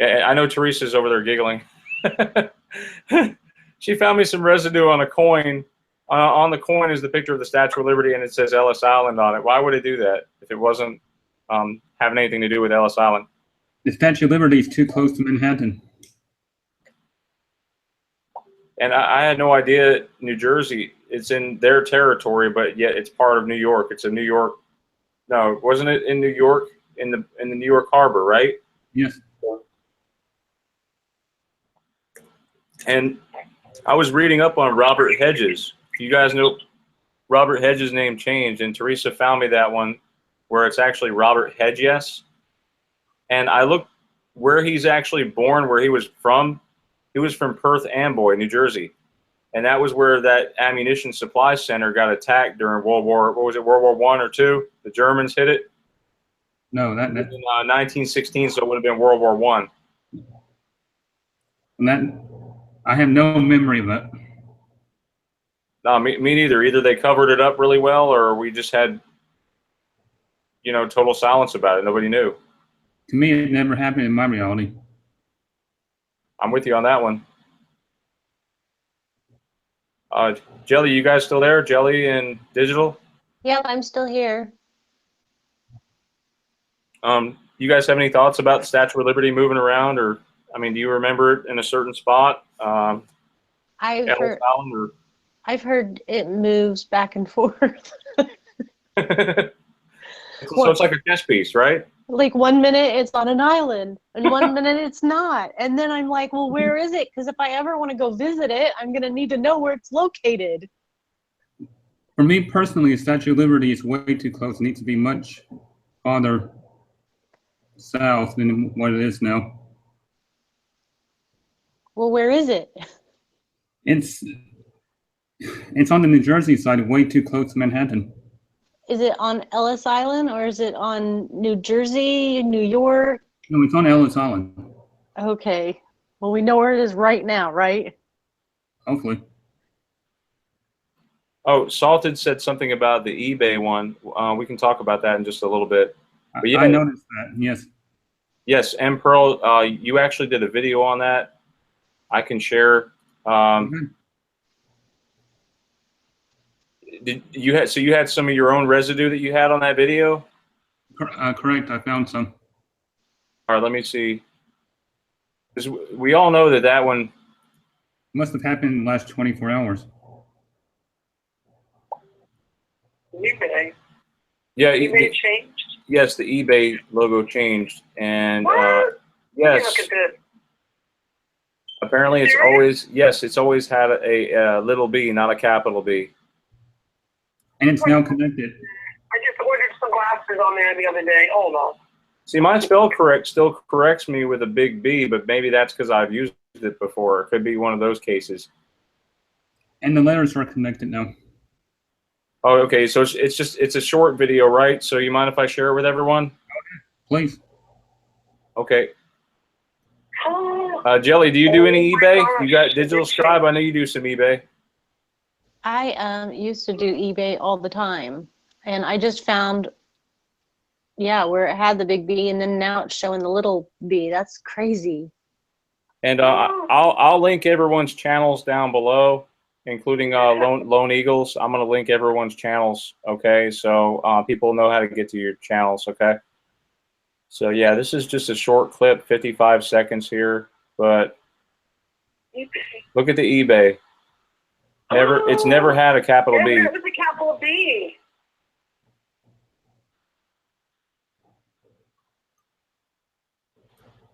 I know Teresa's over there giggling. She found me some residue on a coin. On the coin is the picture of the Statue of Liberty, and it says Ellis Island on it. Why would it do that if it wasn't having anything to do with Ellis Island? The Statue of Liberty is too close to Manhattan. And I had no idea New Jersey, it's in their territory, but yet it's part of New York. It's a New York. No, wasn't it in New York, in the New York Harbor, right? Yes. And I was reading up on Robert Hedges. You guys know Robert Hedges' name changed, and Teresa found me that one where it's actually Robert Hedges. And I looked where he's actually born, where he was from. He was from Perth Amboy, New Jersey. And that was where that ammunition supply center got attacked during World War, what was it, World War I or II? The Germans hit it? No, that in 1916, so it would have been World War I. And that, I have no memory of that. No, me neither. Either they covered it up really well, or we just had you know, total silence about it. Nobody knew. To me, it never happened in my reality. I'm with you on that one. Jelly, you guys still there? Jelly and Digital? Yep, I'm still here. You guys have any thoughts about the Statue of Liberty moving around, or I mean, do you remember it in a certain spot? I've Ellis heard Island, or I've heard it moves back and forth. so it's like a chess piece, right? Like 1 minute it's on an island and 1 minute it's not. And then I'm like, well, where is it? Because if I ever want to go visit it, I'm going to need to know where it's located. For me personally, the Statue of Liberty is way too close. It needs to be much farther south than what it is now. Well, where is it? It's on the New Jersey side, way too close to Manhattan. Is it on Ellis Island or is it on New Jersey, New York? No, it's on Ellis Island. Okay. Well, we know where it is right now, right? Hopefully. Oh, Salted said something about the eBay one. We can talk about that in just a little bit. But yeah, I noticed that, yes. Yes, M. Pearl, you actually did a video on that. I can share. Did you had so you had some of your own residue that you had on that video? Correct, I found some. All right, let me see. Because we all know that that one must have happened in the last 24 hours. eBay. Yeah, eBay changed. Yes, the eBay logo changed, and yes. yes, Look at this. Apparently it's always had a little b, not a capital B. And it's now connected. I just ordered some glasses on there the other day. Hold on. See, my spell correct still corrects me with a big B, but maybe that's because I've used it before. It could be one of those cases. And the letters are connected now. Oh, okay. So it's a short video, right? So you mind if I share it with everyone? Okay, please. Okay. Jelly, do you do any eBay? You got Digital Scribe? I know you do some eBay. I used to do eBay all the time, and I just found, yeah, where it had the big B, and then now it's showing the little B. That's crazy. And I'll link everyone's channels down below, including Lone Eagles. I'm going to link everyone's channels, okay? So people know how to get to your channels, okay? So yeah, this is just a short clip, 55 seconds here, but look at the eBay. It's never had a capital B. It was a capital B.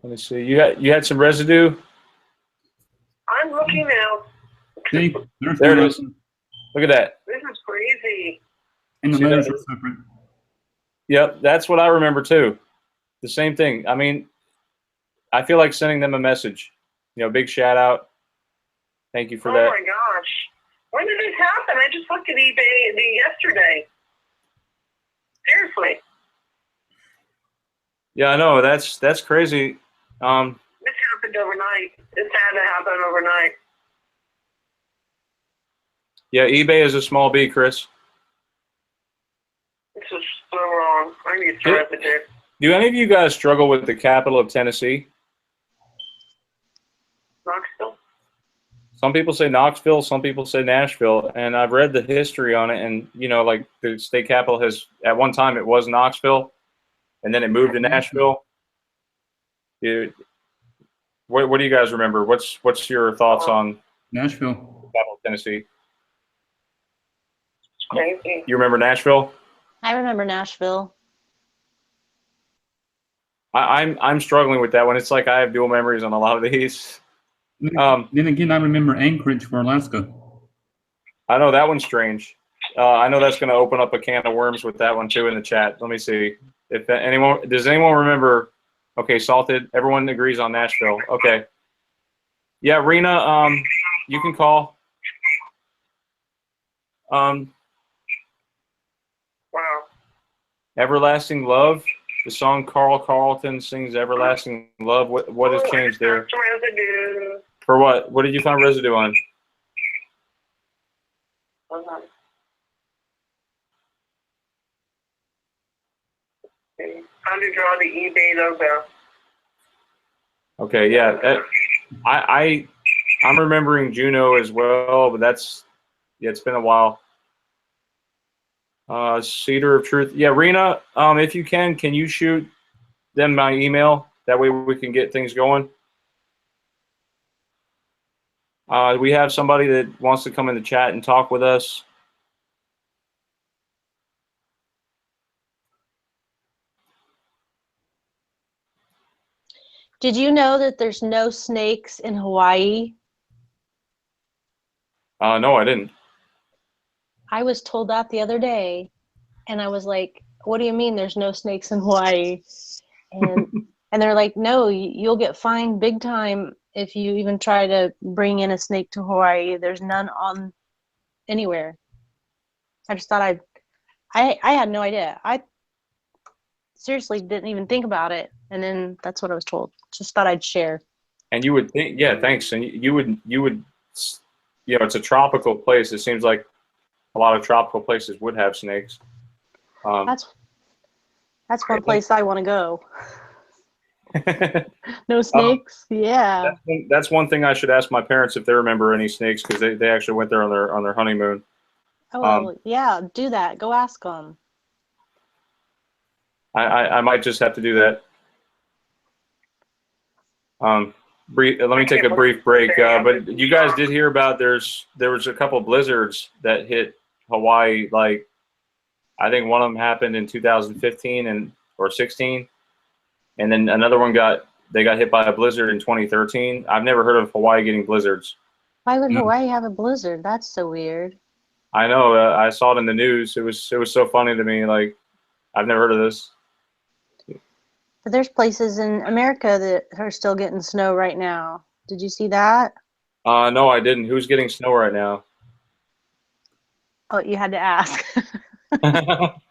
Let me see. You had some residue. I'm looking now. See, there it is. Look at that. This is crazy. And the letters are separate. Yep, that's what I remember too. The same thing. I mean, I feel like sending them a message. You know, big shout out. Thank you for that. Oh my gosh. When did this happen? I just looked at eBay yesterday. Seriously. Yeah, I know. That's crazy. This happened overnight. This had to happen overnight. Yeah, eBay is a small B, Chris. This is so wrong. I need to correct it. Do any of you guys struggle with the capital of Tennessee? Knoxville? Some people say Knoxville, some people say Nashville, and I've read the history on it, and you know, like the state capital has, at one time it was Knoxville, and then it moved to Nashville. What do you guys remember? What's your thoughts on Nashville? Capital of Tennessee. Crazy. You remember Nashville? I remember Nashville. I'm struggling with that one. It's like I have dual memories on a lot of these. Then again, I remember Anchorage for Alaska. I know that one's strange. I know that's going to open up a can of worms with that one too in the chat. Let me see if anyone does anyone remember. Okay, Salted. Everyone agrees on Nashville. Okay. Yeah, Rena. You can call. Wow. Everlasting Love. The song Carl Carlton sings Everlasting Love. What has changed there? Residue. For what? What did you find residue on? Time to draw the eBay logo. Okay, yeah. I'm remembering Juno as well, but yeah, it's been a while. Cedar of Truth. Yeah, Rena, if you can you shoot them my email? That way we can get things going. We have somebody that wants to come in the chat and talk with us. Did you know that there's no snakes in Hawaii? No, I didn't. I was told that the other day, and I was like, what do you mean there's no snakes in Hawaii? And and they're like, no, you'll get fined big time if you even try to bring in a snake to Hawaii. There's none on anywhere. I just thought I had no idea. I seriously didn't even think about it, and then that's what I was told. Just thought I'd share. And you would think, yeah, thanks. And you would, it's a tropical place. It seems like a lot of tropical places would have snakes. That's one place I want to go. No snakes? Yeah. That's one thing I should ask my parents if they remember any snakes, because they actually went there on their honeymoon. Oh, well, yeah, do that. Go ask them. I might just have to do that. Let me take a brief break. But you guys did hear about there was a couple of blizzards that hit Hawaii. Like, I think one of them happened in 2015 or 16, and then another one got hit by a blizzard in 2013. I've never heard of Hawaii getting blizzards. Why would Hawaii have a blizzard? That's so weird. I know. I saw it in the news. It was so funny to me. Like, I've never heard of this. But there's places in America that are still getting snow right now. Did you see that? No, I didn't. Who's getting snow right now? Oh, you had to ask.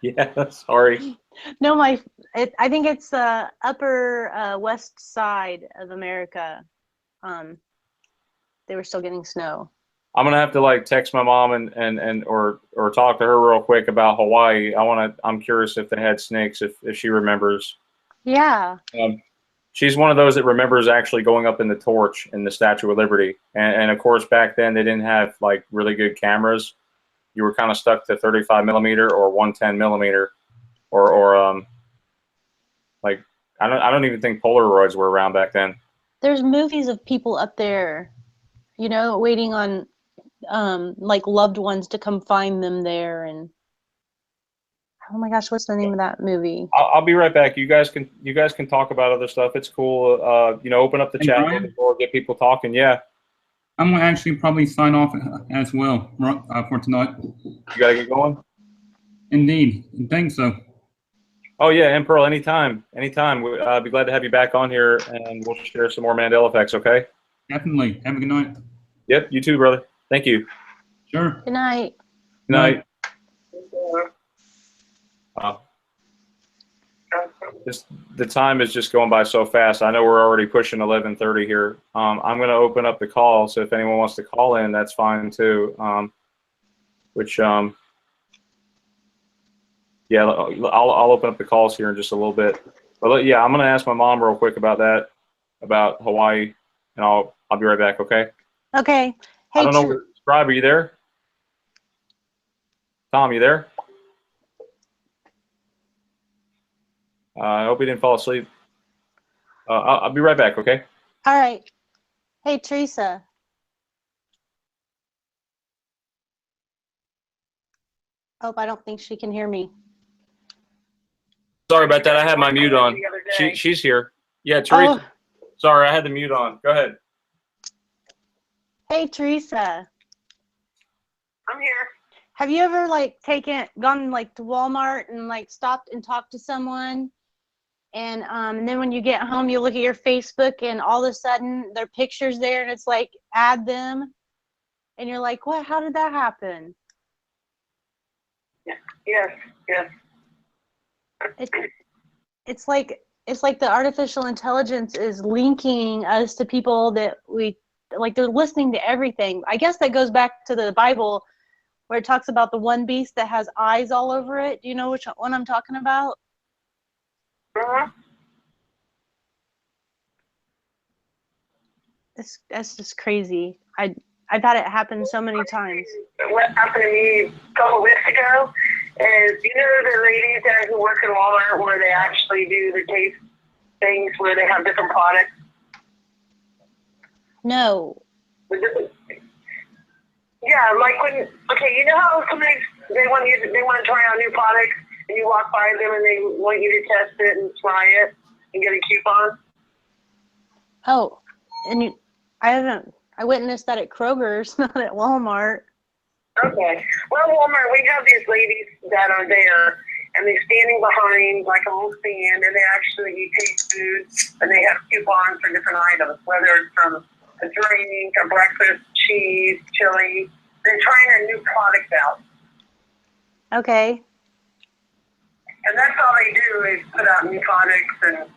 Yeah, sorry. No, I think it's the upper west side of America. They were still getting snow. I'm gonna have to like text my mom or talk to her real quick about Hawaii. I'm curious if they had snakes, if she remembers. Yeah. She's one of those that remembers actually going up in the torch in the Statue of Liberty, and of course back then they didn't have like really good cameras. You were kind of stuck to 35 millimeter or 110 millimeter, or like I don't even think Polaroids were around back then. There's movies of people up there, waiting on like loved ones to come find them there, and oh my gosh, what's the name of that movie? I'll be right back. You guys can talk about other stuff. It's cool. Open up the chat or get people talking. Yeah. I'm gonna actually probably sign off as well for tonight. You gotta get going. Indeed, I think so. Oh yeah, and Pearl, anytime. I'd be glad to have you back on here, and we'll share some more Mandela effects. Okay. Definitely. Have a good night. Yep. You too, brother. Thank you. Sure. Good night. Good night. The time is just going by so fast. I know we're already pushing 11:30 here. I'm going to open up the call, so if anyone wants to call in, that's fine too. Yeah, I'll open up the calls here in just a little bit. But yeah, I'm going to ask my mom real quick about that, about Hawaii, and I'll be right back. Okay. Okay. Hey, I don't know. Scribe, are you there? Tom, you there? I hope he didn't fall asleep. I'll be right back, okay? All right. Hey, Teresa. Oh, I don't think she can hear me. Sorry about that. I had my mute on. She's here. Yeah, Teresa. Oh. Sorry, I had the mute on. Go ahead. Hey, Teresa. I'm here. Have you ever gone to Walmart and stopped and talked to someone? And then when you get home, you look at your Facebook and all of a sudden their picture's there and it's like, add them. And you're like, what? How did that happen? Yes. It's like the artificial intelligence is linking us to people that they're listening to everything. I guess that goes back to the Bible where it talks about the one beast that has eyes all over it. Do you know which one I'm talking about? Uh-huh. That's just crazy. I've had it happen so many times. What happened to me a couple weeks ago is, you know, the ladies that who work in Walmart where they actually do the taste things where they have different products. No. Yeah, like when, okay, you know how sometimes they want to try out new products and you walk by them and they want you to test it and try it and get a coupon? Oh, and I witnessed that at Kroger's, not at Walmart. Okay. Well, Walmart, we have these ladies that are there and they're standing behind like a little stand and they actually taste food and they have coupons for different items, whether it's from a drink, a breakfast, cheese, chili. They're trying a new product out. Okay. And that's all they do is put out new products and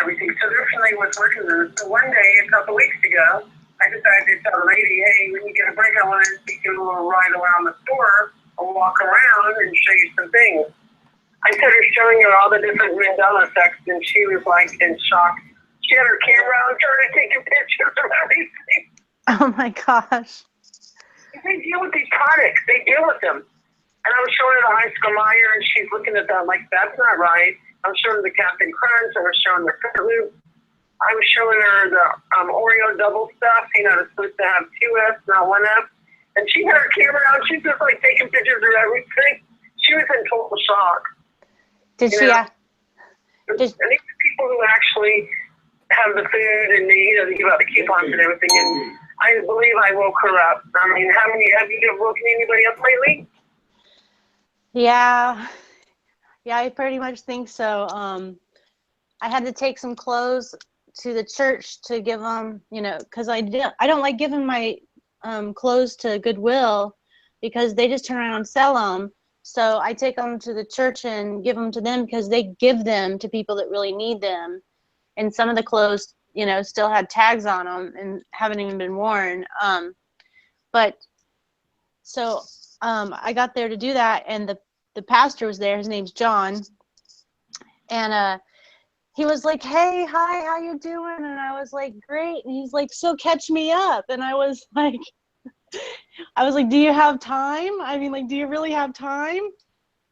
everything. So they're familiar with working with us. So one day, a couple weeks ago, I decided to tell the lady, hey, when you get a break, I want to take you a little ride around the store and walk around and show you some things. I started showing her all the different Mandela effects, and she was like in shock. She had her camera out and started taking pictures of everything. Oh my gosh. They deal with these products. They deal with them. And I was showing her the Oscar Mayer, and she's looking at that like, that's not right. I was showing her the Captain Crunch. I was showing her Fruit Loop. I was showing her the Oreo double stuff. You know, it's supposed to have 2Fs, not 1F. And she had her camera out. She's just like taking pictures of everything. She was in total shock. Did she? And these are people who actually have the food and they, you know, they give out the coupons and everything. And I believe I woke her up. I mean, have you woken anybody up lately? Yeah, I pretty much think so. I had to take some clothes to the church to give them, you know, because I don't like giving my clothes to Goodwill because they just turn around and sell them. So I take them to the church and give them to them because they give them to people that really need them. And some of the clothes, you know, still had tags on them and haven't even been worn. But so I got there to do that, and the pastor was there. His name's John, and he was like, "Hey, hi, how you doing?" And I was like, "Great." And he's like, "So catch me up." And I was like, "Do you have time? I mean, like, do you really have time?"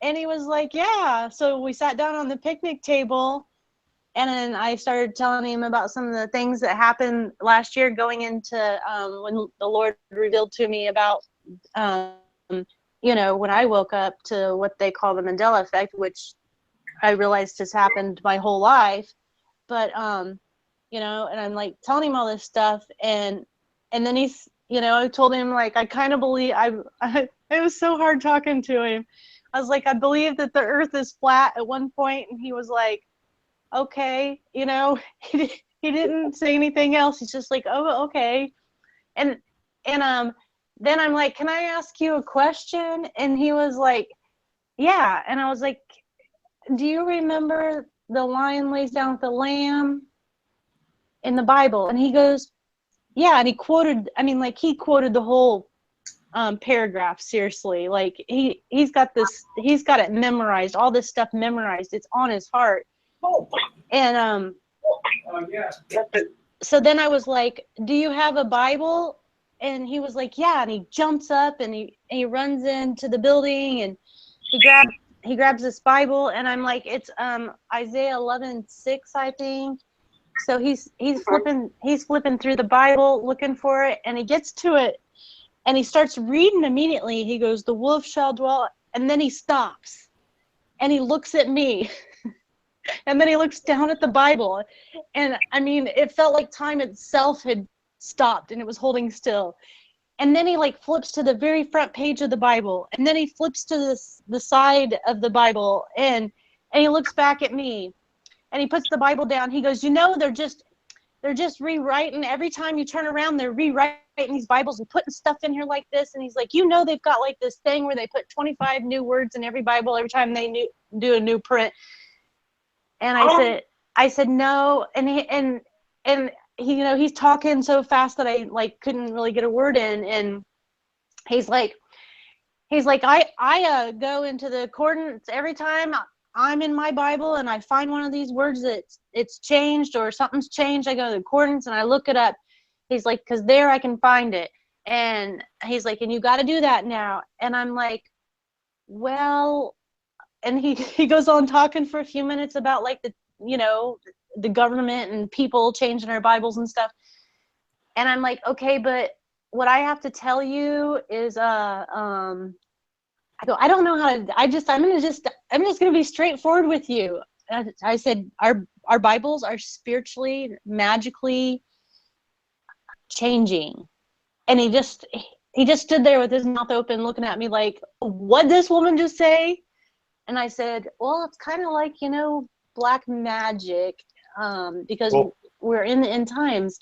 And he was like, "Yeah." So we sat down on the picnic table, and then I started telling him about some of the things that happened last year, going into when the Lord revealed to me about, you know, when I woke up to what they call the Mandela Effect, which I realized has happened my whole life. But, you know, and I'm like telling him all this stuff. And then he's, you know, I told him, like, I kind of believe, it was so hard talking to him. I was like, I believe that the earth is flat at one point. And he was like, okay, you know, he didn't say anything else. He's just like, oh, okay. And then I'm like, can I ask you a question? And he was like, yeah. And I was like, do you remember the lion lays down with the lamb in the Bible? And he goes, yeah. And he quoted the whole paragraph, seriously. Like he's got it memorized, all this stuff memorized. It's on his heart. And so then I was like, do you have a Bible? And he was like, yeah. And he jumps up and he runs into the building and he grabs this Bible, and I'm like, it's Isaiah 11:6, I think. So he's flipping through the Bible looking for it, and he gets to it and he starts reading immediately. He goes, the wolf shall dwell, and then he stops and he looks at me. And then he looks down at the Bible, and I mean, it felt like time itself had stopped and it was holding still. And then he like flips to the very front page of the Bible, and then he flips to the side of the Bible, and he looks back at me, and he puts the Bible down. He goes, you know, they're just rewriting. Every time you turn around, they're rewriting these Bibles and putting stuff in here like this. And he's like, you know, they've got like this thing where they put 25 new words in every Bible every time they do a new print. And I said no, and he, you know, he's talking so fast that I like couldn't really get a word in, and he's like, I go into the accordance every time I'm in my Bible and I find one of these words that it's changed or something's changed, I go to the concordance and I look it up. He's like, because there I can find it. And he's like, and you got to do that now. And I'm like, well, and he goes on talking for a few minutes about like the government and people changing their Bibles and stuff. And I'm like, okay, but what I have to tell you is, I go, I don't know how to, I'm just going to be straightforward with you. I said, our Bibles are spiritually, magically changing. And he just stood there with his mouth open, looking at me like, what'd this woman just say? And I said, well, it's kind of like, black magic, because we're in the end times.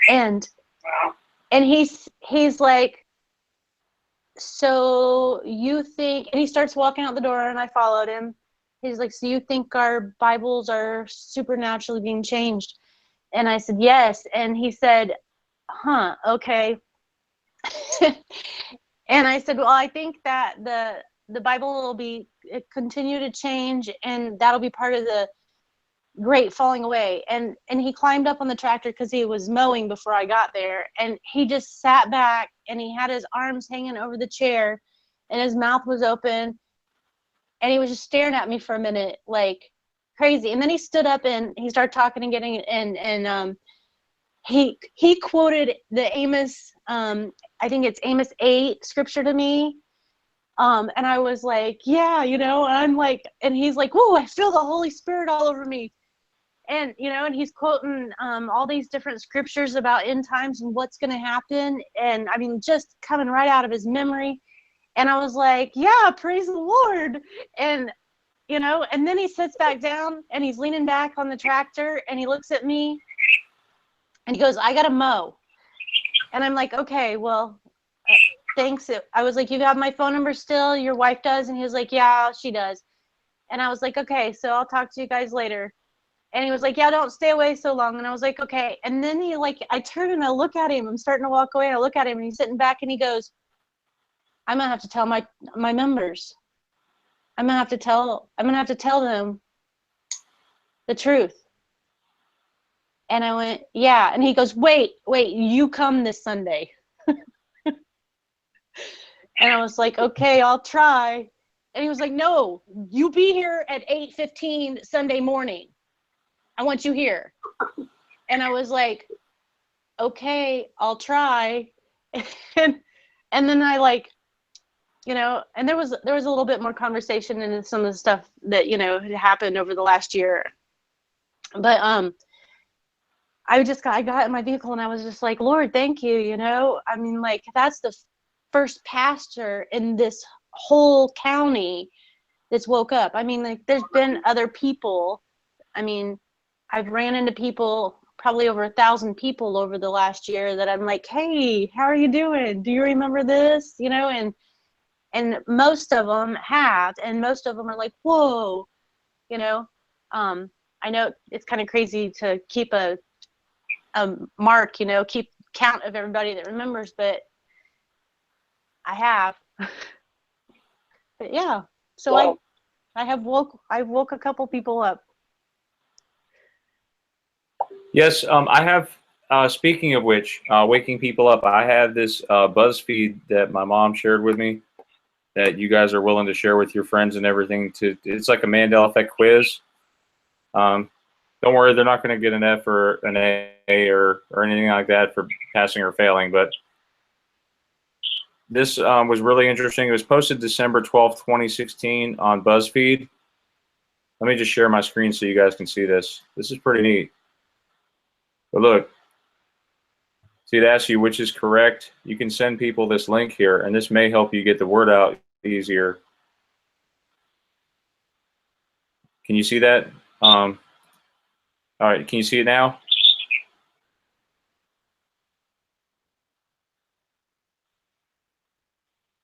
And he's like, so you think, and he starts walking out the door and I followed him. He's like, so you think our Bibles are supernaturally being changed? And I said, yes. And he said, huh, okay. And I said, well, I think that the Bible will continue to change, and that'll be part of the great falling away. And he climbed up on the tractor because he was mowing before I got there, and he just sat back and he had his arms hanging over the chair and his mouth was open and he was just staring at me for a minute like crazy. And then he stood up and he started talking and getting and he quoted the Amos, I think it's Amos 8 scripture to me. And I was like, yeah, and I'm like, and he's like, whoa, I feel the Holy Spirit all over me. And, and he's quoting all these different scriptures about end times and what's going to happen. And I mean, just coming right out of his memory. And I was like, yeah, praise the Lord. And, and then he sits back down and he's leaning back on the tractor and he looks at me and he goes, I got to mow. And I'm like, okay, well, thanks. I was like, you have my phone number still? Your wife does? And he was like, yeah, she does. And I was like, okay, so I'll talk to you guys later. And he was like, yeah, don't stay away so long. And I was like, okay. And then I turn and I look at him. I'm starting to walk away. I look at him and he's sitting back and he goes, I'm going to have to tell my members. I'm going to have to tell them the truth. And I went, yeah. And he goes, wait, you come this Sunday. And I was like, okay, I'll try. And he was like, no, you be here at 8:15 Sunday morning. I want you here. And I was like, okay, I'll try. And then I and there was a little bit more conversation and some of the stuff that, had happened over the last year. But I got in my vehicle and I was just like, Lord, thank you, I mean, like, that's the first pastor in this whole county that's woke up. I mean, like, there's been other people. I mean, I've ran into people, probably over 1,000 people over the last year that I'm like, hey, how are you doing? Do you remember this? And most of them have, and most of them are like, whoa, I know it's kind of crazy to keep a mark, keep count of everybody that remembers, but I have. But yeah, so well, I woke a couple people up. Yes, I have, speaking of which, waking people up, I have this BuzzFeed that my mom shared with me that you guys are willing to share with your friends and everything. It's like a Mandela Effect quiz. Don't worry, they're not going to get an F or an A or anything like that for passing or failing, but this was really interesting. It was posted December 12th, 2016 on BuzzFeed. Let me just share my screen so you guys can see this. This is pretty neat. But look, see, it asks you which is correct. You can send people this link here, and this may help you get the word out easier. Can you see that? All right, can you see it now?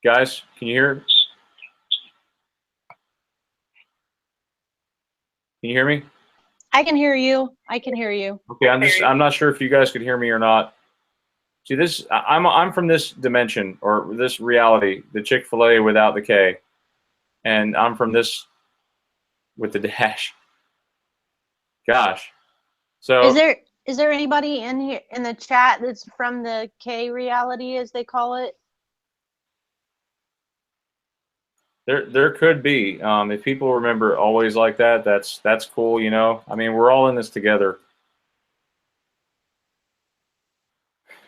Guys, can you hear? Can you hear me? I can hear you. I can hear you. Okay, I'm not sure if you guys could hear me or not. See, this, I'm from this dimension or this reality, the Chick-fil-A without the K, and I'm from this with the dash. Gosh. So Is there anybody in here in the chat that's from the K reality, as they call it? there could be. If people remember always like that, that's cool, you know. I mean, we're all in this together.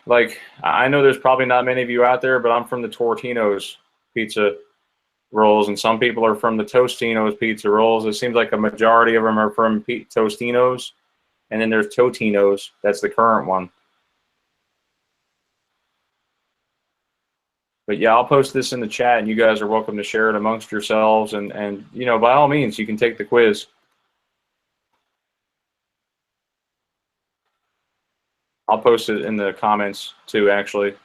Like, I know there's probably not many of you out there, but I'm from the Tortino's pizza rolls, and some people are from the Tostino's pizza rolls. It seems like a majority of them are from Tostino's, and then there's Totino's. That's the current one. But yeah, I'll post this in the chat, and you guys are welcome to share it amongst yourselves. And you know, by all means, you can take the quiz. I'll post it in the comments too, actually.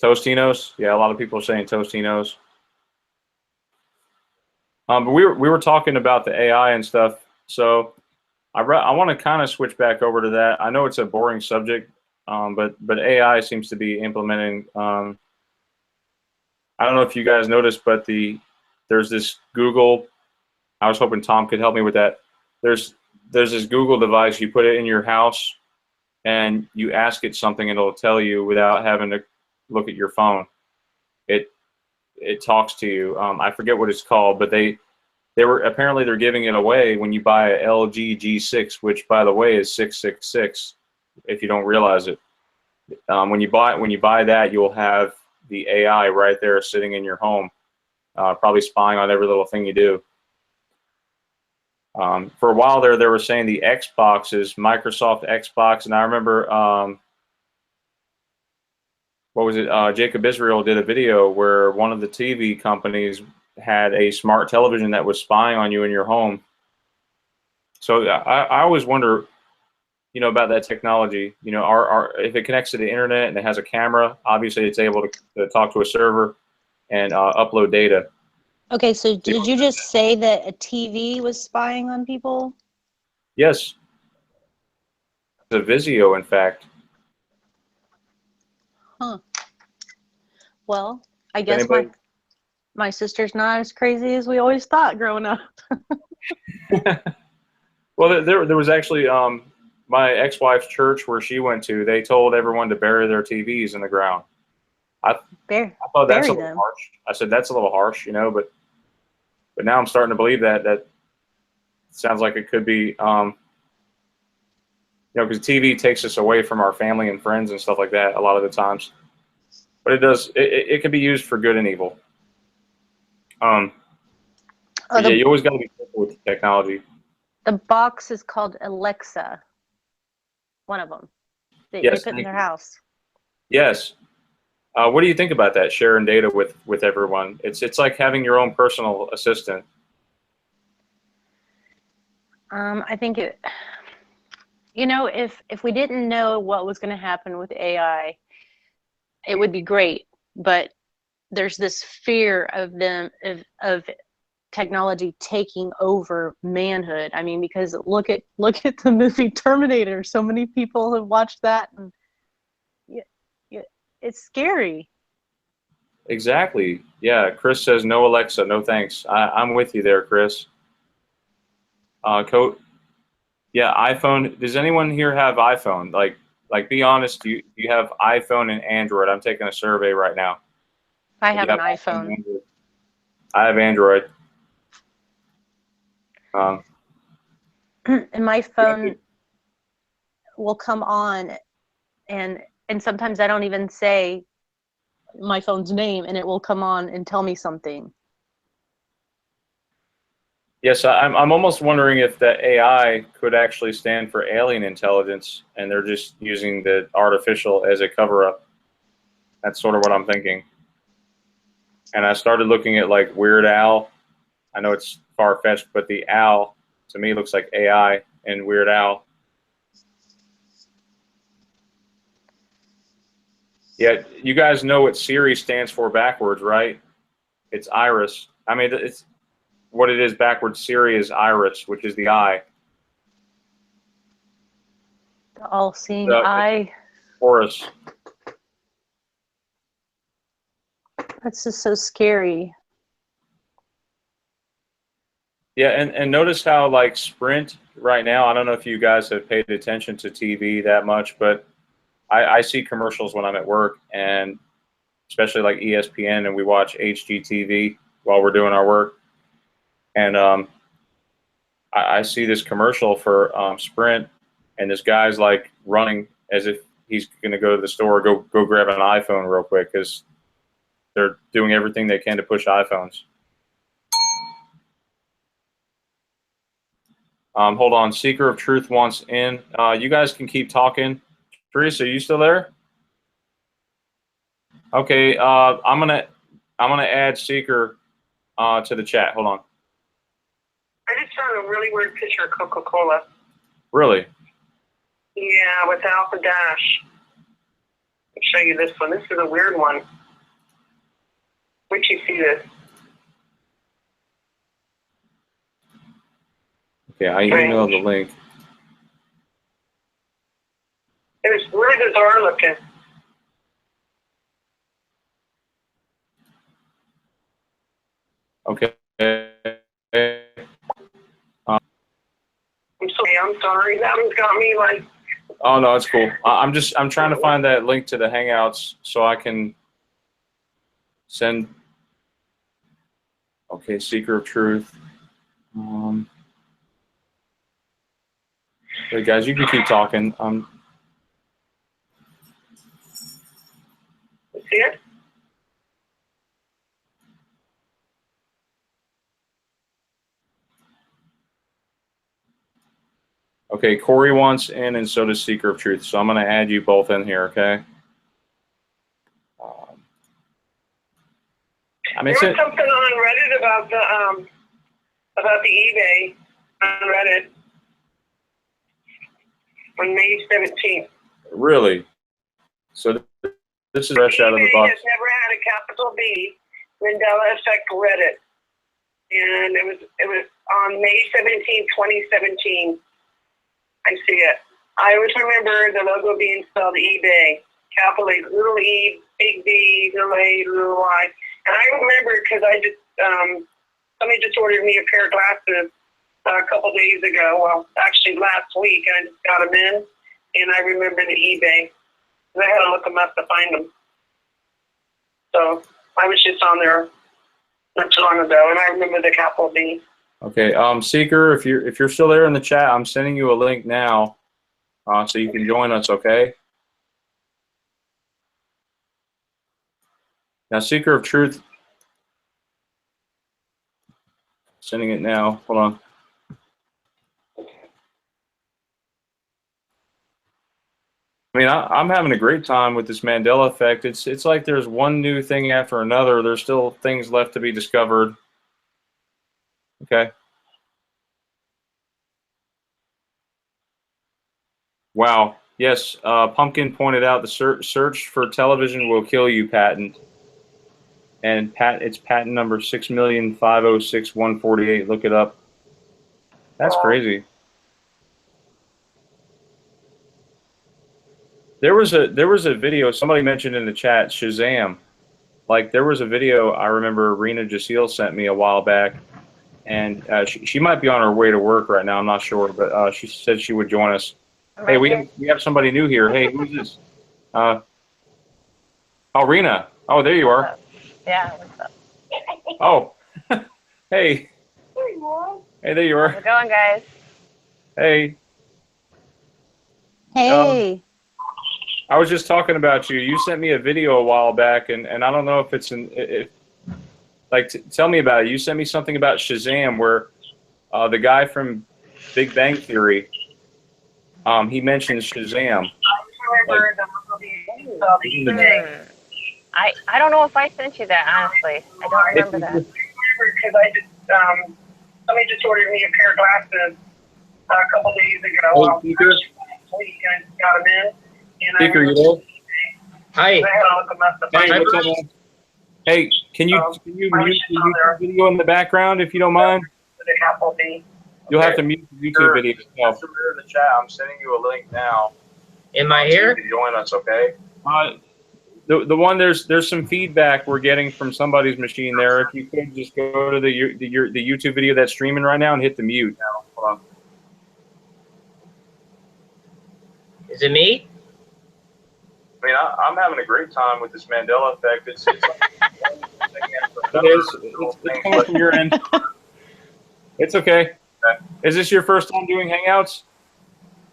Tostinos, yeah, a lot of people are saying Tostinos. But we were talking about the AI and stuff, so I want to kind of switch back over to that. I know it's a boring subject, but AI seems to be implementing. I don't know if you guys noticed, but there's this Google. I was hoping Tom could help me with that. There's this Google device. You put it in your house, and you ask it something, and it'll tell you without having to look at your phone. It talks to you. I forget what it's called, but they're giving it away when you buy a LG G6, which by the way is 666. If you don't realize it, when you buy that, you'll have the AI right there sitting in your home, probably spying on every little thing you do. For a while there, they were saying the Xbox is Microsoft Xbox, and I remember what was it? Jacob Israel did a video where one of the TV companies had a smart television that was spying on you in your home. So I always wonder, you know, about that technology. You know, if it connects to the internet and it has a camera, obviously it's able to talk to a server and upload data. Okay, so did you just say that a TV was spying on people? Yes. The Vizio, in fact. Huh. Well, I guess my sister's not as crazy as we always thought growing up. Well, there was actually my ex-wife's church where she went to. They told everyone to bury their TVs in the ground. I thought that's a little harsh. I said that's a little harsh, you know, but now I'm starting to believe that sounds like it could be, you know, because TV takes us away from our family and friends and stuff like that a lot of the times. But it can be used for good and evil. Yeah, you always got to be careful with technology. The box is called Alexa. One of them that Yes, they put in their house. Yes. What do you think about that? Sharing data with everyone. It's like having your own personal assistant. I think it. You know, if we didn't know what was going to happen with AI, it would be great. But there's this fear of of technology taking over manhood. I mean, because look at the movie Terminator. So many people have watched that, and it's scary. Exactly. Yeah. Chris says no Alexa, no thanks. I'm with you there, Chris. Yeah, iPhone. Does anyone here have iPhone? Like, be honest. Do you have iPhone and Android? I'm taking a survey right now. I have an iPhone. I have Android. And my phone will come on, and sometimes I don't even say my phone's name, and it will come on and tell me something. Yes, I'm almost wondering if the AI could actually stand for alien intelligence, and they're just using the artificial as a cover-up. That's sort of what I'm thinking. And I started looking at like Weird Al. I know it's far-fetched, but the owl to me looks like AI and Weird Al. Yeah, you guys know what Siri stands for backwards, right? It's iris. I mean, it's what it is backwards. Siri is iris, which is the eye. The all-seeing eye. Horus. That's just so scary. Yeah, and notice how like Sprint right now, I don't know if you guys have paid attention to TV that much, but I see commercials when I'm at work, and especially like ESPN, and we watch HGTV while we're doing our work. And I see this commercial for Sprint, and this guy's like running as if he's going to go to the store, go grab an iPhone real quick, because they're doing everything they can to push iPhones. Hold on, Seeker of Truth wants in. You guys can keep talking. Teresa, are you still there? Okay, I'm gonna add Seeker to the chat. Hold on. I just found a really weird picture of Coca-Cola. Really? Yeah, without the dash. I'll show you this one. This is a weird one. Where'd you see this? Okay, I emailed the link. It was really bizarre looking. Okay. I'm sorry. That one's got me like. Oh no, it's cool. I'm trying to find that link to the Hangouts so I can send. Okay, Seeker of Truth. Hey guys, you can keep talking. See it? Okay, Corey wants in, and so does Seeker of Truth. So I'm going to add you both in here, okay? There was something on Reddit about the eBay on Reddit on May 17th. Really? So this is fresh out of the box. eBay has never had a capital B Mandela Effect Reddit, and it was on May 17, 2017. I see it. I always remember the logo being spelled eBay, capital E, little E, big B, little A, little Y. And I remember because I just somebody just ordered me a pair of glasses a couple days ago. Well, actually last week, and I just got them in, and I remember the eBay. I had to look them up to find them. So I was just on there not too long ago, and I remember the capital B. Okay, Seeker, if you're still there in the chat, I'm sending you a link now, so you can join us. Okay. Now, Seeker of Truth, sending it now. Hold on. I mean, I'm having a great time with this Mandela Effect. It's like there's one new thing after another. There's still things left to be discovered. Okay. Wow. Yes. Pumpkin pointed out the search for television will kill you patent. And it's patent number 6,506,148. Look it up. That's crazy. There was a video somebody mentioned in the chat, Shazam. Like there was a video I remember Rena Jaceel sent me a while back, and she might be on her way to work right now. I'm not sure, but she said she would join us. Hey, we have somebody new here. Hey, who's this? Oh, Rena. Oh, there you are. Yeah, what's up? Oh, hey. Hey, there you are. How's it going, guys? Hey. Hey. I was just talking about you. You sent me a video a while back, and I don't know if it's tell me about it. You sent me something about Shazam, where the guy from Big Bang Theory, he mentions Shazam. I don't know if I sent you that, honestly. I don't remember that. Because I just somebody just ordered me a pair of glasses a couple days ago. Oh, Speaker? Last week, and I just got them in. Speaker, you there? Hi. Hey, can you mute the YouTube video in the background if you don't mind? You'll have to mute the YouTube video. In the chat, I'm sending you a link now. Am I here? You can join us, okay? the one there's some feedback we're getting from somebody's machine there. If you could just go to the YouTube video that's streaming right now and hit the mute now. Hold on. Is it me? I mean, I'm having a great time with this Mandela effect. It's like it's coming from your end. It's okay. Is this your first time doing Hangouts?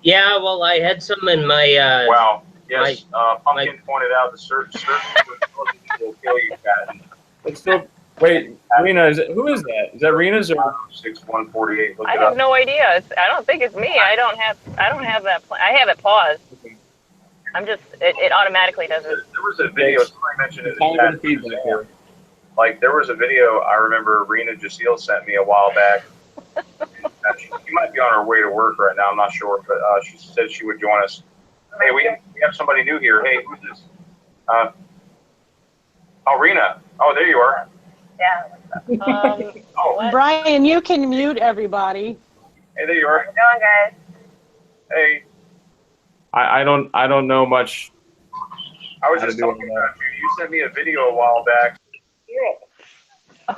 Yeah, well, I had some in my. Wow. Yes. Pumpkin pointed out the search will kill you, Pat. It's still. Wait, Rena, who is that? Is that Rena's or 6148? I have no idea. I don't think it's me. I don't have that. I have it paused. I'm just. It automatically does it. There was a video. Somebody mentioned it in chat. Here. Like there was a video I remember Rena Jaceel sent me a while back. She might be on her way to work right now. I'm not sure, but she said she would join us. Hey, we have somebody new here. Hey, who's this? Oh, Rena. Oh, there you are. Yeah. Oh, Brian, you can mute everybody. Hey, there you are. How you doing, guys? Hey. I don't know much. I was just talking about you. You sent me a video a while back.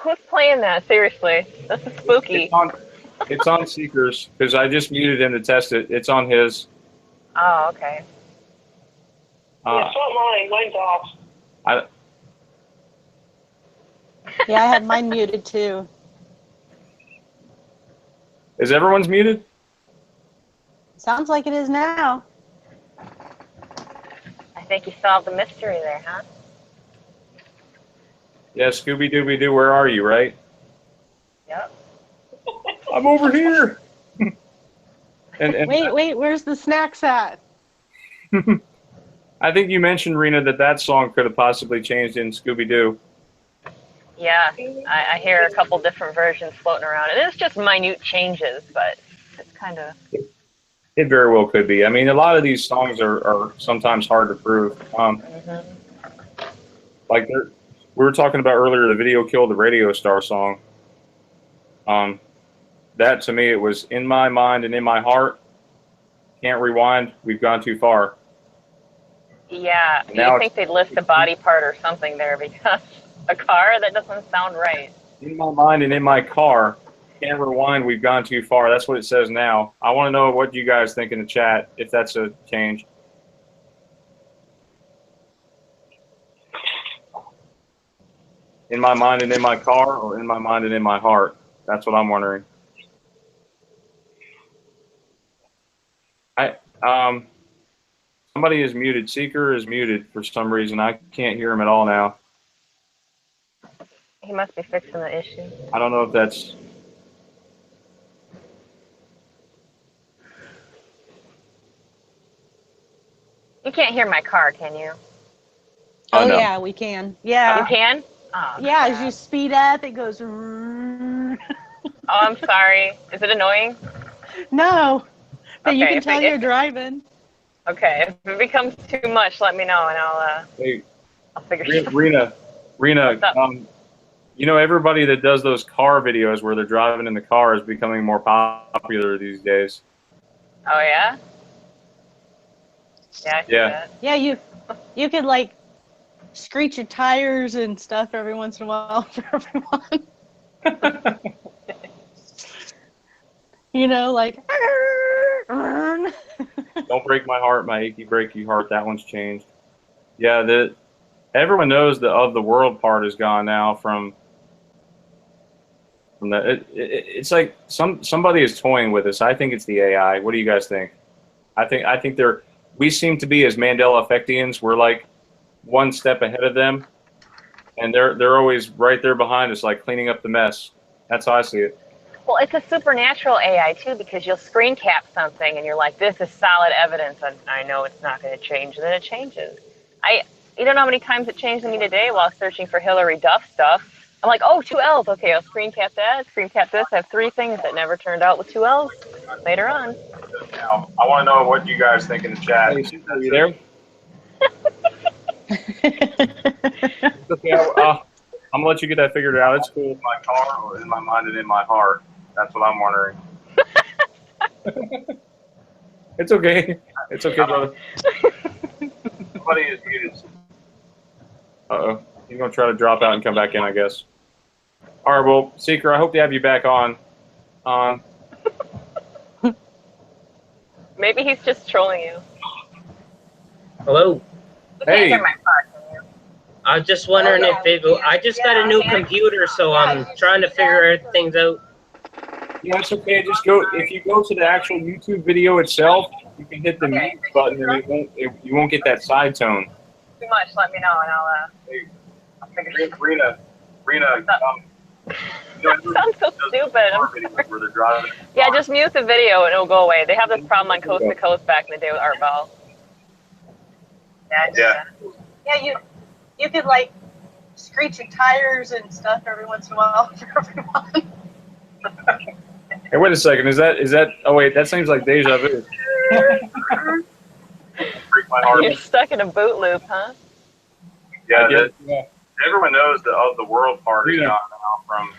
Who's playing that? Seriously, this is spooky. It's on Seekers because I just muted him to test it. It's on his. Oh, okay. Yeah, it's not mine. Mine's off. Yeah, I had mine muted too. Is everyone's muted? Sounds like it is now. I think you solved the mystery there, huh? Yeah, Scooby Dooby Doo, where are you, right? Yep. I'm over here. and Wait, where's the snacks at? I think you mentioned, Rena, that song could have possibly changed in Scooby Doo. Yeah, I hear a couple different versions floating around. And it's just minute changes, but it's kind of... It very well could be. I mean, a lot of these songs are sometimes hard to prove. Like we were talking about earlier, the video Kill the Radio Star song. That to me, it was in my mind and in my heart. Can't rewind. We've gone too far. Yeah, Now you think they'd list a body part or something there because a car, that doesn't sound right. In my mind and in my car, can't rewind. We've gone too far. That's what it says now. I want to know what you guys think in the chat, if that's a change. In my mind and in my car, or in my mind and in my heart? That's what I'm wondering. Somebody is muted. Seeker is muted for some reason. I can't hear him at all now. He must be fixing the issue. I don't know if that's... You can't hear my car, can you? Oh, no. yeah, we can. Yeah. You can? Oh, Yeah, crap. as you speed up, it goes... Oh, I'm sorry. Is it annoying? No, but you Okay, can if tell it- you're driving. Okay, if it becomes too much, let me know and Hey, I'll figure it out. Rena, What's up? you know, everybody that does those car videos where they're driving in the car is becoming more popular these days. Oh, yeah? Yeah, I see Yeah. that. Yeah, you could like screech your tires and stuff every once in a while for everyone. You know, like. Don't break my heart, my achy breaky heart. That one's changed. Yeah, everyone knows the of the world part is gone now from the. It's like somebody is toying with us. I think it's the AI. What do you guys think? I think we seem to be, as Mandela Effectians, we're like one step ahead of them, and they're always right there behind us, like cleaning up the mess. That's how I see it. Well, it's a supernatural AI, too, because you'll screen cap something and you're like, this is solid evidence. I know it's not going to change. And then it changes. You don't know how many times it changed me today while searching for Hillary Duff stuff. I'm like, oh, 2 L's. Okay, I'll screen cap that, screen cap this. I have 3 things that never turned out with 2 L's later on. Now, I want to know what you guys think in the chat. Hey, are you there? Okay, I'm going to let you get that figured out. It's cool. In my car or in my mind and in my heart. That's what I'm wondering. It's okay. It's okay, brother. Somebody is muted. Uh-oh. He's going to try to drop out and come back in, I guess. All right, well, Seeker, I hope to have you back on. Maybe he's just trolling you. Hello. Hey. I was just wondering if I just got a new computer, so I'm trying to figure things out. Yeah, it's okay. Just go. If you go to the actual YouTube video itself, you can hit the mute button, and you won't get that side tone. Too much, let me know, and I'll figure it out. Rena, Sounds so stupid. Yeah, just mute the video and it'll go away. They have this problem on Coast to Coast back in the day with Art Bell. Yeah. Yeah, you could like screeching tires and stuff every once in a while for everyone. Hey, wait a second. Is that? Oh wait, that seems like deja vu. You're stuck in a boot loop, huh? Yeah. Everyone knows the world part is gone now from.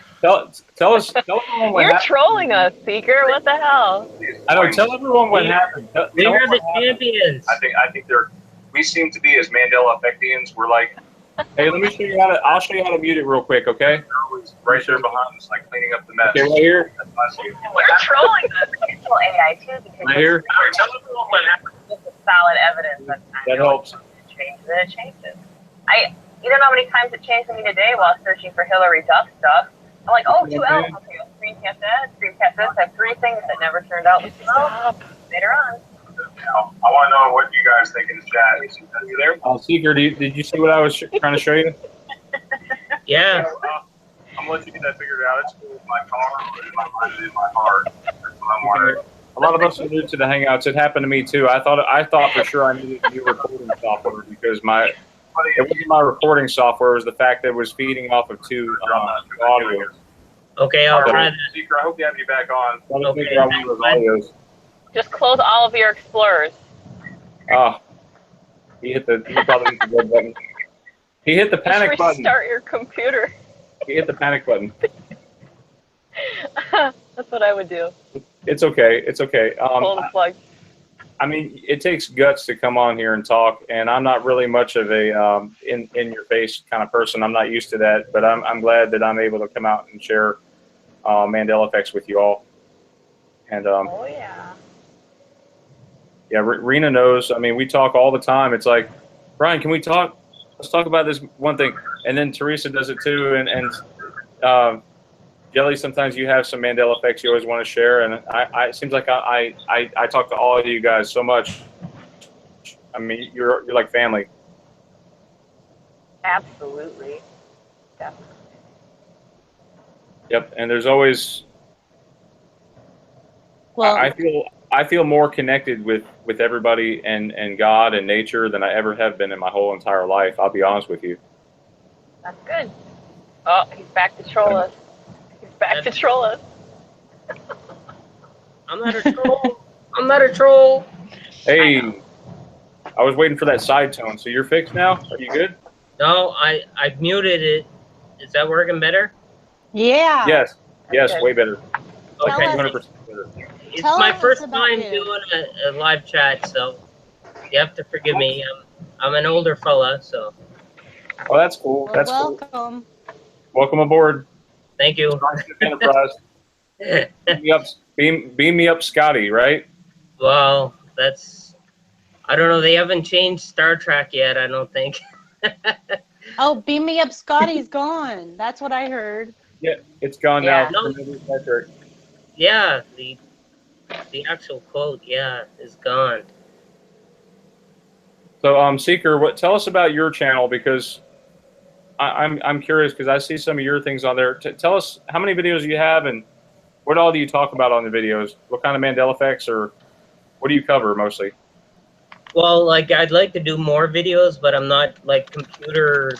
Tell us everyone what You're happened. trolling us, Seeker. What the hell? I know. Tell everyone what happened. We are the champions. I think we seem to be as Mandela Effectians. We're like. Hey, let me show you I'll show you how to mute it real quick, okay? Always right there behind us, like cleaning up the mess. Okay, right here. You're trolling us. Digital AI too, because Right here. tell everyone what happened. This is solid evidence That helps. It changes. You don't know how many times it changed me today while searching for Hillary Duff stuff. I'm like, oh, 2 L's. Okay, screen cap that, screen cap this. I have 3 things that never turned out. Later on. I want to know what you guys think in the chat. Are you there? Seeker, did you see what I was trying to show you? Yeah. I'm gonna let you get that figured out. It's cool with my car or in my mind, in my heart. That's what I'm wondering. A lot of us are new to the Hangouts. It happened to me too. I thought for sure I needed new recording software because it wasn't my recording software. It was the fact that it was feeding off of 2 audios. Okay, I'll try that. Seeker, I hope to have you back on. Okay. Just close all of your explorers. Oh, he probably hit the red button. He hit the panic Just button. restart your computer. He hit the panic button. That's what I would do. It's okay. It's okay. Pull the plug. I mean, it takes guts to come on here and talk, and I'm not really much of a in your face kind of person. I'm not used to that, but I'm glad that I'm able to come out and share Mandela Effects with you all. And oh yeah. Yeah, Rena knows. I mean, we talk all the time. It's like, Brian, can we talk? Let's talk about this one thing. And then Teresa does it too. And Jelly, sometimes you have some Mandela Effects you always want to share. And it seems like I talk to all of you guys so much. I mean, you're like family. Absolutely. Definitely. Yep. And there's always. Well, I feel more connected with everybody and God and nature than I ever have been in my whole entire life. I'll be honest with you. That's good. Oh, he's back to troll us. He's back to troll us. I'm not a troll. I'm not a troll. Hey, I was waiting for that side tone. So you're fixed now? Are you good? No, I muted it. Is that working better? yeah. Yes. Yes, Okay. way better. Tell Like us- 200% better. It's Tell my us first about time you. doing a live chat, so you have to forgive me. I'm an older fella, so Oh, that's cool. Well, That's cool. welcome. Welcome aboard. thank you. Enterprise. Beam me up, Scotty, right? Well, I don't know. They haven't changed Star Trek yet, I don't think. Oh, beam me up, Scotty's gone. That's what I heard. Yeah, it's gone Yeah. now. No. Yeah, the actual quote, yeah, is gone. So, Seeker, tell us about your channel because I'm curious because I see some of your things on there. Tell us how many videos you have and what all do you talk about on the videos? What kind of Mandela Effects or what do you cover mostly? Well, like I'd like to do more videos, but I'm not like computer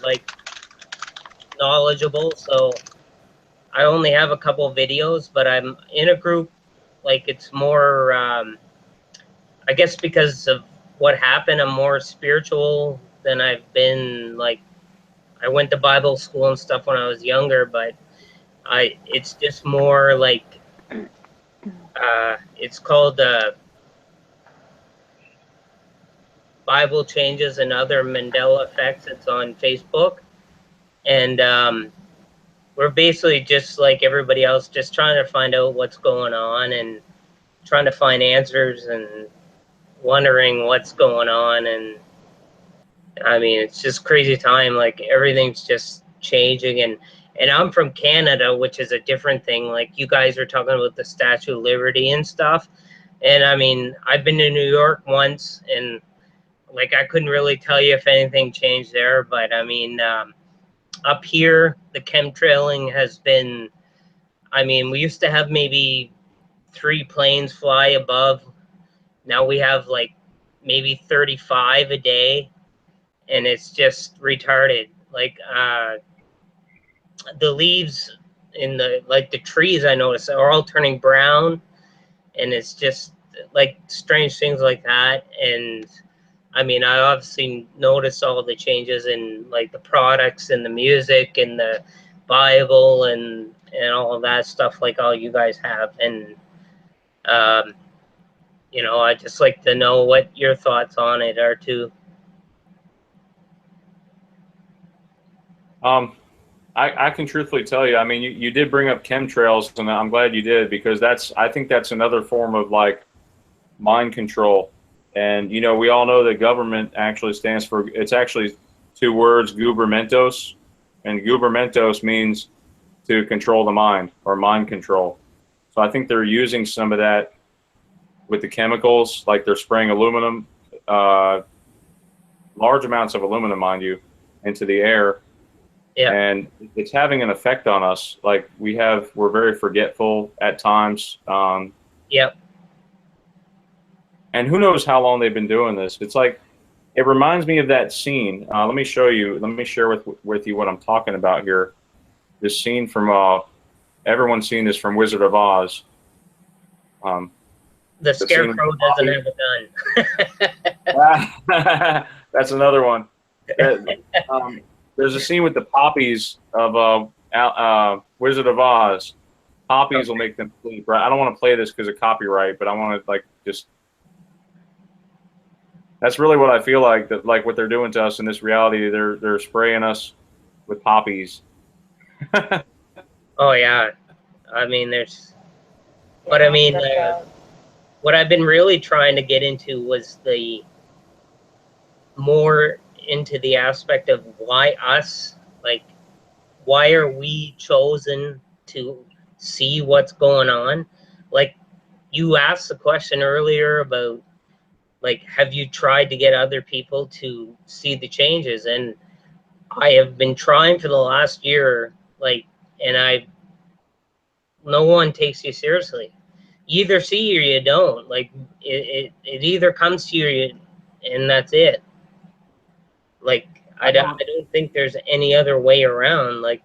knowledgeable, so I only have a couple of videos, but I'm in a group. Like it's more, I guess because of what happened, I'm more spiritual than I've been. Like I went to Bible school and stuff when I was younger, but it's just more like, it's called, Bible changes and other Mandela effects. It's on Facebook, and we're basically just like everybody else, just trying to find out what's going on and trying to find answers and wondering what's going on. And I mean, it's just crazy time. Like everything's just changing, and I'm from Canada, which is a different thing. Like you guys are talking about the Statue of Liberty and stuff. And I mean, I've been to New York once, and like I couldn't really tell you if anything changed there. But I mean, up here, the chemtrailing has been, I mean, we used to have maybe 3 planes fly above. Now we have like maybe 35 a day, and it's just retarded. Like the leaves in the, like the trees, I noticed are all turning brown, and it's just like strange things like that. And I mean, I obviously noticed all the changes in like the products and the music and the Bible and all of that stuff, like all you guys have. And you know, I just like to know what your thoughts on it are too. I can truthfully tell you, I mean, you did bring up chemtrails, and I'm glad you did, because I think that's another form of like mind control. And, you know, we all know that government actually stands for, it's actually 2 words, gubermentos, and gubermentos means to control the mind, or mind control. So I think they're using some of that with the chemicals, like they're spraying aluminum, large amounts of aluminum, mind you, into the air. Yeah. And it's having an effect on us. Like we're very forgetful at times. Yep. And who knows how long they've been doing this. It's like, it reminds me of that scene. Let me share with you what I'm talking about here. This scene from, everyone's seen this, from Wizard of Oz. The Scarecrow doesn't have a gun. That's another one. There's a scene with the poppies of Wizard of Oz. Poppies will make them sleep, right? I don't want to play this because of copyright, but I want to like just. That's really what I feel like. That like what they're doing to us in this reality. They're spraying us with poppies. Oh yeah, I mean but I mean, what I've been really trying to get into was more into the aspect of why us, like why are we chosen to see what's going on? Like you asked the question earlier about like, have you tried to get other people to see the changes? And I have been trying for the last year, like, and no one takes you seriously. You either see or you don't. Like it either comes to you and that's it. Like I don't think there's any other way around. Like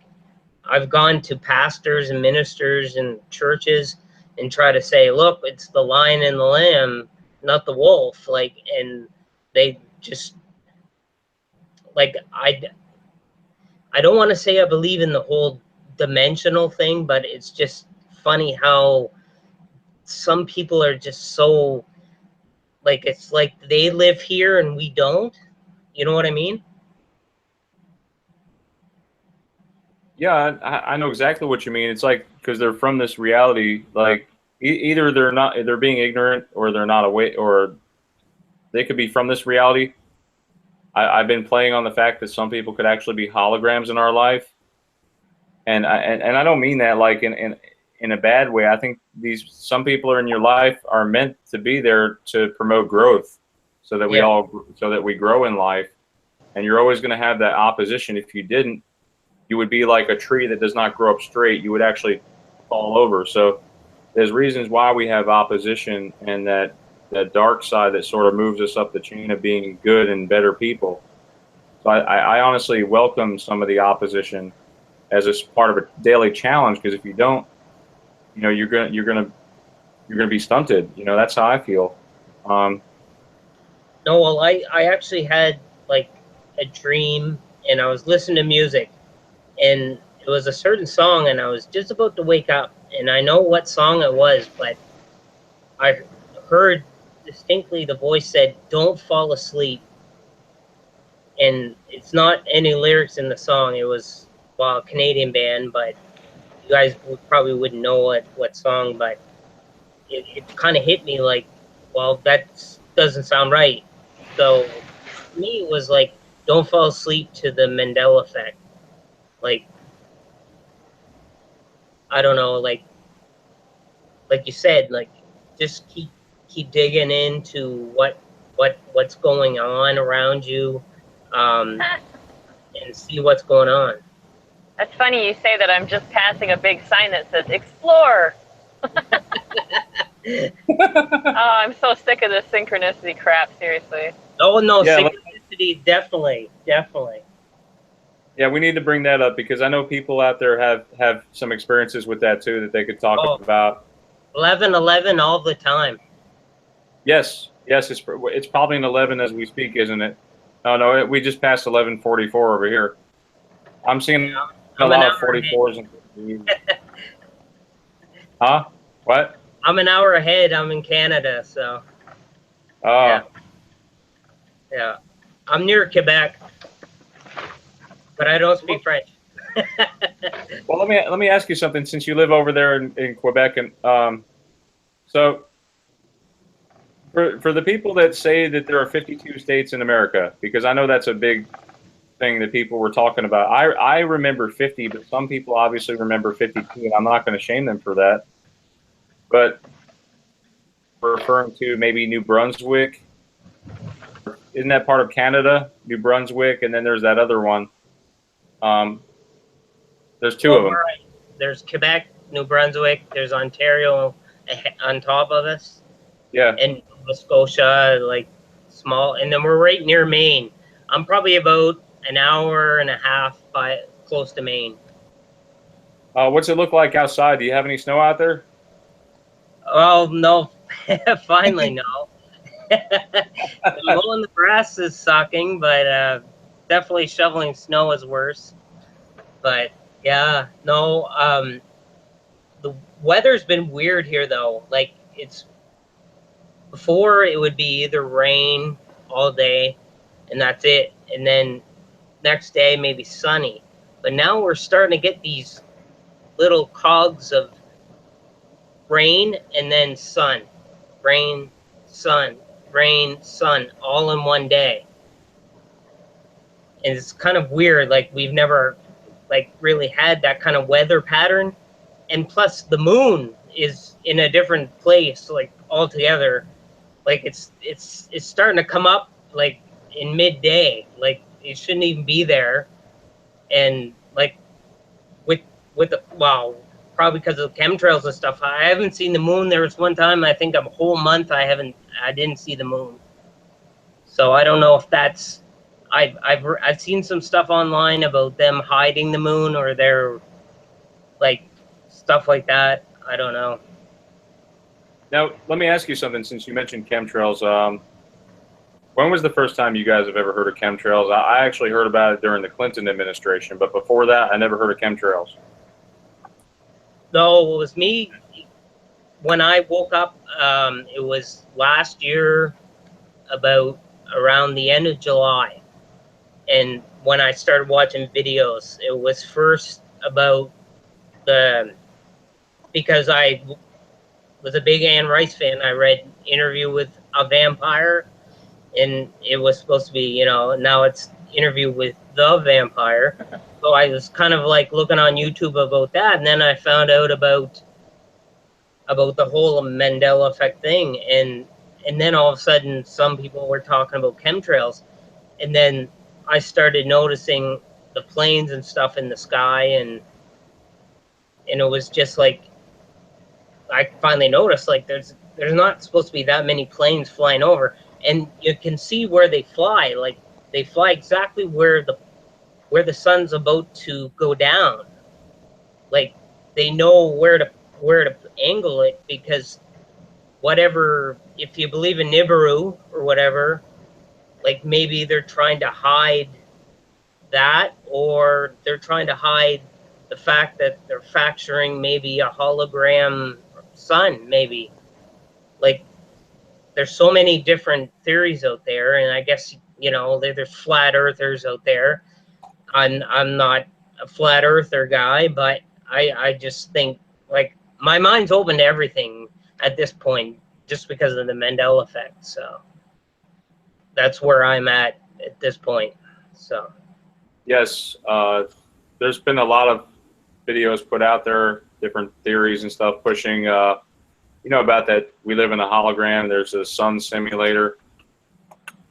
I've gone to pastors and ministers and churches and try to say, look, it's the lion and the lamb, not the wolf. Like, and they just like, I don't want to say I believe in the whole dimensional thing, but it's just funny how some people are just so like, it's like they live here and we don't. You know what I mean? Yeah, I know exactly what you mean. It's like, because they're from this reality, like either they're being ignorant, or they're not awake, or they could be from this reality. I've been playing on the fact that some people could actually be holograms in our life. And I don't mean that like in a bad way. I think some people are in your life are meant to be there to promote growth, so that we grow in life. And you're always going to have that opposition. If you didn't, you would be like a tree that does not grow up straight. You would actually fall over. So there's reasons why we have opposition, and that dark side that sort of moves us up the chain of being good and better people. So I honestly welcome some of the opposition as a part of a daily challenge, because if you don't, you know, you're gonna be stunted. You know, that's how I feel. No, well, I actually had like a dream, and I was listening to music, and it was a certain song, and I was just about to wake up, and I know what song it was, but I heard distinctly the voice said, "Don't fall asleep. and it's not any lyrics in the song. It was, well, a Canadian band, but you guys probably wouldn't know what song, but it kind of hit me like, well, that doesn't sound right. So for me, it was like, don't fall asleep to the Mandela Effect. Like, I don't know, like you said, like just keep digging into what's going on around you, and see what's going on. That's funny you say that. I'm just passing a big sign that says explore. Oh, I'm so sick of this synchronicity crap, seriously. Oh no, Yeah, synchronicity, definitely. Yeah, we need to bring that up because I know people out there have some experiences with that too that they could talk about. 11:11 all the time. Yes, it's probably an 11 as we speak, isn't it? No, we just passed 11:44 over here. I'm seeing a lot of 44s and huh? What? I'm an hour ahead. I'm in Canada, so. Oh. Yeah. I'm near Quebec, but I don't speak French. Well, let me ask you something. Since you live over there in Quebec, and so for the people that say that there are 52 states in America, because I know that's a big thing that people were talking about. I remember 50, but some people obviously remember 52, and I'm not going to shame them for that. But referring to maybe New Brunswick, isn't that part of Canada? New Brunswick, and then there's that other one. There's two of them. Right. There's Quebec, New Brunswick. There's Ontario on top of us. Yeah. And Nova Scotia, like small, and then we're right near Maine. I'm probably about an hour and a half close to Maine. What's it look like outside? Do you have any snow out there? Oh no, finally no. Mowing the grass is sucking, but definitely shoveling snow is worse. But yeah, no. The weather's been weird here though. Like it's before it would be either rain all day, and that's it, and then next day maybe sunny. But now we're starting to get these little cogs of rain and then sun, rain, sun, rain, sun, all in one day. And it's kind of weird. Like we've never like really had that kind of weather pattern. And plus the moon is in a different place, like altogether. Like it's starting to come up like in midday. Like it shouldn't even be there. And like with the, wow, probably because of chemtrails and stuff, I haven't seen the moon. There was one time, I think a whole month I didn't see the moon. So I don't know if that's, I've seen some stuff online about them hiding the moon, or they're like stuff like that. I don't know. Now, let me ask you something. Since you mentioned chemtrails, when was the first time you guys have ever heard of chemtrails? I actually heard about it during the Clinton administration, but before that, I never heard of chemtrails. No, it was me. When I woke up, it was last year, about around the end of July. And when I started watching videos, it was first about because I was a big Anne Rice fan. I read Interview with a Vampire, and it was supposed to be, you know, now it's Interview with the Vampire. So I was kind of like looking on YouTube about that, and then I found out about the whole Mandela Effect thing, and then all of a sudden some people were talking about chemtrails, and then I started noticing the planes and stuff in the sky, and it was just like I finally noticed like there's not supposed to be that many planes flying over, and you can see where they fly. Like they fly exactly where the sun's about to go down. Like they know where to angle it, because whatever, if you believe in Nibiru or whatever, like maybe they're trying to hide that, or they're trying to hide the fact that they're factoring maybe a hologram sun, maybe. Like there's so many different theories out there, and I guess You know, there's flat earthers out there. I'm not a flat earther guy, but I just think, like, my mind's open to everything at this point, just because of the Mandela effect. So that's where I'm at this point. So Yes, there's been a lot of videos put out there, different theories and stuff pushing, you know, about that we live in a hologram. There's a sun simulator.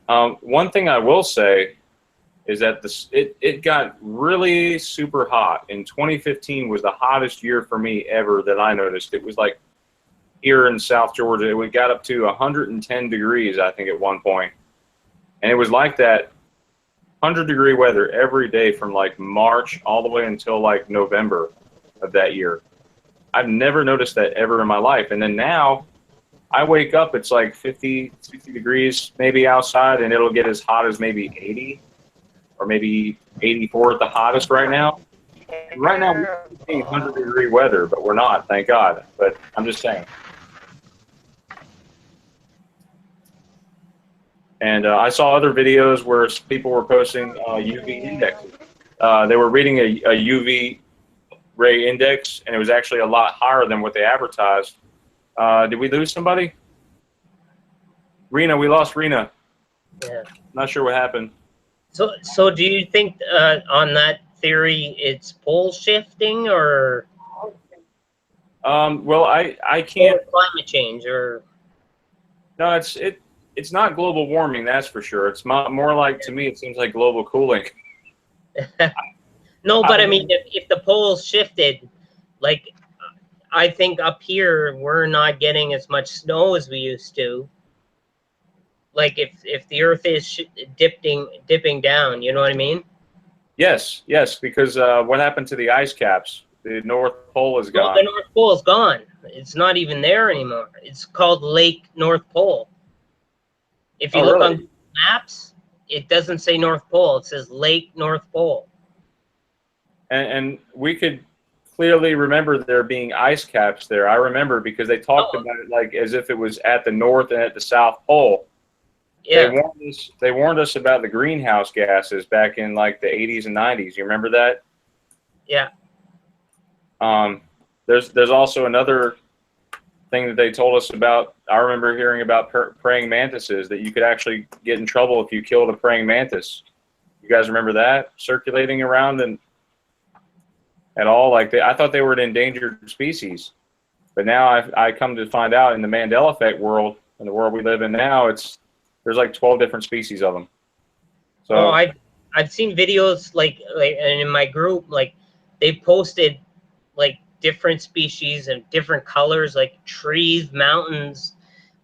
One thing I will say is that it got really super hot. In 2015 was the hottest year for me ever that I noticed. It was like here in South Georgia, it got up to 110 degrees, I think, at one point. And it was like that 100-degree weather every day from like March all the way until like November of that year. I've never noticed that ever in my life. And then now I wake up, it's like 50, 60 degrees maybe outside, and it'll get as hot as maybe 80 or maybe 84 at the hottest right now. And right now we're seeing 100-degree weather, but we're not, thank God. But I'm just saying. And I saw other videos where people were posting UV indexes. They were reading a UV ray index, and it was actually a lot higher than what they advertised. Did we lose somebody? Rena, we lost Rena. yeah. Not sure what happened. So do you think on that theory it's pole shifting, or Well, I can't. or climate change, or No, it's not global warming, that's for sure. It's more like, to me, it seems like global cooling. no? But I mean, if the poles shifted, like, I think up here we're not getting as much snow as we used to. Like, if the Earth is dipping down, you know what I mean? Yes, because what happened to the ice caps? The North Pole is Well, gone. the North Pole is gone. It's not even there anymore. It's called Lake North Pole. If you look really? on Google Maps, it doesn't say North Pole. It says Lake North Pole. And we could clearly remember there being ice caps there. I remember because they talked about it like as if it was at the North and at the South Pole. Yeah. They warned us about the greenhouse gases back in like the 80s and 90s. You remember that? Yeah. There's also another thing that they told us about. I remember hearing about praying mantises, that you could actually get in trouble if you killed a praying mantis. You guys remember that circulating around and at all? Like I thought they were an endangered species, but now I come to find out in the Mandela Effect world, in the world we live in now, there's like 12 different species of them. So I've seen videos like and in my group, like they posted like different species and different colors, like trees, mountains,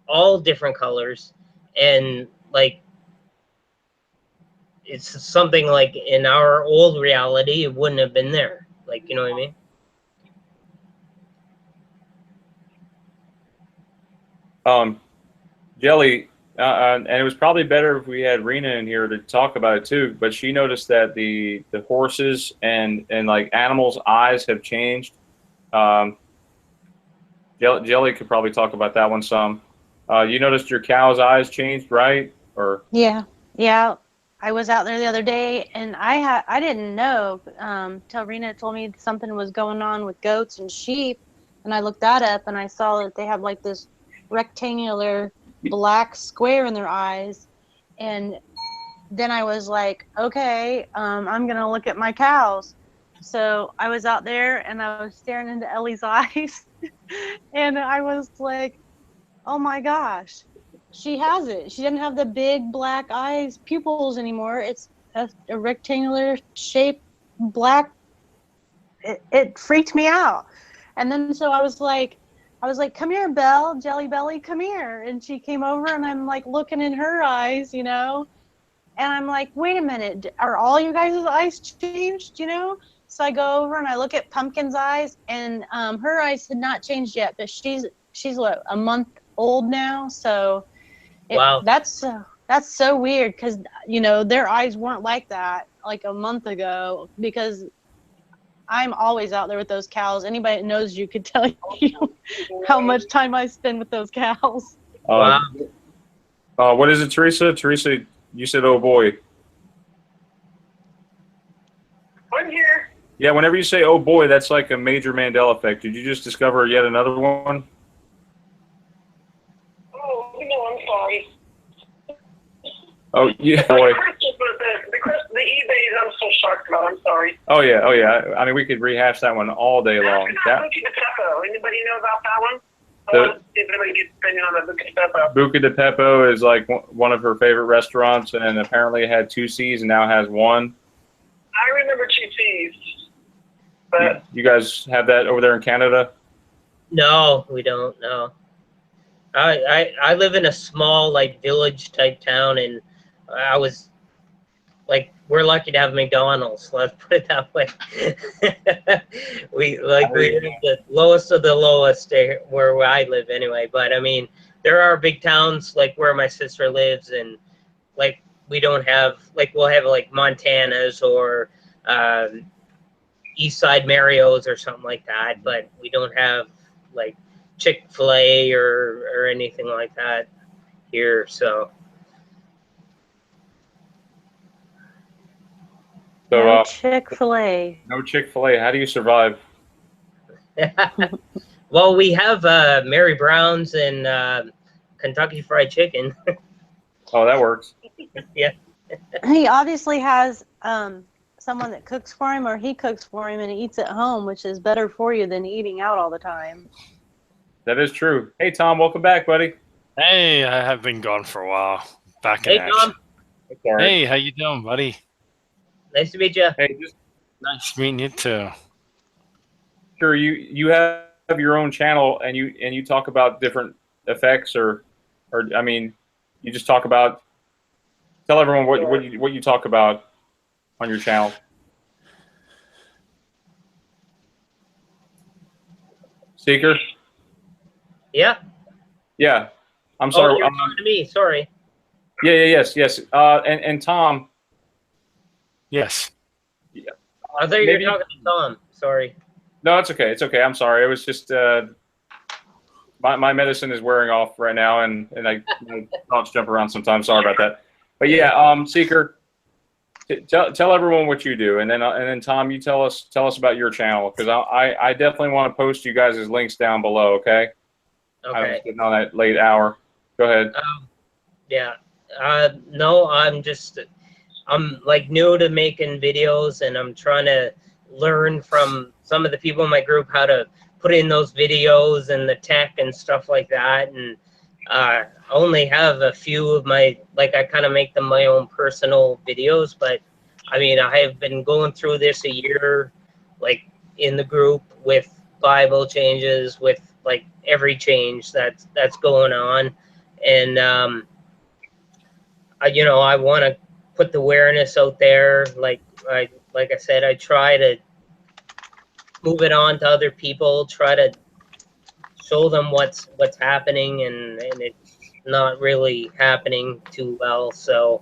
all different colors, and like it's something like in our old reality it wouldn't have been there. Like, you know what I mean? Jelly, and it was probably better if we had Rena in here to talk about it too, but she noticed that the horses and like animals' eyes have changed. Jelly could probably talk about that one some. You noticed your cow's eyes changed, right? Or Yeah. I was out there the other day, and I didn't know till Rena told me something was going on with goats and sheep, and I looked that up, and I saw that they have like this rectangular black square in their eyes, and then I was like, okay, I'm gonna look at my cows. So I was out there and I was staring into Ellie's eyes, and I was like, oh my gosh, she has it. She didn't have the big black eyes pupils anymore. It's a rectangular shaped black. It freaked me out. And then so I was like, come here, Belle, Jelly Belly, come here. And she came over, and I'm like looking in her eyes, you know, and I'm like, wait a minute, are all you guys' eyes changed, you know? So I go over and I look at Pumpkin's eyes, and her eyes had not changed yet, but she's what, a month old now. So Wow. That's so weird, because, you know, their eyes weren't like that like a month ago, because I'm always out there with those cows. Anybody that knows you could tell you how much time I spend with those cows. Wow. What is it, Teresa? Teresa, You said, oh boy. I'm here. Yeah, whenever you say, oh boy, that's like a major Mandela effect. Did you just discover yet another one? Oh, no, I'm sorry. Oh, yeah, boy. The eBays, I'm so shocked about. I'm sorry. Oh, yeah, oh, yeah. I mean, we could rehash that one all day long. Buca de Beppo. Anybody know about that one? See if anybody gets opinion on the Buca de Beppo. Buca de Beppo is like one of her favorite restaurants, and apparently it had 2 C's and now has 1. I remember 2 C's. But you guys have that over there in Canada? No, we don't. No. I live in a small like village type town, and I was like, we're lucky to have McDonald's. Let's put it that way. we're the lowest of the lowest where I live anyway. But I mean, there are big towns like where my sister lives, and like we don't have like we'll have like Montana's or East Side Mario's or something like that, but we don't have like Chick-fil-A or anything like that here. So no Chick-fil-A. No Chick-fil-A. How do you survive? Well, we have Mary Brown's and Kentucky Fried Chicken. Oh, that works. Yeah. He obviously has someone that cooks for him, or he cooks for him and he eats at home, which is better for you than eating out all the time. That is true. Hey, Tom, welcome back, buddy. Hey, I have been gone for a while. Back in Hey, action. Tom. Hey, how you doing, buddy? Nice to meet you. Hey, just nice meeting you too. Sure, you have your own channel and you talk about different effects, or I mean, you just talk about. Tell everyone what you talk about on your channel. Seeker? Yeah. Yeah. I'm sorry. Oh, you're talking to me. Sorry. Yes. And Tom. Yes. Yeah. I thought you were talking to Tom. Sorry. No, it's okay. It's okay. I'm sorry. It was just my medicine is wearing off right now, and my thoughts jump around sometimes. Sorry about that. But yeah, Seeker, tell everyone what you do, and then Tom, you tell us about your channel, because I definitely want to post you guys' links down below. Okay. Okay. I was getting on that late hour. Go ahead. Yeah. No, I'm like new to making videos, and I'm trying to learn from some of the people in my group how to put in those videos and the tech and stuff like that. And I only have a few of my, like I kind of make them my own personal videos, but I mean, I have been going through this a year, like in the group with Bible changes, with like every change that's going on. And, I want to put the awareness out there. Like I said, I try to move it on to other people, try to show them what's happening, and it's not really happening too well. So,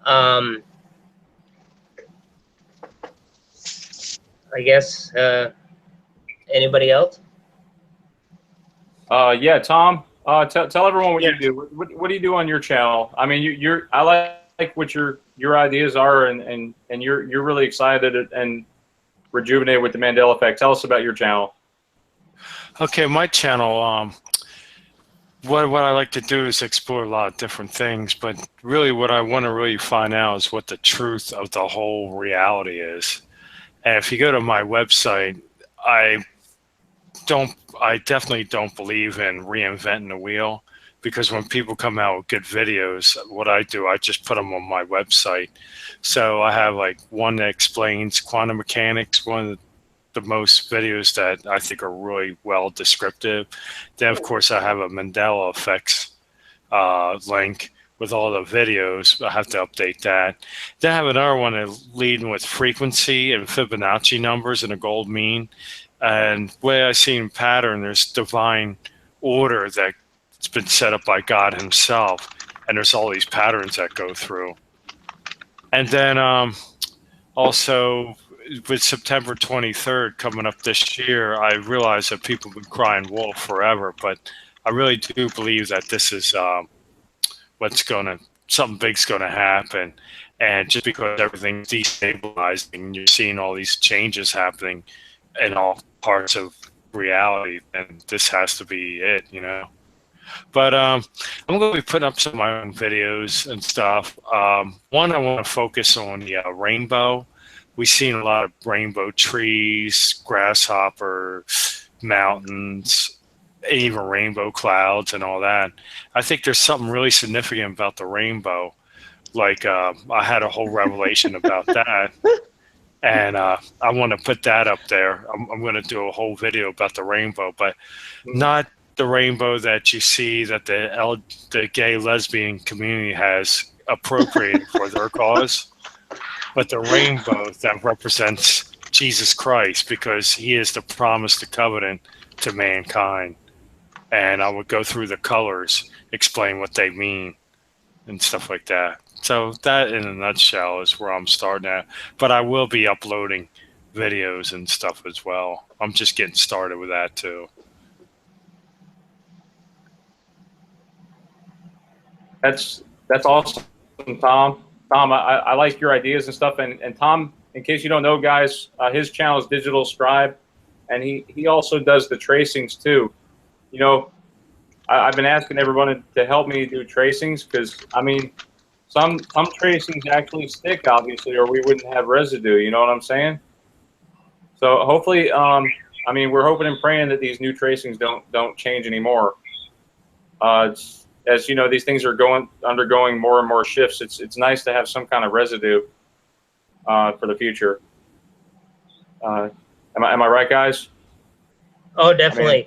I guess, anybody else? Yeah, Tom. Tell everyone what you do. What do you do on your channel? I mean, I like what your ideas are, and you're really excited and rejuvenated with the Mandela Effect. Tell us about your channel. Okay, my channel. What I like to do is explore a lot of different things, but really, what I want to really find out is what the truth of the whole reality is. And if you go to my website, I definitely don't believe in reinventing the wheel, because when people come out with good videos, what I do, I just put them on my website. So I have like one that explains quantum mechanics, one of the most videos that I think are really well descriptive. Then of course I have a Mandela Effects link with all the videos. I have to update that. Then I have another one that leading with frequency and Fibonacci numbers and a gold mean. And the way I see in pattern, there's divine order that's been set up by God himself. And there's all these patterns that go through. And then also with September 23rd coming up this year, I realize that people have been crying wolf forever, but I really do believe that this is what's going to something big's going to happen. And just because everything's destabilizing, you're seeing all these changes happening in all parts of reality, and this has to be it, you know. But I'm going to be putting up some of my own videos and stuff. One, I want to focus on the rainbow. We've seen a lot of rainbow trees, grasshopper, mountains, even rainbow clouds and all that. I think there's something really significant about the rainbow. Like I had a whole revelation about that. And I want to put that up there. I'm going to do a whole video about the rainbow, but not the rainbow that you see that the gay lesbian community has appropriated for their cause, but the rainbow that represents Jesus Christ, because he is the promise, the covenant to mankind. And I would go through the colors, explain what they mean and stuff like that. So that in a nutshell is where I'm starting at, but I will be uploading videos and stuff as well. I'm just getting started with that too. That's awesome, Tom. Tom, I like your ideas and stuff. And Tom, in case you don't know, guys, his channel is Digital Scribe, and he also does the tracings too. You know, I've been asking everyone to help me do tracings because, I mean, some tracings actually stick, obviously, or we wouldn't have residue. You know what I'm saying? So hopefully, I mean, we're hoping and praying that these new tracings don't change anymore. As you know, these things are undergoing more and more shifts. It's nice to have some kind of residue for the future. Am I right, guys? Oh, definitely. I mean,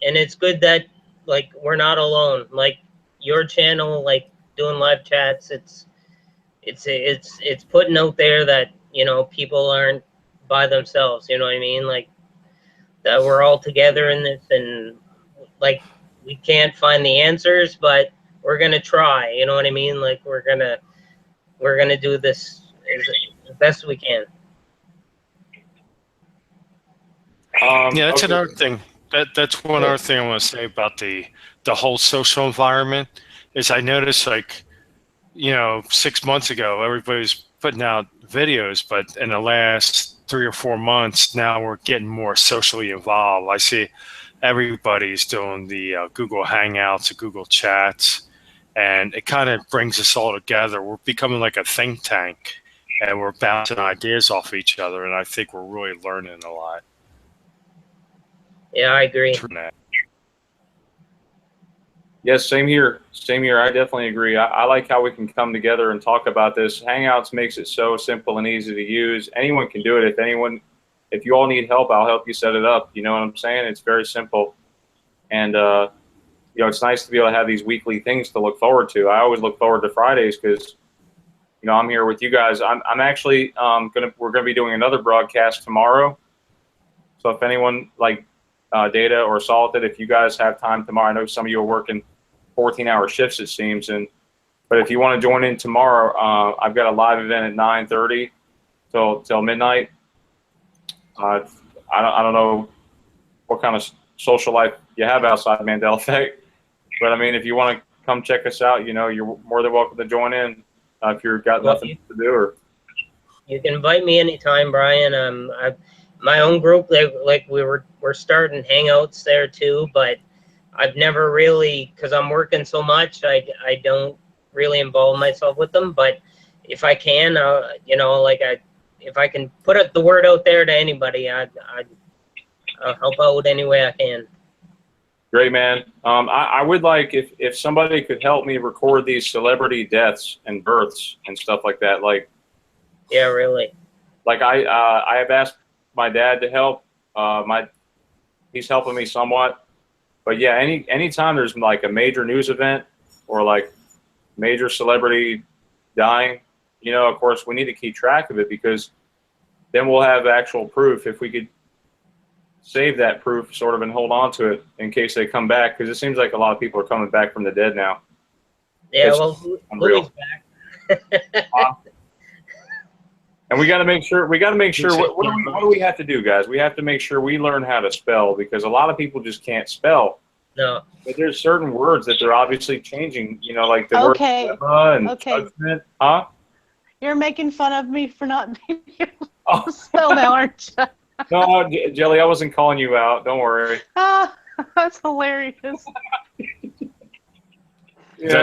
and it's good that like we're not alone. Like your channel, like doing live chats, it's putting out there that, you know, people aren't by themselves. You know what I mean? Like that we're all together in this, and like we can't find the answers, but we're gonna try. You know what I mean? Like we're gonna do this as best we can. Yeah, that's another thing. That's one other thing I want to say about the whole social environment is I noticed, like, you know, 6 months ago everybody's putting out videos, but in the last 3 or 4 months now we're getting more socially involved. I see everybody's doing the Google Hangouts, Google Chats, and it kind of brings us all together. We're becoming like a think tank, and we're bouncing ideas off each other, and I think we're really learning a lot. Yeah, I agree. Yes, same here. Same here. I definitely agree. I like how we can come together and talk about this. Hangouts makes it so simple and easy to use. Anyone can do it. If you all need help, I'll help you set it up. You know what I'm saying? It's very simple. And, you know, it's nice to be able to have these weekly things to look forward to. I always look forward to Fridays because, you know, I'm here with you guys. I'm actually we're gonna be doing another broadcast tomorrow. So if anyone like Data or Salted, if you guys have time tomorrow, I know some of you are working 14-hour shifts, it seems, but if you want to join in tomorrow, I've got a live event at 9:30 till midnight. I don't know what kind of social life you have outside Mandela Effect, but I mean, if you want to come check us out, you know, you're more than welcome to join in if you've got nothing to do. Or you can invite me anytime, Brian. My own group, like we're starting hangouts there too, but I've never really, because I'm working so much, I don't really involve myself with them. But if I can, you know, like if I can put the word out there to anybody, I'll help out any way I can. Great, man. I would like if somebody could help me record these celebrity deaths and births and stuff like that. Like, yeah, really. Like I have asked my dad to help. He's helping me somewhat. But yeah, anytime there's like a major news event or like major celebrity dying, you know, of course we need to keep track of it because then we'll have actual proof. If we could save that proof sort of and hold on to it in case they come back, because it seems like a lot of people are coming back from the dead now. Yeah, well, Louis back. And we got to make sure. What do we have to do, guys? We have to make sure we learn how to spell because a lot of people just can't spell. No. But there's certain words that they're obviously changing. You know, like the Okay. word dilemma and Okay. judgment. Huh? You're making fun of me for not being able Oh. to spell now, aren't you? No, Jelly, I wasn't calling you out. Don't worry. Ah, that's hilarious. Yeah,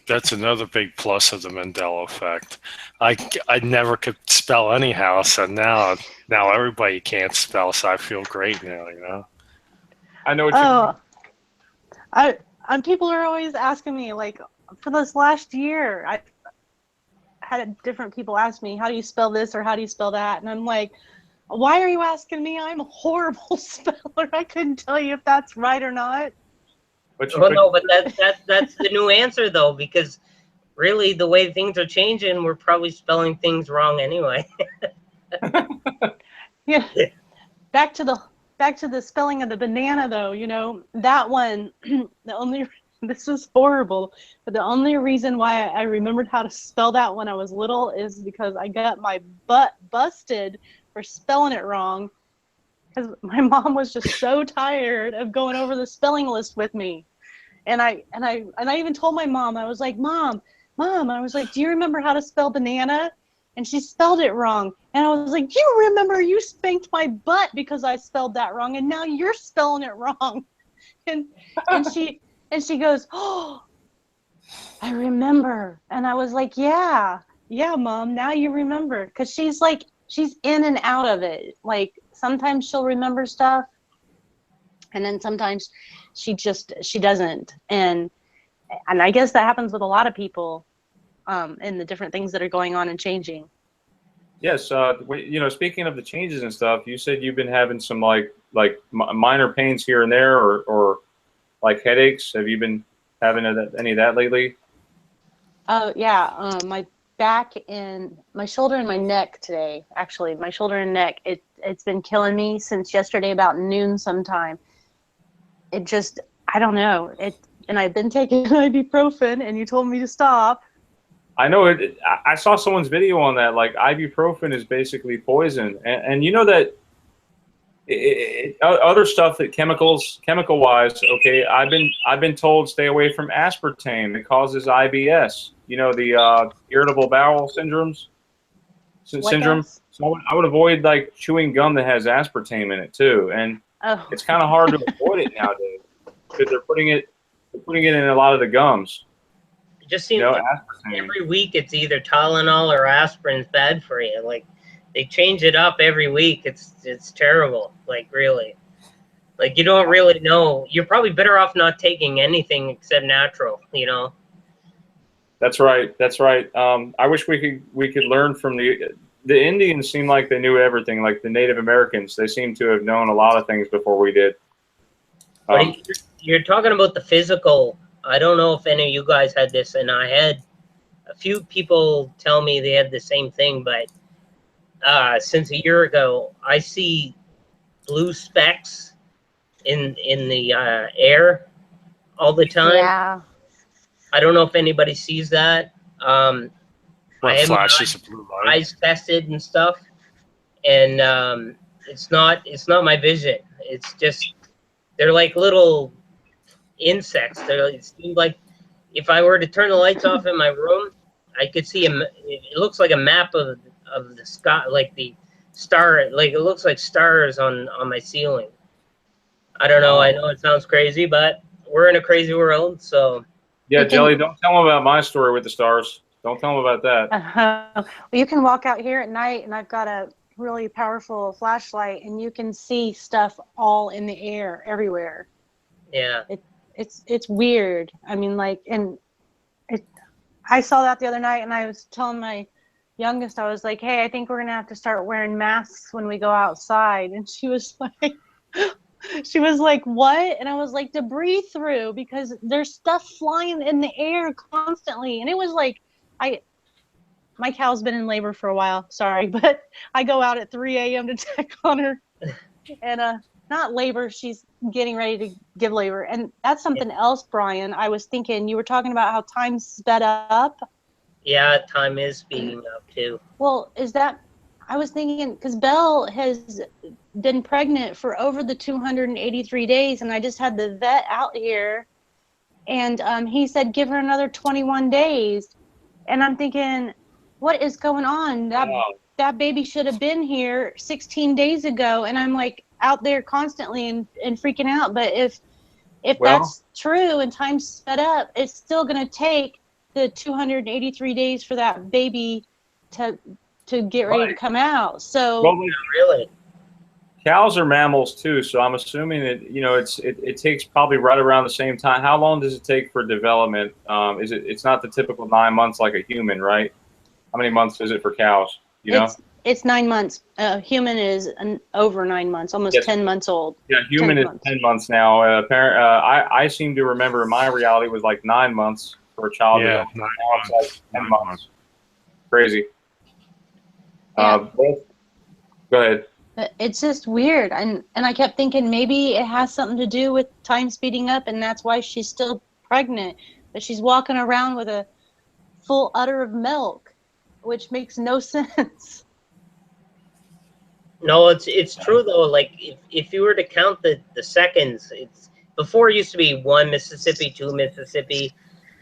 That's another big plus of the Mandela effect. I never could spell anyhow, so now everybody can't spell, so I feel great now. You know. I know what you mean. And people are always asking me, like, for this last year, I had different people ask me, how do you spell this or how do you spell that? And I'm like, why are you asking me? I'm a horrible speller. I couldn't tell you if that's right or not. But that's the new answer, though, because really the way things are changing, we're probably spelling things wrong anyway. Yeah. Back to the spelling of the banana, though. You know, that one. This is horrible, but the only reason why I remembered how to spell that when I was little is because I got my butt busted for spelling it wrong, because my mom was just so tired of going over the spelling list with me. And I even told my mom, I was like, Mom, I was like, do you remember how to spell banana? And she spelled it wrong. And I was like, you remember you spanked my butt because I spelled that wrong, and now you're spelling it wrong. And she goes, oh, I remember. And I was like, yeah, Mom, now you remember. Because she's in and out of it. Like, sometimes she'll remember stuff, and then sometimes she doesn't. And I guess that happens with a lot of people, and the different things that are going on and changing. Yes, you know, speaking of the changes and stuff, you said you've been having some like minor pains here and there, or like headaches. Have you been having any of that lately? Oh yeah, my back and my shoulder and my neck today. Actually, my shoulder and neck. It's been killing me since yesterday about noon sometime. It just, I don't know. And I've been taking ibuprofen, and you told me to stop. I know it. I saw someone's video on that. Like, ibuprofen is basically poison, and you know that other stuff that chemical wise. Okay, I've been told stay away from aspartame. It causes IBS. You know, the irritable bowel syndrome. So I would avoid like chewing gum that has aspartame in it too, and it's kind of hard to avoid it nowadays because they're putting it in a lot of the gums. It just seems like every week it's either Tylenol or aspirin's bad for you. Like, they change it up every week. It's terrible. Like, really. Like, you don't really know. You're probably better off not taking anything except natural, you know? That's right. That's right. I wish we could learn from the Indians. Seem like they knew everything. Like the Native Americans, they seem to have known a lot of things before we did. But you're talking about the physical. I don't know if any of you guys had this, and I had a few people tell me they had the same thing, but since a year ago, I see blue specks in the air all the time. Yeah. I don't know if anybody sees that. I have flashes of blue light. eyes tested and stuff, and it's not my vision. It's just they're like little insects. It seems like if I were to turn the lights off in my room, I could see it looks like a map of the sky, like the star, like it looks like stars on my ceiling. I don't know. I know it sounds crazy, but we're in a crazy world, so. Yeah, Jelly, don't tell them about my story with the stars. Don't tell them about that. Well, you can walk out here at night, and I've got a really powerful flashlight, and you can see stuff all in the air everywhere. Yeah. It's weird. I mean, like, I saw that the other night, and I was telling my youngest, I was like, hey, I think we're gonna have to start wearing masks when we go outside. And she was like, what? And I was like, to breathe through, because there's stuff flying in the air constantly. And it was like, my cow's been in labor for a while, sorry, but I go out at 3 a.m. to check on her. And not labor, she's getting ready to give labor. And that's something else, Brian. I was thinking, you were talking about how time's sped up. Yeah, time is speeding up too. Well, is that, I was thinking, because Belle has been pregnant for over the 283 days, and I just had the vet out here, and he said give her another 21 days, and I'm thinking, what is going on? That baby should have been here 16 days ago, and I'm like out there constantly and freaking out. But if that's true and time's sped up, it's still going to take the 283 days for that baby to get ready to come out. So really, cows are mammals too, so I'm assuming that it takes probably right around the same time. How long does it take for development? It's not the typical 9 months like a human, right? How many months is it for cows? It's 9 months. Human is over 9 months, almost 10 months old. Yeah, human is 10 months now. I seem to remember my reality was like 9 months for a child. Yeah, now it's like 10 months. Crazy. Yeah. Go ahead. It's just weird, and I kept thinking maybe it has something to do with time speeding up, and that's why she's still pregnant. But she's walking around with a full udder of milk, which makes no sense. No, it's true though. Like if you were to count the seconds, it's before it used to be 1 Mississippi, 2 Mississippi.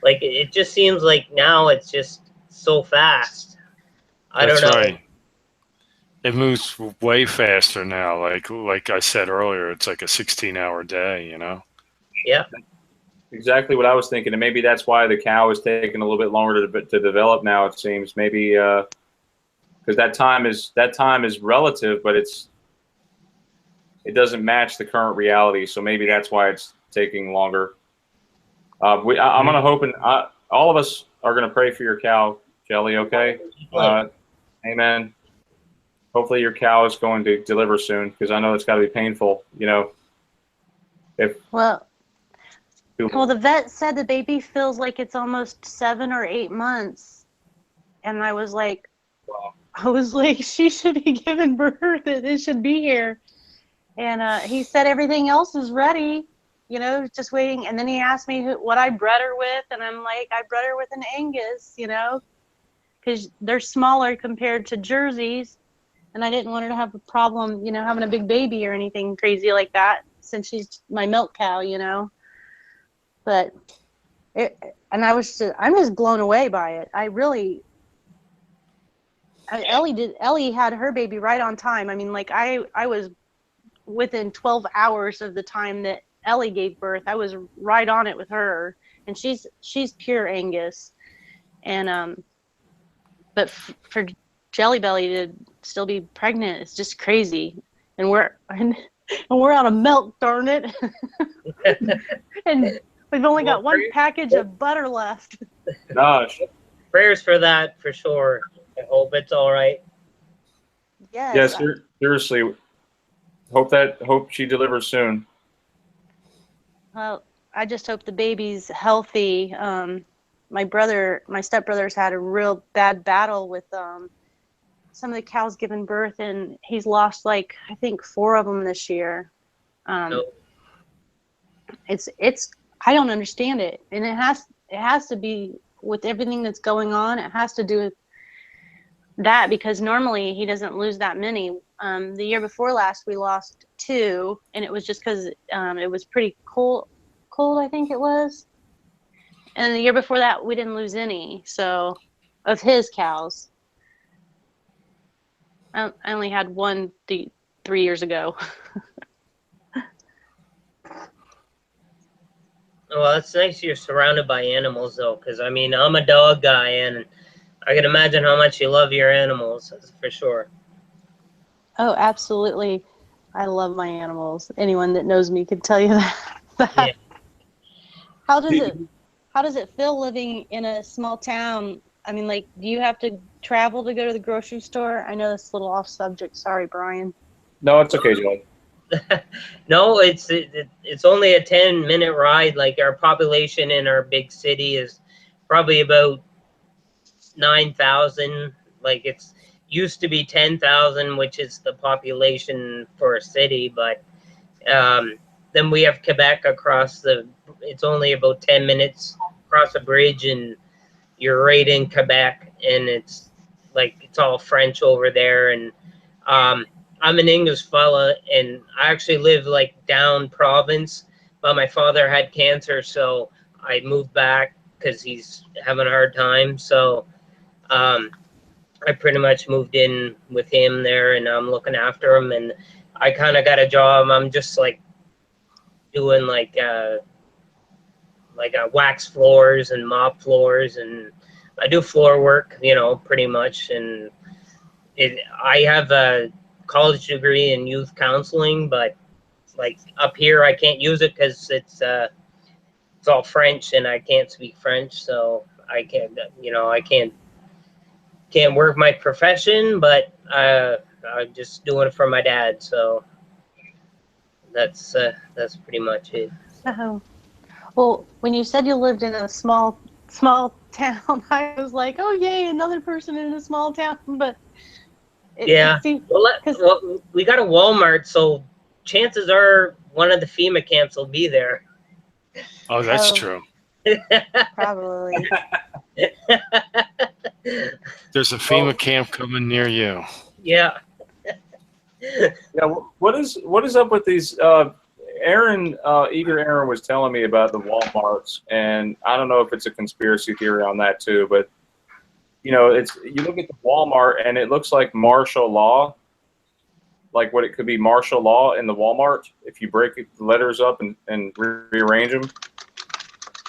Like it just seems like now it's just so fast. I don't know. That's right. It moves way faster now. Like I said earlier, it's like a 16-hour day, Yeah. Exactly what I was thinking, and maybe that's why the cow is taking a little bit longer to develop now. It seems maybe because that time is relative, but it doesn't match the current reality. So maybe that's why it's taking longer. I'm gonna hope, and all of us are gonna pray for your cow, Jelly. Okay. Amen. Hopefully your cow is going to deliver soon, because I know it's got to be painful. Well, the vet said the baby feels like it's almost 7 or 8 months, and I was like, she should be giving birth. It should be here. And he said everything else is ready, just waiting. And then he asked me what I bred her with, and I'm like, I bred her with an Angus, because they're smaller compared to Jerseys, and I didn't want her to have a problem, having a big baby or anything crazy like that, since she's my milk cow, But I'm just blown away by it. Ellie had her baby right on time. I mean, like I was within 12 hours of the time that Ellie gave birth. I was right on it with her, and she's pure Angus. And but for Jelly Belly to still be pregnant, it's just crazy. And we're out of milk, darn it. And we've only got one package of butter left. Gosh. Prayers for that, for sure. I hope it's all right. Yes. Seriously. Hope she delivers soon. Well, I just hope the baby's healthy. My stepbrother's had a real bad battle with some of the cows giving birth, and he's lost I think 4 of them this year. It's I don't understand it, and it has to be with everything that's going on. It has to do with that, because normally he doesn't lose that many. The year before last we lost 2, and it was just because it was pretty cold I think it was. And the year before that we didn't lose any, so of his cows. I only had 1 3 years ago. Well, it's nice you're surrounded by animals, though, because, I mean, I'm a dog guy, and I can imagine how much you love your animals, for sure. Oh, absolutely. I love my animals. Anyone that knows me could tell you that. Yeah. How does it feel living in a small town? I mean, do you have to travel to go to the grocery store? I know that's a little off subject. Sorry, Brian. No, it's okay, Joel. No, it's only a 10-minute ride. Like, our population in our big city is probably about 9,000. Like, it's used to be 10,000, which is the population for a city. But then we have Quebec it's only about 10 minutes across a bridge, and you're right in Quebec. And like it's all French over there. And I'm an English fella, and I actually live like down province, but my father had cancer, so I moved back because he's having a hard time. So I pretty much moved in with him there, and I'm looking after him. And I kind of got a job. I'm just like doing like wax floors and mop floors, and I do floor work, you know, pretty much. And I have a college degree in youth counseling, but like up here I can't use it because it's all French, and I can't speak French, so I can't, you know, I can't work my profession, but I'm just doing it for my dad. So that's pretty much it. Well, when you said you lived in a small town, I was like, oh yay, another person in a small town. But yeah, well, we got a Walmart, so chances are one of the FEMA camps will be there. Oh, that's true. Probably. There's a FEMA camp coming near you. Yeah. Yeah. What is up with these? Aaron was telling me about the Walmarts, and I don't know if it's a conspiracy theory on that too, but you know, you look at the Walmart and it looks like martial law, like what it could be martial law in the Walmart if you break the letters up and rearrange them.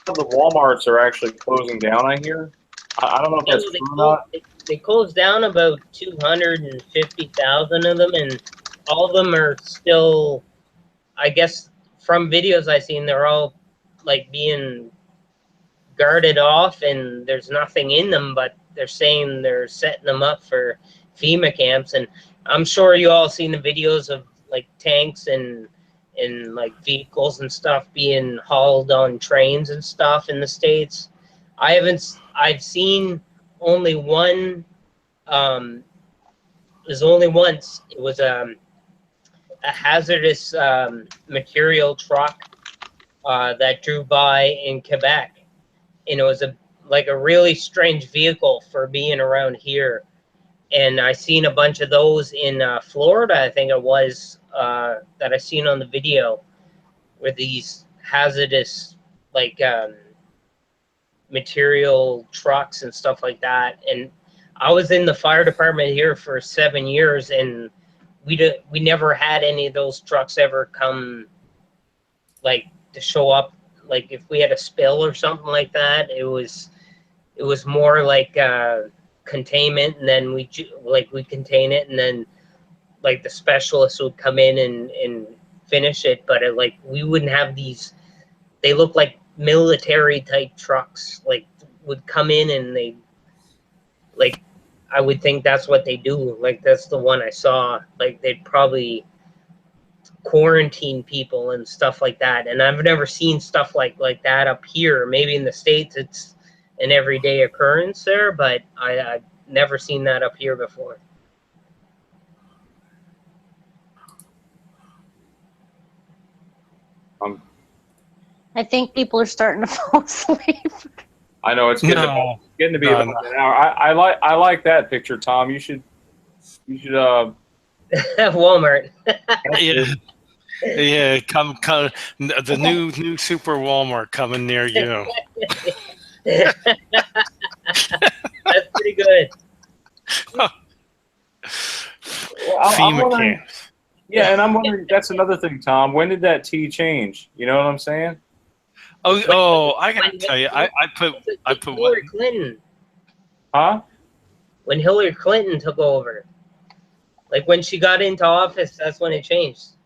The Walmarts are actually closing down, I hear. I don't know if that's true or not. They closed down about 250,000 of them, and all of them are still, I guess, from videos I've seen, they're all like being guarded off, and there's nothing in them, but they're saying they're setting them up for FEMA camps. And I'm sure you all seen the videos of like tanks and like vehicles and stuff being hauled on trains and stuff in the States. I've seen only one, there's only once, it was a hazardous material truck that drew by in Quebec, and it was a really strange vehicle for being around here. And I seen a bunch of those in Florida, I think it was, that I seen on the video, where these hazardous material trucks and stuff like that. And I was in the fire department here for 7 years, and we never had any of those trucks ever come like to show up. Like if we had a spill or something like that, it was more like containment, and then we contain it, and then like the specialists would come in and finish it. But we wouldn't have these. They look like military type trucks. Like would come in, and they I would think that's what they do. Like that's the one I saw. Like they'd probably quarantine people and stuff like that. And I've never seen stuff like that up here. Maybe in the States it's an everyday occurrence there, but I've never seen that up here before. I think people are starting to fall asleep. I know it's getting to be about an hour. I like that picture, Tom. You should Walmart. Yeah, come the new super Walmart coming near you. That's pretty good. FEMA camps. Yeah, and I'm wondering, that's another thing, Tom. When did that T change? You know what I'm saying? Oh, I gotta tell you, I put Hillary Clinton. Huh? When Hillary Clinton took over, like when she got into office, that's when it changed.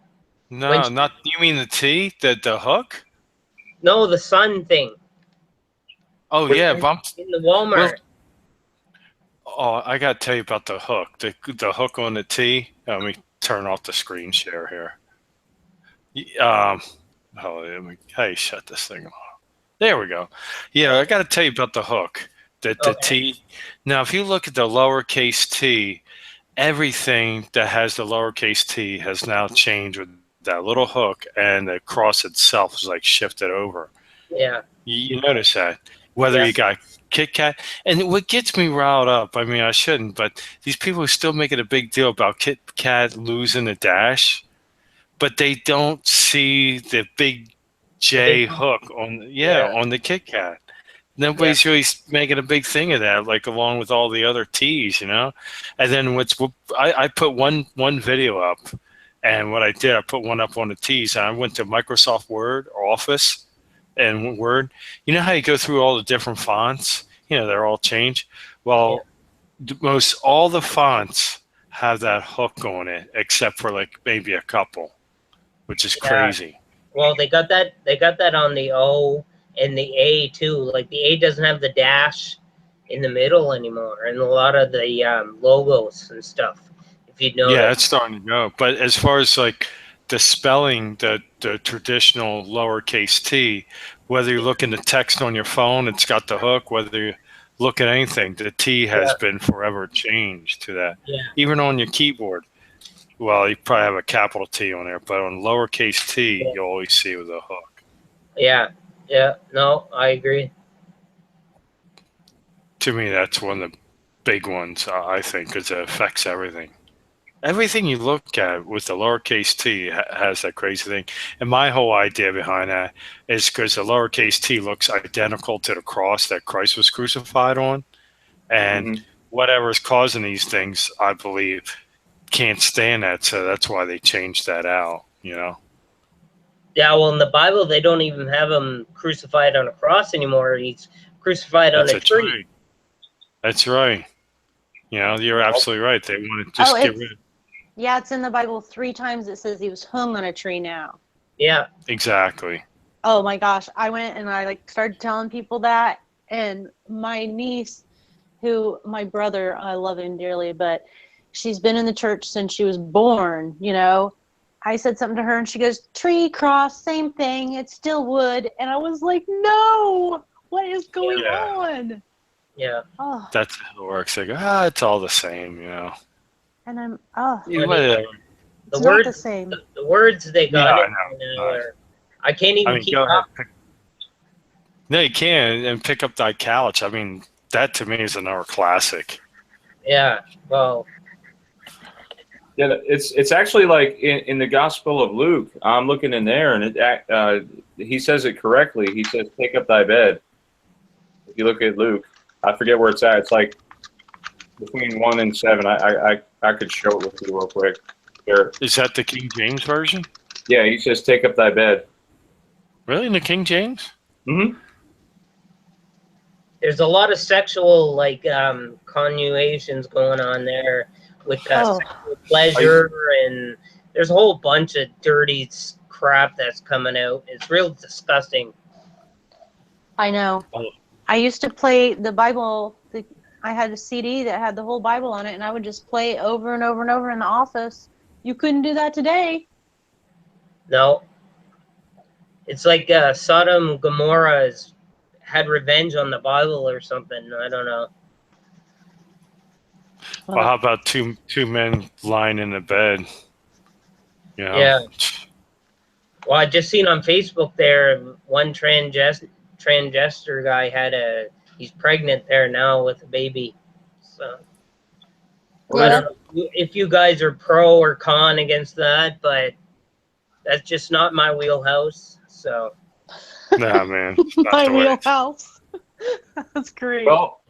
No, not you mean the T, the hook? No, the sun thing. Oh yeah, bumped in the Walmart. Oh, I gotta tell you about the hook. The hook on the T. Let me turn off the screen share here. Hey, shut this thing off. There we go. Yeah, I got to tell you about the hook. The T. Now, if you look at the lowercase t, everything that has the lowercase t has now changed with that little hook, and the cross itself is like shifted over. Yeah. You notice that. Whether you got Kit Kat. And what gets me riled up, I mean, I shouldn't, but these people are still making a big deal about Kit Kat losing a dash, but they don't see the big J hook on, on the Kit Kat. Nobody's really making a big thing of that, like along with all the other T's, you know? And then I put one video up, and what I did, I put one up on the T's, and I went to Microsoft Word or Office and Word. You know how you go through all the different fonts? You know, they're all changed. Well, most all the fonts have that hook on it, except for like maybe a couple, which is crazy. Well, they got that on the O and the A too. Like the A doesn't have the dash in the middle anymore, and a lot of the logos and stuff. If you know, it's starting to go. But as far as like the spelling, the traditional lowercase t, whether you look in the text on your phone, it's got the hook. Whether you look at anything, the T has been forever changed to that. Yeah. Even on your keyboard. Well, you probably have a capital T on there, but on lowercase t, you always see with a hook. Yeah. No, I agree. To me, that's one of the big ones, I think, because it affects everything. Everything you look at with the lowercase t has that crazy thing. And my whole idea behind that is because the lowercase t looks identical to the cross that Christ was crucified on. And whatever is causing these things, I believe, can't stand that. So that's why they changed that out, you know? Yeah, well, in the Bible, they don't even have him crucified on a cross anymore. He's crucified on a tree. Right. That's right. You know, you're absolutely right. They want to just get rid of. Yeah, it's in the Bible 3 times. It says he was hung on a tree now. Yeah. Exactly. Oh my gosh. I went and I started telling people that, and my niece, who my brother, I love him dearly, but she's been in the church since she was born, you know. I said something to her and she goes, tree, cross, same thing. It's still wood. And I was like, no, what is going on? Yeah. Oh. That's how it works. They go, it's all the same, you know. And I'm, whatever. The words, not the same. The words they got. Yeah, I can't even keep up. No, you can, and pick up thy couch. I mean, that to me is another classic. Yeah, well. Yeah, it's actually like in the Gospel of Luke. I'm looking in there, and he says it correctly. He says, "Take up thy bed." If you look at Luke, I forget where it's at. It's like between 1 and 7. I could show it with you real quick. There. Is that the King James version? Yeah, he says, "Take up thy bed." Really, in the King James? Mm-hmm. There's a lot of sexual connotations going on there with sexual pleasure, and there's a whole bunch of dirty crap that's coming out. It's real disgusting. I know. I used to play the Bible. I had a CD that had the whole Bible on it, and I would just play it over and over and over in the office. You couldn't do that today. No. It's like Sodom and Gomorrah had revenge on the Bible or something. I don't know. Well, how about two men lying in the bed? You know? Yeah. Well, I just seen on Facebook there, one transgender guy he's pregnant there now with a baby. So I don't know if you guys are pro or con against that, but that's just not my wheelhouse. So. Nah, man. My wheelhouse. That's great. Well,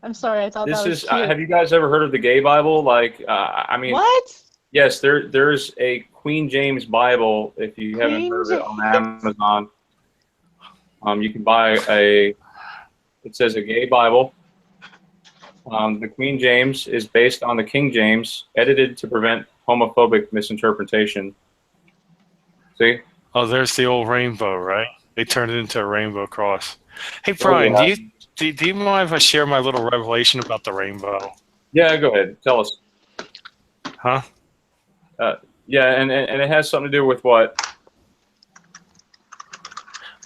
I'm sorry. I thought this that was is. cute. Have you guys ever heard of the Gay Bible? I mean, what? Yes, there's a Queen James Bible. If you haven't heard of it, on Amazon, you can buy it says a Gay Bible. The Queen James is based on the King James, edited to prevent homophobic misinterpretation. See? Oh, there's the old rainbow, right? They turned it into a rainbow cross. Hey, Brian, do you mind if I share my little revelation about the rainbow? Yeah, go ahead. Tell us. Huh? Yeah, and it has something to do with what?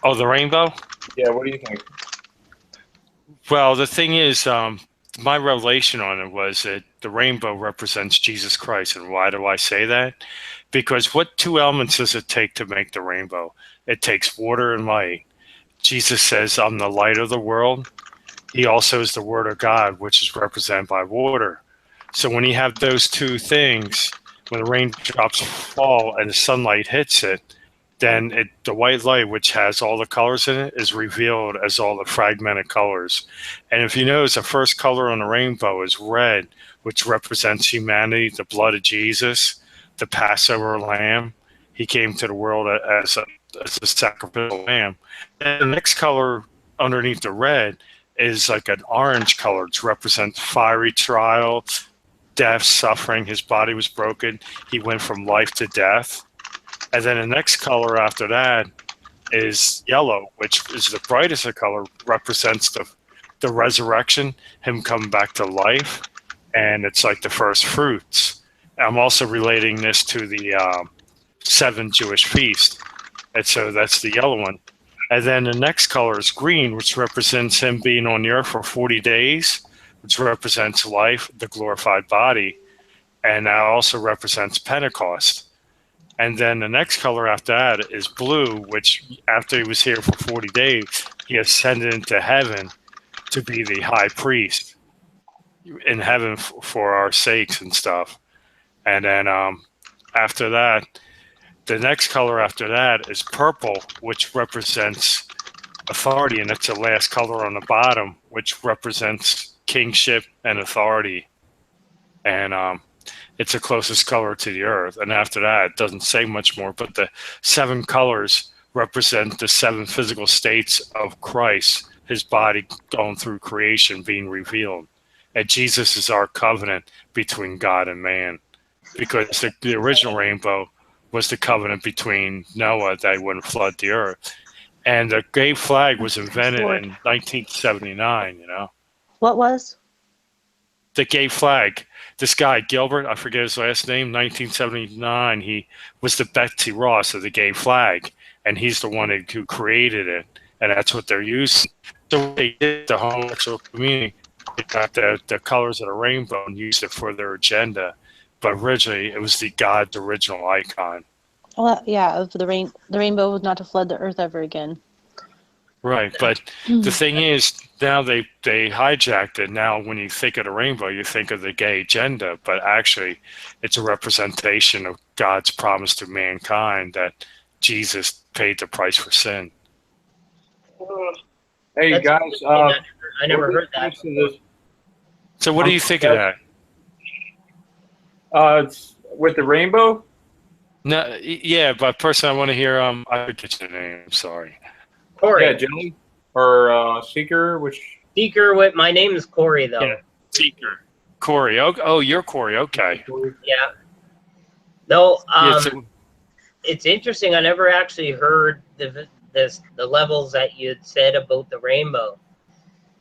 Oh, the rainbow? Yeah, what do you think? Well, the thing is, my revelation on it was that the rainbow represents Jesus Christ. And why do I say that? Because what 2 elements does it take to make the rainbow? It takes water and light. Jesus says, I'm the light of the world. He also is the word of God, which is represented by water. So when you have those two things, when the raindrops fall and the sunlight hits it, then the white light, which has all the colors in it, is revealed as all the fragmented colors. And if you notice, the first color on the rainbow is red, which represents humanity, the blood of Jesus, the Passover lamb. He came to the world as a sacrificial lamb. And the next color underneath the red is like an orange color, to represent fiery trial, death, suffering. His body was broken. He went from life to death. And then the next color after that is yellow, which is the brightest of color, represents the resurrection, him coming back to life. And it's like the first fruits. I'm also relating this to the 7 Jewish feasts. And so that's the yellow one. And then the next color is green, which represents him being on the earth for 40 days, which represents life, the glorified body. And that also represents Pentecost. And then the next color after that is blue, which after he was here for 40 days, he ascended into heaven to be the high priest in heaven for our sakes and stuff. And then after that, the next color after that is purple, which represents authority, and it's the last color on the bottom, which represents kingship and authority. And it's the closest color to the earth. And after that, it doesn't say much more, but the 7 colors represent the 7 physical states of Christ, his body going through creation, being revealed. And Jesus is our covenant between God and man, because the original rainbow was the covenant between Noah that he wouldn't flood the earth. And the gay flag was invented in 1979, you know. What was? The gay flag. This guy, Gilbert, I forget his last name, 1979, he was the Betsy Ross of the gay flag, and he's the one who created it, and that's what they're using. So they did the homosexual community, they got the colors of the rainbow and used it for their agenda, but originally it was God's original icon. Well, yeah, the rainbow was not to flood the earth ever again. Right, but the thing is, now they hijacked it. Now when you think of the rainbow, you think of the gay agenda, but actually it's a representation of God's promise to mankind that Jesus paid the price for sin. Hey, That's guys. I never heard that. So what do you think of that? With the rainbow? No, yeah, but personally, I want to hear, I forget your name, I'm sorry. Corey. Yeah, Johnny or Seeker, which Seeker. My name is Corey, though. Yeah, Seeker. Corey. Oh, you're Corey. Okay. Yeah. No. Yeah, so, it's interesting. I never actually heard the levels that you had said about the rainbow.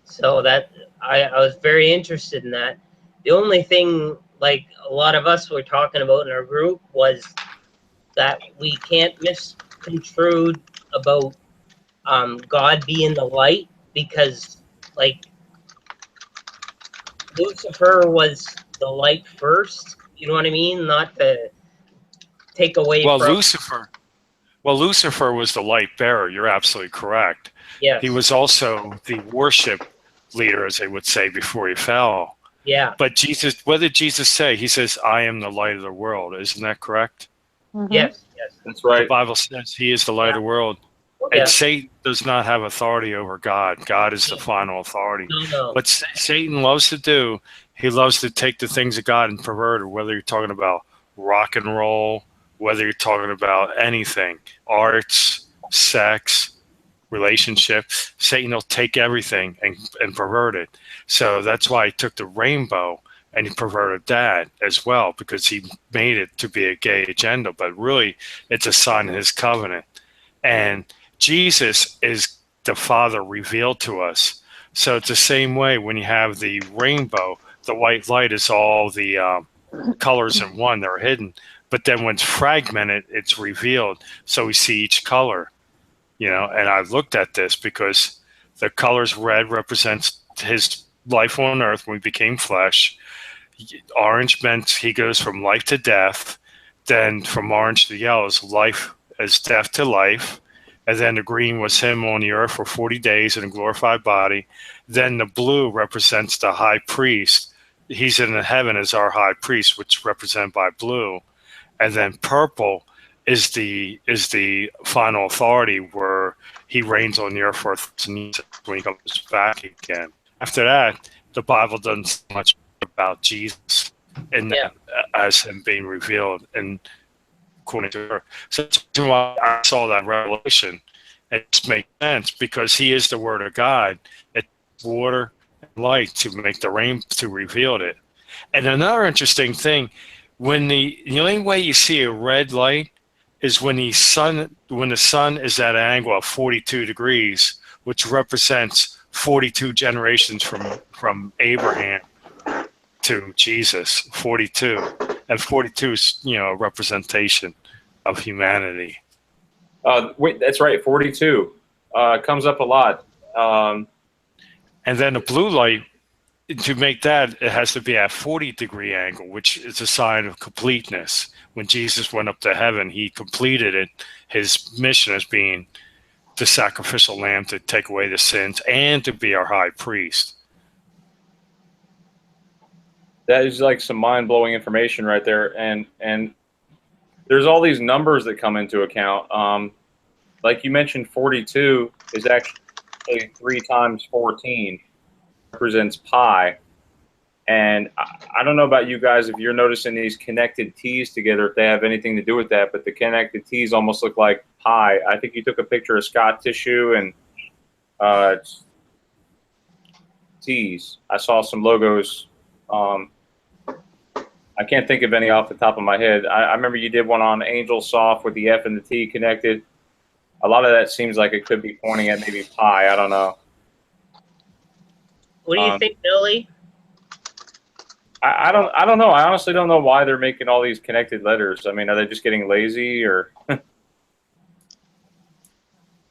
So that I was very interested in that. The only thing, like a lot of us were talking about in our group, was that we can't misconstrue about God being the light, because like Lucifer was the light first, you know what I mean? Not to take away from Lucifer was the light bearer. You're absolutely correct. Yes. He was also the worship leader, as they would say, before he fell. Yeah. But Jesus, what did Jesus say? He says, I am the light of the world. Isn't that correct? Mm-hmm. Yes. That's right. The Bible says he is the light of the world. And Satan does not have authority over God. God is the final authority. No. What Satan loves to do, he loves to take the things of God and pervert it, whether you're talking about rock and roll, whether you're talking about anything, arts, sex, relationship. Satan will take everything and pervert it. So that's why he took the rainbow and he perverted that as well, because he made it to be a gay agenda. But really, it's a sign of his covenant. And Jesus is the Father revealed to us. So it's the same way when you have the rainbow, the white light is all the colors in one, they're hidden. But then when it's fragmented, it's revealed. So we see each color, you know, and I've looked at this because the colors red represents his life on earth when he became flesh. Orange meant he goes from life to death. Then from orange to yellow is life, is death to life. And then the green was him on the earth for 40 days in a glorified body. Then the blue represents the high priest. He's in heaven as our high priest, which is represented by blue. And then purple is the final authority, where he reigns on the earth for 1,000 years when he comes back again. After that, the Bible doesn't say much about Jesus and as him being revealed, and according to her. So that's why I saw that revelation. It just makes sense, because he is the Word of God. It's water and light to make the rain, to reveal it. And another interesting thing, when the only way you see a red light is when the sun is at an angle of 42 degrees, which represents 42 generations from Abraham to Jesus. 42, and 42 is a representation of humanity. Wait, that's right, 42 comes up a lot. And then the blue light, to make that, it has to be at 40-degree angle, which is a sign of completeness. When Jesus went up to heaven, he completed it, his mission as being the sacrificial lamb to take away the sins and to be our high priest. That is like some mind-blowing information right there. And there's all these numbers that come into account. Like you mentioned, 42 is actually 3 times 14. Represents pi. And I don't know about you guys if you're noticing these connected T's together, if they have anything to do with that, but the connected T's almost look like pi. I think you took a picture of Scott tissue and T's. I saw some logos. I can't think of any off the top of my head. I remember you did one on Angel Soft with the F and the T connected. A lot of that seems like it could be pointing at maybe pi. I don't know. What do you think, Billy? I don't know. I honestly don't know why they're making all these connected letters. I mean, are they just getting lazy, or?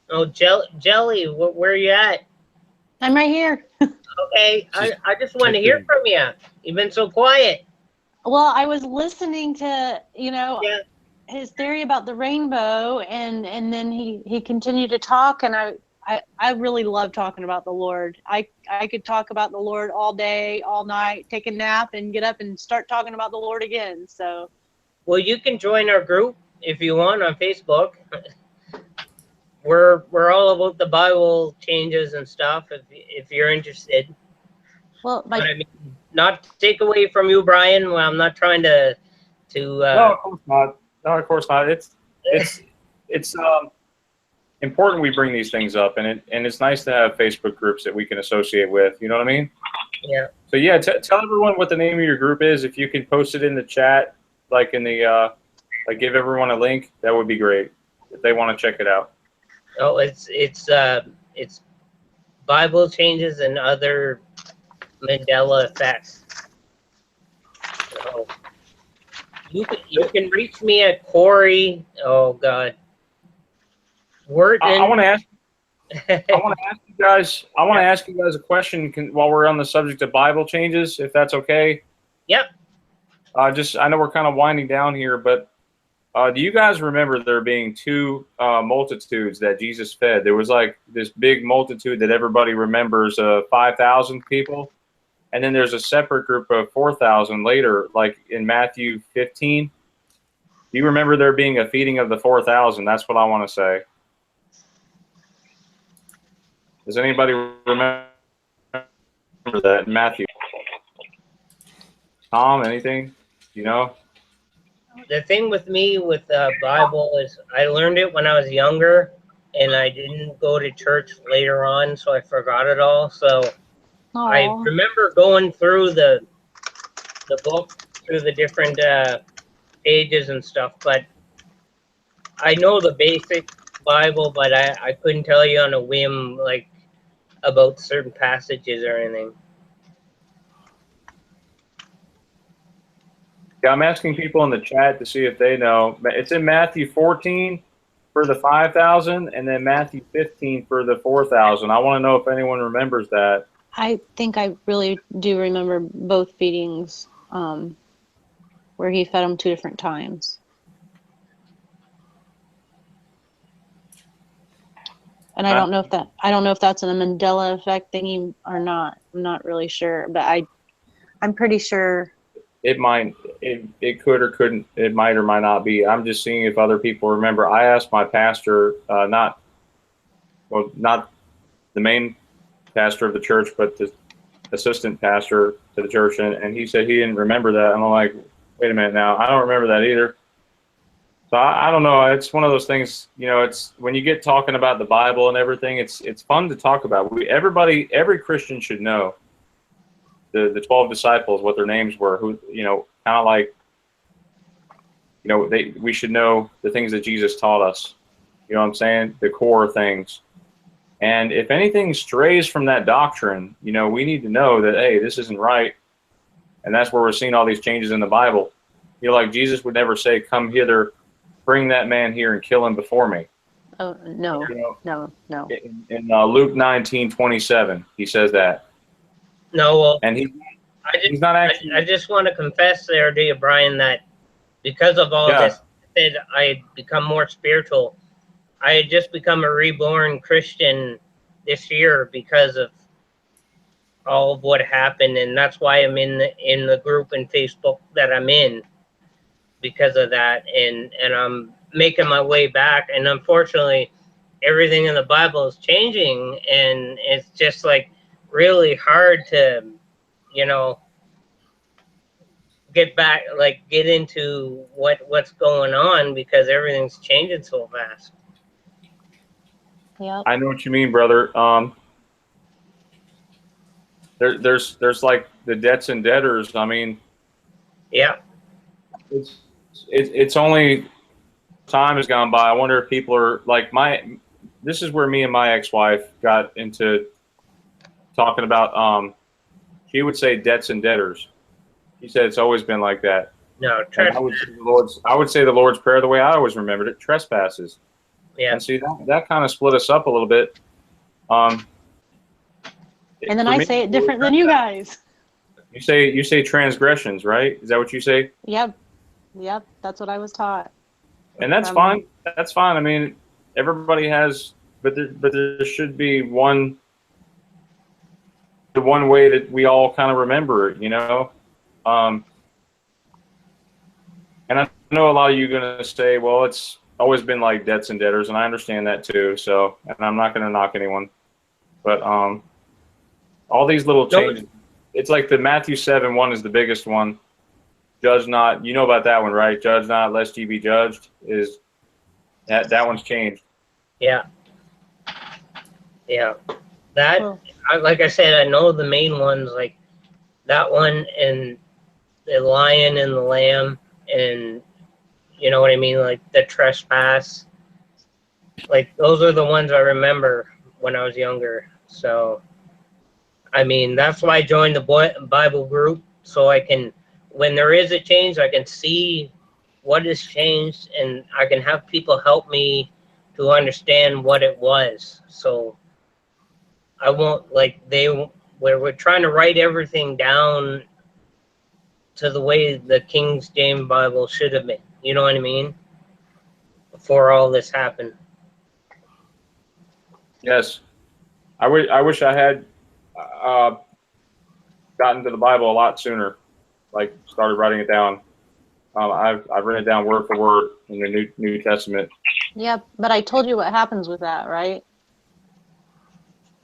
Oh, Jelly, where are you at? I'm right here. Okay, I just want to hear from you. You've been so quiet. Well, I was listening to, his theory about the rainbow, and then he continued to talk, and I really love talking about the Lord. I could talk about the Lord all day, all night, take a nap, and get up and start talking about the Lord again. So, well, you can join our group if you want on Facebook. We're all about the Bible changes and stuff. If you're interested. Well, but I mean, not to take away from you, Brian. Well, I'm not trying to. No, of course not. No, of course not. It's important we bring these things up, and it's nice to have Facebook groups that we can associate with. You know what I mean? Yeah. So yeah, tell everyone what the name of your group is. If you can post it in the chat, like in the give everyone a link, that would be great if they want to check it out. Oh, it's Bible changes and other Mandela effects. So you can reach me at Corey. Oh God. Wharton. I want to ask you guys. I want to ask you guys a question while we're on the subject of Bible changes, if that's okay. Yep. I know we're kind of winding down here, but do you guys remember there being 2 multitudes that Jesus fed? There was like this big multitude that everybody remembers, 5,000 people, and then there's a separate group of 4,000 later, like in Matthew 15. Do you remember there being a feeding of the 4,000? That's what I want to say. Does anybody remember that in Matthew? Tom, anything? You know? The thing with me with Bible is I learned it when I was younger, and I didn't go to church later on, so I forgot it all. So aww. I remember going through the book, through the different pages and stuff, but I know the basic Bible, but I couldn't tell you on a whim, like, about certain passages or anything. Yeah, I'm asking people in the chat to see if they know. It's in Matthew 14 for the 5,000, and then Matthew 15 for the 4,000. I want to know if anyone remembers that. I think I really do remember both feedings, where he fed them 2 different times. And I don't know if that's a Mandela Effect thingy or not. I'm not really sure, but I'm pretty sure. It might, it could or couldn't, it might or might not be. I'm just seeing if other people remember. I asked my pastor, not the main pastor of the church, but the assistant pastor to the church, and he said he didn't remember that. And I'm like, wait a minute now, I don't remember that either. So I don't know. It's one of those things, you know, it's when you get talking about the Bible and everything, it's fun to talk about. Every Christian should know the 12 disciples, what their names were, who, you know, kind of like, you know, we should know the things that Jesus taught us. You know what I'm saying? The core things. And if anything strays from that doctrine, you know, we need to know that, hey, this isn't right. And that's where we're seeing all these changes in the Bible. You know, like Jesus would never say, come hither, bring that man here and kill him before me. Oh, no, you know, no. In Luke 19:27, he says that. No, well, and he's not actually. I just want to confess there to you, Brian, that because of all this, I become more spiritual. I had just become a reborn Christian this year because of all of what happened, and that's why I'm in the group in Facebook that I'm in, because of that, and I'm making my way back. And unfortunately, everything in the Bible is changing, and it's just like really hard to, you know, get back, like get into what's going on, because everything's changing so fast. Yeah. I know what you mean, brother. There's like the debts and debtors. I mean, yeah. It's only time has gone by. I wonder if people are like this is where me and my ex-wife got into talking about. She would say debts and debtors. She said it's always been like that. No, I would say the Lord's Prayer the way I always remembered it: trespasses. Yeah. And see that kind of split us up a little bit. And then I say it different than you guys. You say transgressions, right? Is that what you say? Yep, that's what I was taught. And that's fine. That's fine. I mean, everybody has, but there should be the one way that we all kind of remember it, you know. And I know a lot of you are going to say, well, it's always been like debts and debtors, and I understand that too. So, and I'm not going to knock anyone, but all these little changes. It's like the Matthew 7:1 is the biggest one. Judge not. You know about that one, right? Judge not, lest ye be judged. Is that one's changed? Yeah. Yeah. That, like I said, I know the main ones, like that one and the lion and the lamb, and you know what I mean, like the trespass. Like those are the ones I remember when I was younger. So, I mean, that's why I joined the Bible group, so I can, when there is a change, I can see what has changed, and I can have people help me to understand what it was. So I won't, like, we're trying to write everything down to the way the King James Bible should have been. You know what I mean? Before all this happened. Yes. I wish I had gotten to the Bible a lot sooner, like started writing it down. I've written it down word for word in the New Testament. Yeah, but I told you what happens with that, right?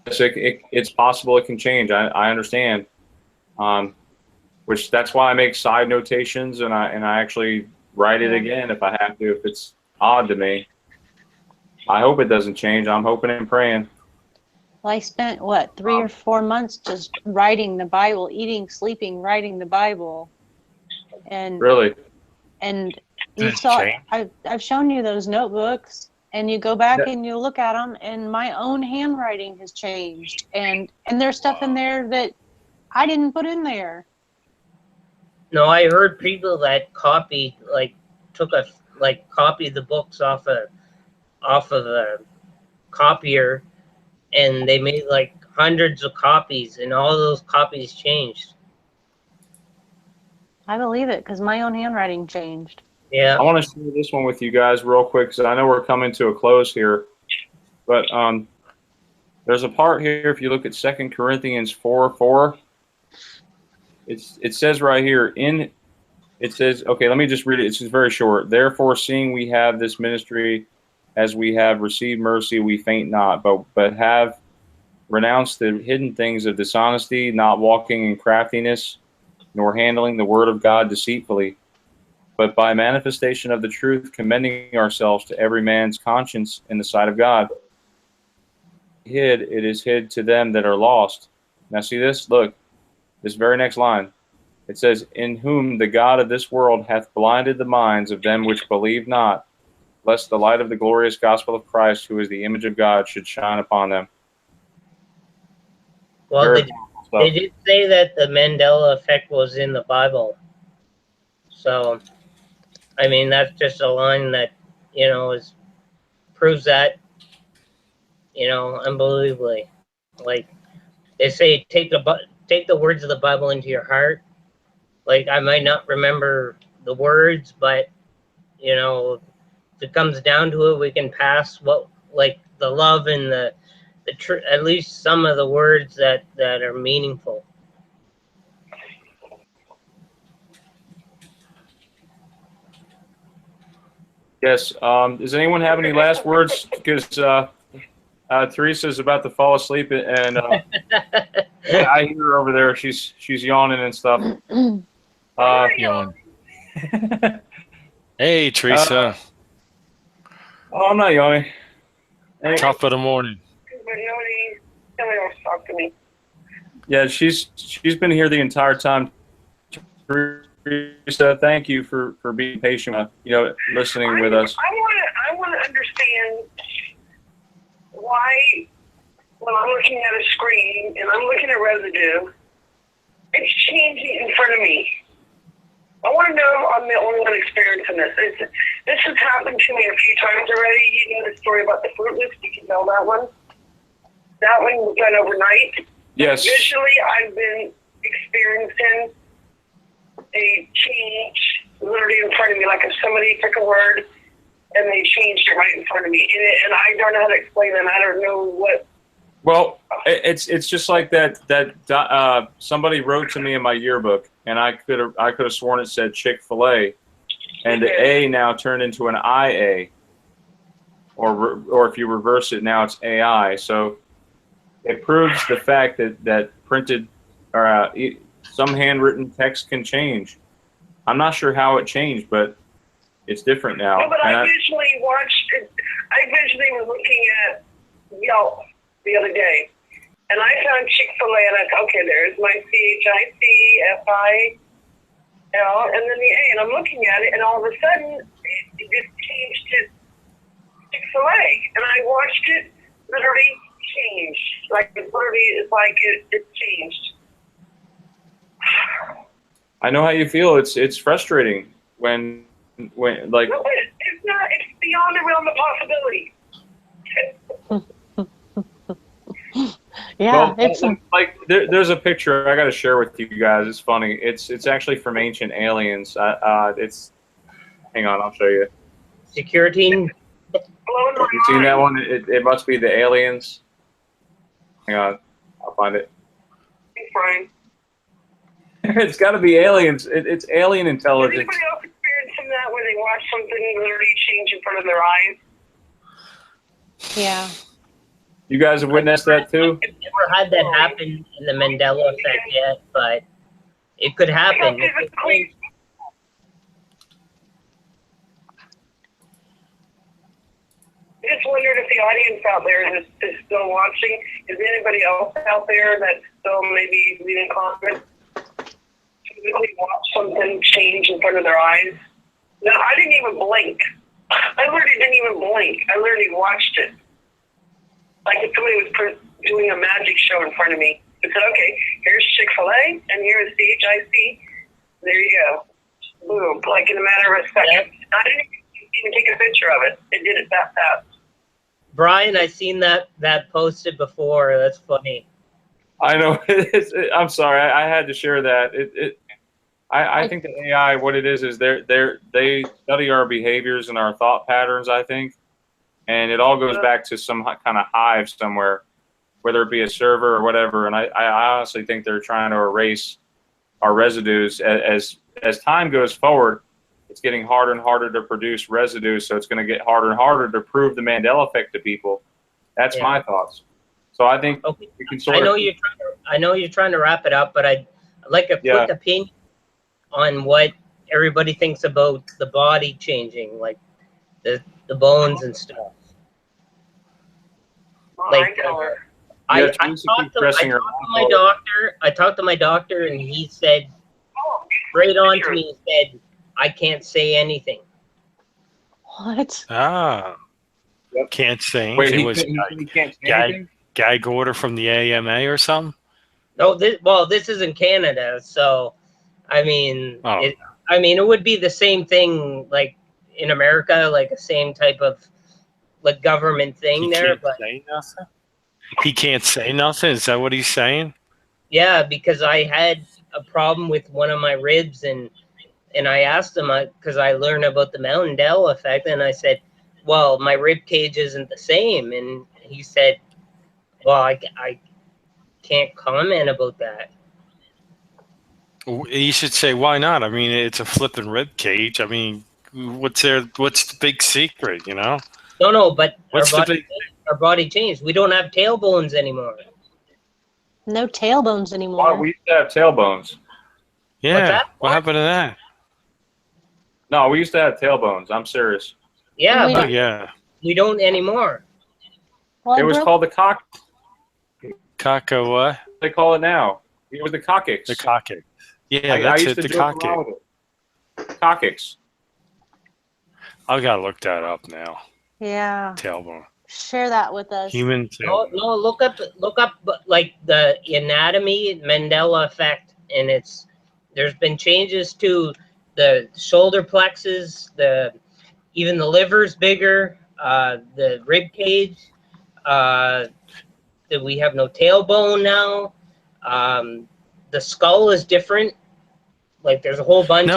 Yes, it's possible it can change. I understand. Which that's why I make side notations, and I actually write it again if I have to, if it's odd to me. I hope it doesn't change. I'm hoping and praying. Well, I spent, 3 or 4 months just writing the Bible, eating, sleeping, writing the Bible. And really? And you saw, I've shown you those notebooks, and you go back and you look at them, and my own handwriting has changed. And there's stuff in there that I didn't put in there. No, I heard people that copied, like, copied the books off of a copier, and they made like hundreds of copies, and all those copies changed. I believe it, because my own handwriting changed. Yeah. I want to share this one with you guys real quick, because I know we're coming to a close here. But There's a part here, if you look at 2 Corinthians 4:4, it says right here, it says, okay, let me just read it. It's just very short. Therefore, seeing we have this ministry, as we have received mercy, we faint not, but have renounced the hidden things of dishonesty, not walking in craftiness, nor handling the word of God deceitfully, but by manifestation of the truth, commending ourselves to every man's conscience in the sight of God. It is hid to them that are lost. Now see this? Look, this very next line. It says, in whom the God of this world hath blinded the minds of them which believe not, lest the light of the glorious gospel of Christ, who is the image of God, should shine upon them. Well, they did say that the Mandela Effect was in the Bible. So, I mean, that's just a line that, you know, proves that, you know, unbelievably. Like, they say, take the words of the Bible into your heart. Like, I might not remember the words, but, you know, if it comes down to it, we can pass what, like, the love and the at least some of the words that are meaningful. Yes. Does anyone have any last words? Because Teresa's about to fall asleep, and I hear her over there. She's yawning and stuff. Yawn. Hey, Teresa. Oh, I'm not yawning. Top of the morning. Nobody else talk to me. Yeah, she's been here the entire time. Teresa, thank you for being patient, listening with us. I want to understand why, when I'm looking at a screen and I'm looking at residue, it's changing in front of me. I want to know if I'm the only one experiencing this. This has happened to me a few times already. You know the story about the Fruit Loops. You can tell that one. That one was done overnight. Yes. Visually, I've been experiencing a change literally in front of me, like if somebody took a word and they changed it right in front of me, and I don't know how to explain it. I don't know what. Well, it's just like that somebody wrote to me in my yearbook, and I could have sworn it said Chick-fil-A, and the A now turned into an IA, or if you reverse it, now it's AI. So it proves the fact that printed or some handwritten text can change. I'm not sure how it changed, but it's different now. No, but I visually watched it. I visually was looking at Yelp the other day, and I found Chick-fil-A, and I thought, okay, there's my CHICFIL, and then the A, and I'm looking at it, and all of a sudden, it just changed to Chick-fil-A, and I watched it literally change. Like, it's like it changed. I know how you feel. It's frustrating when like. No, it's not. It's beyond the realm of possibility. Yeah, well, it's like there's a picture I got to share with you guys. It's funny. It's actually from Ancient Aliens. It's hang on, I'll show you. Security. You seen that one? It must be the aliens. Hang on, I'll find it. Fine. It's got to be aliens. It's alien intelligence. Has anybody else experiencing that where they watch something literally change in front of their eyes? Yeah. You guys have witnessed that too? I've never had that happen in the Mandela Effect yet, but it could happen. I just wondered if the audience out there is still watching. Is anybody else out there that's still maybe leaving comments? Physically watch something change in front of their eyes? No, I didn't even blink. I literally didn't even blink. I literally watched it. Like if somebody was doing a magic show in front of me. It said, okay, here's Chick-fil-A, and here's CHIC. There you go. Boom. Like in a matter of a second. Yep. I didn't even take a picture of it. It did it that fast. Brian, I've seen that posted before. That's funny. I know. I'm sorry. I had to share that. I think the AI, what it is they study our behaviors and our thought patterns, I think. And it all goes back to some kind of hive somewhere. whether it be a server or whatever. And I honestly think they're trying to erase our residues. As time goes forward, it's getting harder and harder to produce residues, so it's going to get harder and harder to prove the Mandela effect to people. That's my thoughts. So I think we can sort of. I know you're trying to wrap it up, but I'd like a quick opinion on what everybody thinks about the body changing, like the bones and stuff. Like, I talked to my doctor, and he said straight on to me, he said, I can't say anything. What? Ah. Can't say Wait, anything. he can't say anything? Gag order from the AMA or something? No, this is in Canada, so I mean, it would be the same thing like in America, like the same type of like government thing there. But say nothing? He can't say nothing? Is that what he's saying? Yeah, because I had a problem with one of my ribs, and I asked him, because I learned about the Mandela effect, and I said, well, my rib cage isn't the same. And he said, well, I can't comment about that. You should say, why not? I mean, it's a flipping rib cage. I mean, what's the big secret, you know? No, but our body changed. We don't have tailbones anymore. No tailbones anymore. Well, we used to have tailbones. Yeah. What happened to that? No, we used to have tailbones. I'm serious. Yeah, but we don't anymore. Well, it was called the cock. Cocko what? They call it now. It was the coccyx. The coccyx. Yeah, I that's used it. to The joke around coccyx. with it. Coccyx. I gotta look that up now. Yeah. Tailbone. Share that with us. Human tailbone. No, look up like the anatomy Mandela effect, and there's been changes to the shoulder plexus, even the liver's bigger, the rib cage, that we have no tailbone now. The skull is different. Like there's a whole bunch.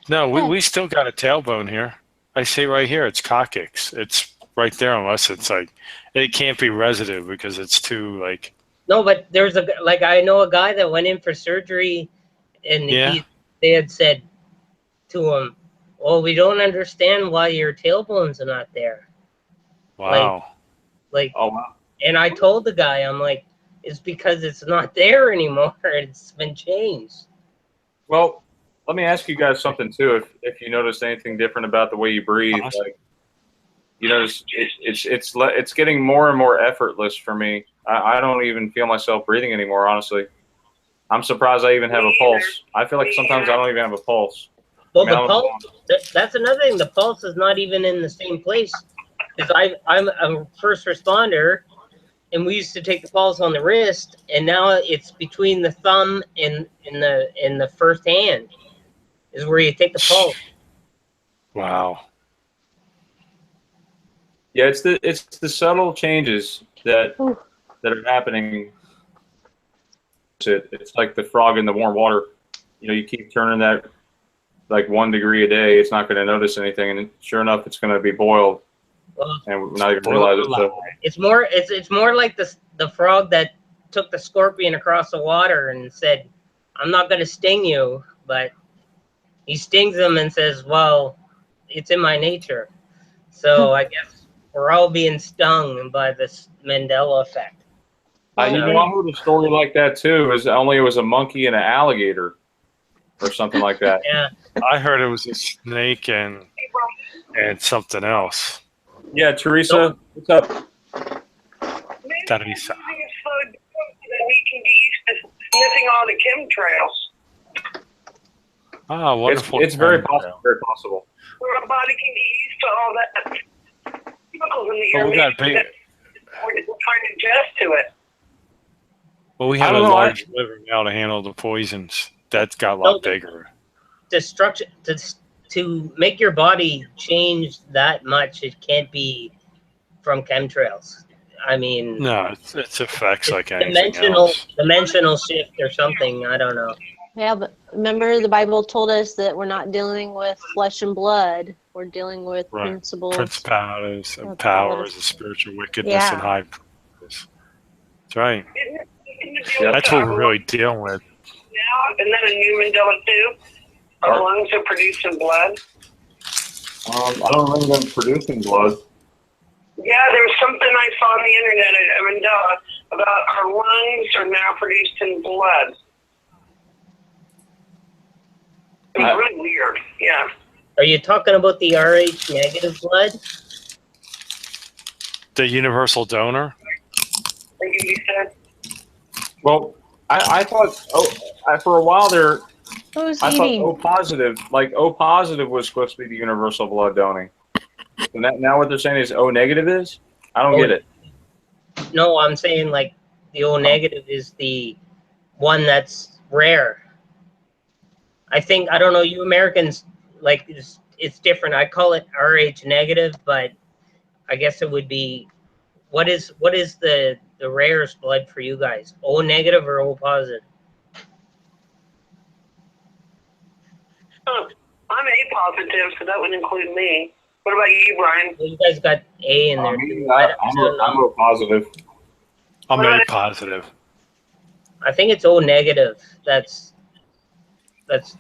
We still got a tailbone here. I say right here, it's coccyx. It's right there, unless it's like it can't be residue because it's too like. No, but there's I know a guy that went in for surgery, and they had said to him, "Well, we don't understand why your tailbones are not there." Wow. Oh wow. And I told the guy, I'm like, it's because it's not there anymore. It's been changed. Well, let me ask you guys something too. If you noticed anything different about the way you breathe, like you notice it's getting more and more effortless for me. I don't even feel myself breathing anymore. Honestly, I'm surprised I even have a pulse. I feel like sometimes I don't even have a pulse. Well, the pulse. That's another thing. The pulse is not even in the same place. Because I'm a first responder, and we used to take the pulse on the wrist, and now it's between the thumb and the first hand is where you take the pulse. Wow. Yeah, it's the subtle changes that are happening. It's like the frog in the warm water. You know, you keep turning that like 1 degree a day, it's not going to notice anything, and sure enough, it's going to be boiled. And we're not even realize it. So. It's more like the frog that took the scorpion across the water and said, "I'm not going to sting you," but he stings him and says, "Well, it's in my nature." So I guess we're all being stung by this Mandela effect. You know, I heard a story like that too. It was a monkey and an alligator, or something like that. Yeah, I heard it was a snake and something else. Yeah, Teresa, what's up? Teresa. We can be used to sniffing all the chemtrails. Ah, wonderful. It's very possible. Very possible. Our body can get used to all that chemicals in the air. We got big. We're trying to adjust to it. Well, we have a large liver now to handle the poisons. That's got a lot bigger. Destruction to make your body change that much, it can't be from chemtrails. I mean, no, it's effects like anything else. Dimensional shift or something. I don't know. Yeah, but remember the Bible told us that we're not dealing with flesh and blood. We're dealing with principles. Principalities and powers and spiritual wickedness and high That's right. Yeah, That's what we're really dealing with. Now, isn't that a new Mandela too? Our lungs are producing blood. I don't remember them producing blood. Yeah, there was something I saw on the internet at Mandela about our lungs are now producing blood. It was really weird. Yeah. Are you talking about the Rh negative blood? The universal donor? Like you said. Well, I thought for a while there, Who's I thought eating? O positive, like O positive was supposed to be the universal blood donor. So now what they're saying is O negative is? I don't get it. No, I'm saying like the O negative is the one that's rare. I think, I don't know, you Americans, like, it's different. I call it Rh negative, but I guess it would be, what is the rarest blood for you guys? O negative or O positive? I'm A positive, so that would include me. What about you, Brian? Well, you guys got A in there. I'm O positive. I'm A positive. I think it's O negative. That's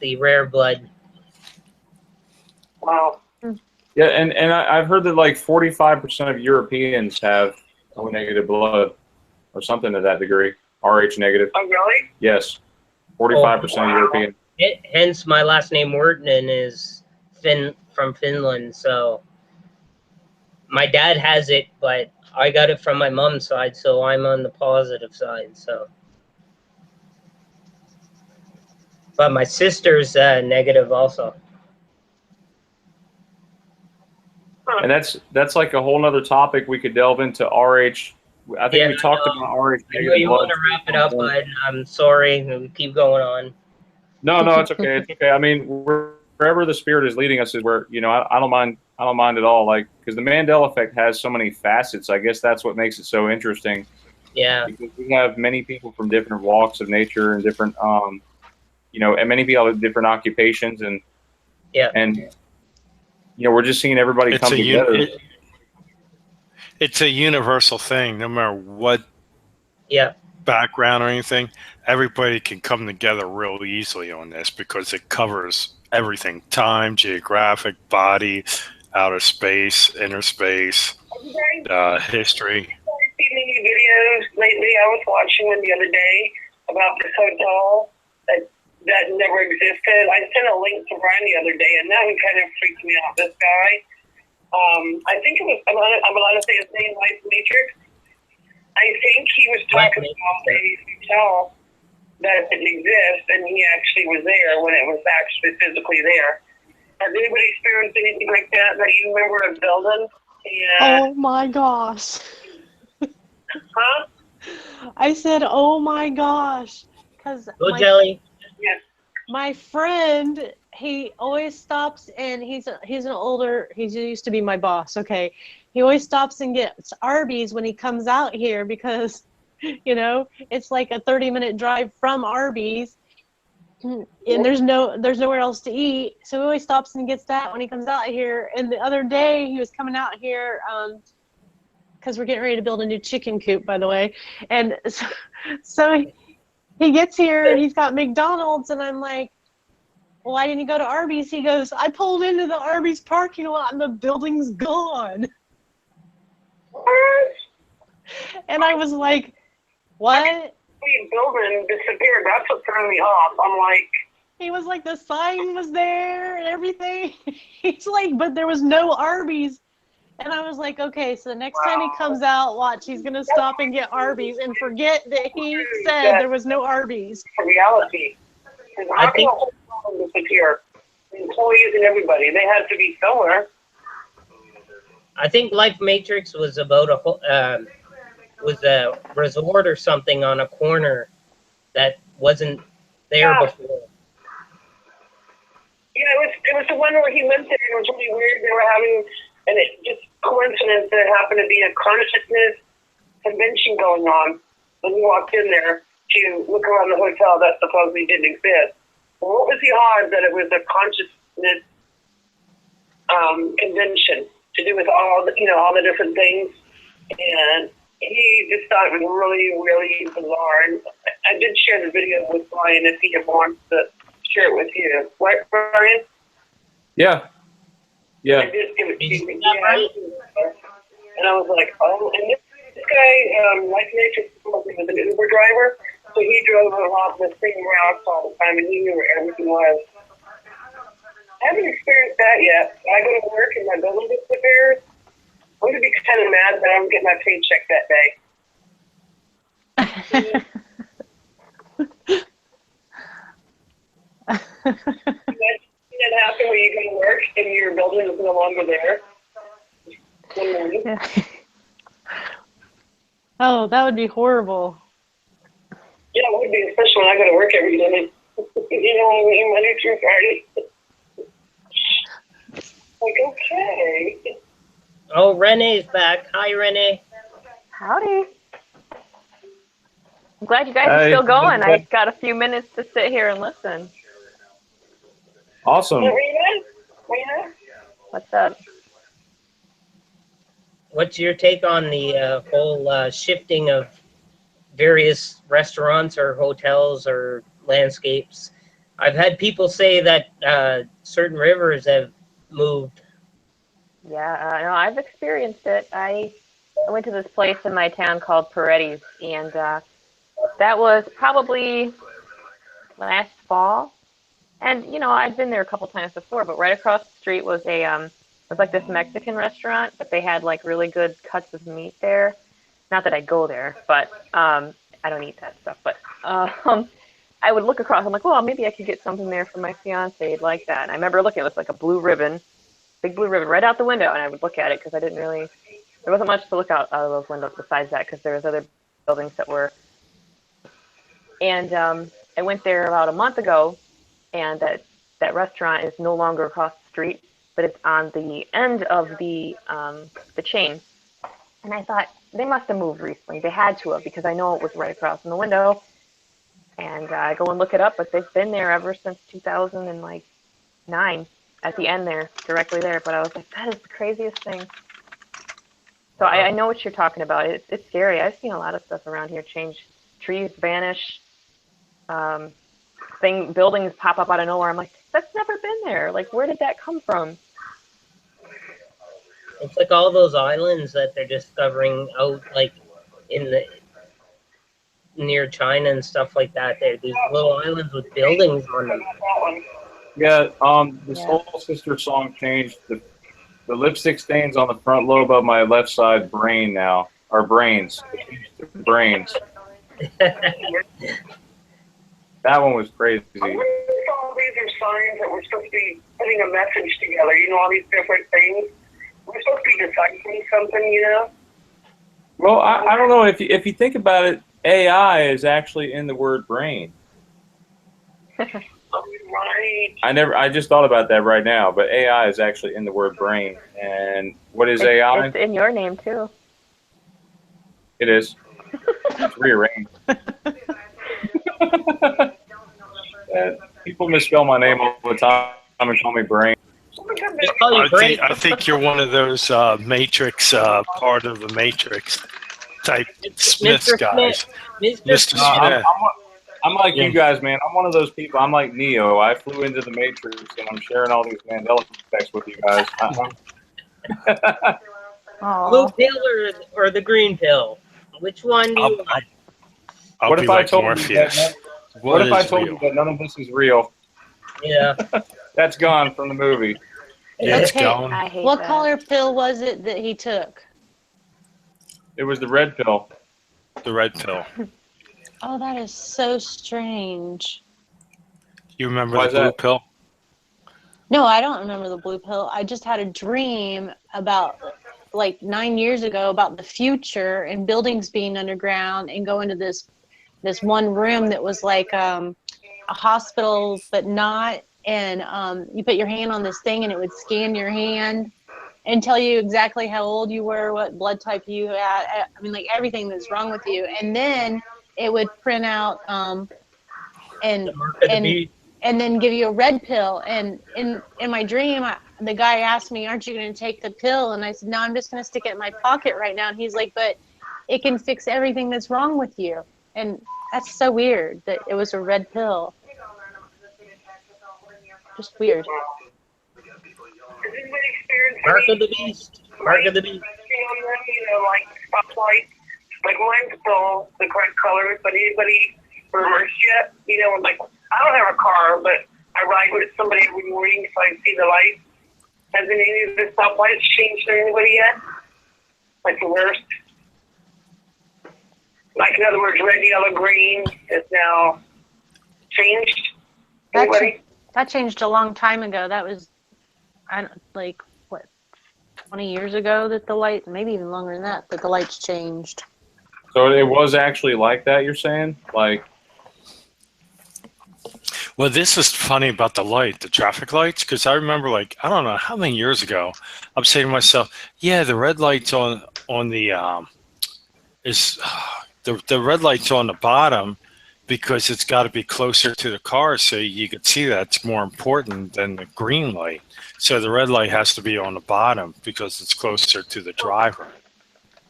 the rare blood. Wow. Yeah, and I've heard that like 45% of Europeans have O negative blood, or something to that degree. Rh negative. Oh, really? Yes, 45% of Europeans. Hence, my last name Wirtinen is from Finland. So my dad has it, but I got it from my mom's side, so I'm on the positive side. So, but my sister's negative also. And that's like a whole nother topic we could delve into. Rh. I think we talked about Rh negative You blood. want to wrap it up, but I'm sorry. We keep going on. No, it's okay. It's okay. I mean, wherever the spirit is leading us is where, I don't mind at all. Like, because the Mandela Effect has so many facets. I guess that's what makes it so interesting. Yeah. Because we have many people from different walks of nature and different, and many people with different occupations and we're just seeing everybody come together. It's a universal thing, no matter what background or anything. Everybody can come together real easily on this because it covers everything: time, geographic, body, outer space, inner space, history. I've seen any videos lately. I was watching one the other day about this hotel that never existed. I sent a link to Brian the other day, and that one kind of freaked me out. This guy, I think it was, I'm allowed to say his name, Life Matrix. I think he was talking about a hotel that didn't exist, and he actually was there when it was actually physically there. Has anybody experienced anything like that you remember a building? Oh my gosh. Huh? I said, oh my gosh. Because my friend, he always stops, and he's he used to be my boss, okay. He always stops and gets Arby's when he comes out here because, it's like a 30-minute drive from Arby's, and there's nowhere else to eat. So he always stops and gets that when he comes out here. And the other day he was coming out here because we're getting ready to build a new chicken coop, by the way. And so he gets here and he's got McDonald's, and I'm like, well, why didn't you go to Arby's? He goes, I pulled into the Arby's parking lot and the building's gone. And I was like, what? The building disappeared. That's what turned me off. I'm like, he was like, the sign was there and everything. He's like, but there was no Arby's. And I was like, okay, so the next time he comes out, watch, he's going to stop and get Arby's and forget that he said there was no Arby's. Reality. I think the whole problem disappeared. The employees and everybody, they had to be somewhere. I think Life Matrix was about a resort or something on a corner that wasn't there before. Yeah, it was the one where he went there, and it was really weird. They were having, and it just coincidence that it happened to be a consciousness convention going on. When we walked in there to look around the hotel that supposedly didn't exist. Well, what was the odds that it was a consciousness convention to do with all the different things? And he just thought it was really, really bizarre. And I did share the video with Brian if he wants to share it with you. What, Brian? Yeah. Yeah. I did give it to you. Yeah. And I was like, oh, and this guy, Life Nature, was an Uber driver, so he drove along the same routes all the time, and he knew where everything was. I haven't experienced that yet. I go to work and my building gets repaired. I'm going to be kind of mad that I don't get my paycheck that day. That happen when you go to work and your building is no longer there? One morning. Yeah. Oh, that would be horrible. Yeah, it would be, especially when I go to work every day. You know what I mean? Monday through Friday. Like, okay. Oh, Renee's back. Hi, Renee. Howdy. I'm glad you guys are still going. I got a few minutes to sit here and listen. Awesome. Rena? What's up? What's your take on the whole shifting of various restaurants or hotels or landscapes? I've had people say that certain rivers have moved. Yeah, no, I've experienced it. I went to this place in my town called Paredes, and that was probably last fall. And you know, I'd been there a couple times before, but right across the street was it was like this Mexican restaurant, but they had like really good cuts of meat there. Not that I go there, but I don't eat that stuff. But I would look across. I'm like, well, maybe I could get something there for my fiance. He'd like that. And I remember looking. It was like a blue ribbon, big blue ribbon, right out the window. And I would look at it because I didn't really. There wasn't much to look out of those windows besides that, because there was other buildings that were. And I went there about a month ago, and that restaurant is no longer across the street, but it's on the end of the chain. And I thought, they must have moved recently. They had to have, because I know it was right across from the window. And I go and look it up, but they've been there ever since 2009, at the end there, directly there. But I was like, that is the craziest thing. So I know what you're talking about. It's scary. I've seen a lot of stuff around here change. Trees vanish. Buildings pop up out of nowhere. I'm like, that's never been there. Like, where did that come from? It's like all those islands that they're discovering out, like in the near China and stuff like that. There, these little islands with buildings on them. Yeah, the Soul Sister song changed. The lipstick stains on the front lobe of my left side brain now are brains. Brains. That one was crazy. I wonder if all these are signs that we're supposed to be putting a message together. You know, all these different things. We're supposed to be deciphering something, you know? Well, I don't know. If you think about it, AI is actually in the word brain. Right. I just thought about that right now, but AI is actually in the word brain. And what is AI? It's in your name too. It is. It's rearranged. People misspell my name all the time and call me brain. I think you're one of those Matrix, part of the Matrix type Smith guys. Mr. Smith. I'm like you guys, man. I'm one of those people. I'm like Neo. I flew into the Matrix, and I'm sharing all these Mandela effects with you guys. Blue pill or the green pill? Which one do you want? What if I told you that none of this is real? Yeah. That's gone from the movie. It's gone. I hate What that. color pill was it that he took? It was the red pill. The red pill. Oh, that is so strange. You remember Why the is blue that? pill? No, I don't remember the blue pill. I just had a dream about like 9 years ago about the future and buildings being underground and go into this one room that was like a hospital, but not. And you put your hand on this thing and it would scan your hand and tell you exactly how old you were, what blood type you had. I mean, like everything that's wrong with you. And then it would print out and then give you a red pill. And in my dream, the guy asked me, "Aren't you going to take the pill?" And I said, "No, I'm just going to stick it in my pocket right now." And he's like, "But it can fix everything that's wrong with you. And that's so weird that it was a red pill. Just weird. Mark of the beast. Mark of the beast. You know, like stoplights. Like mine's still the correct colors, but anybody reversed yet? You know, like I don't have a car, but I ride with somebody every morning so I see the lights. Hasn't any of the stoplights changed for anybody yet? Like the worst? Like in other words, red, yellow, green is now changed? Anybody? That changed a long time ago. That was, like, what, 20 years ago that the light, maybe even longer than that the lights changed. So it was actually like that, you're saying? Like, well, this is funny about the light, the traffic lights, because I remember, like, I don't know how many years ago, I'm saying to myself, yeah, the red light's on the the red light's on the bottom because it's got to be closer to the car, so you could see that's more important than the green light. So the red light has to be on the bottom because it's closer to the driver.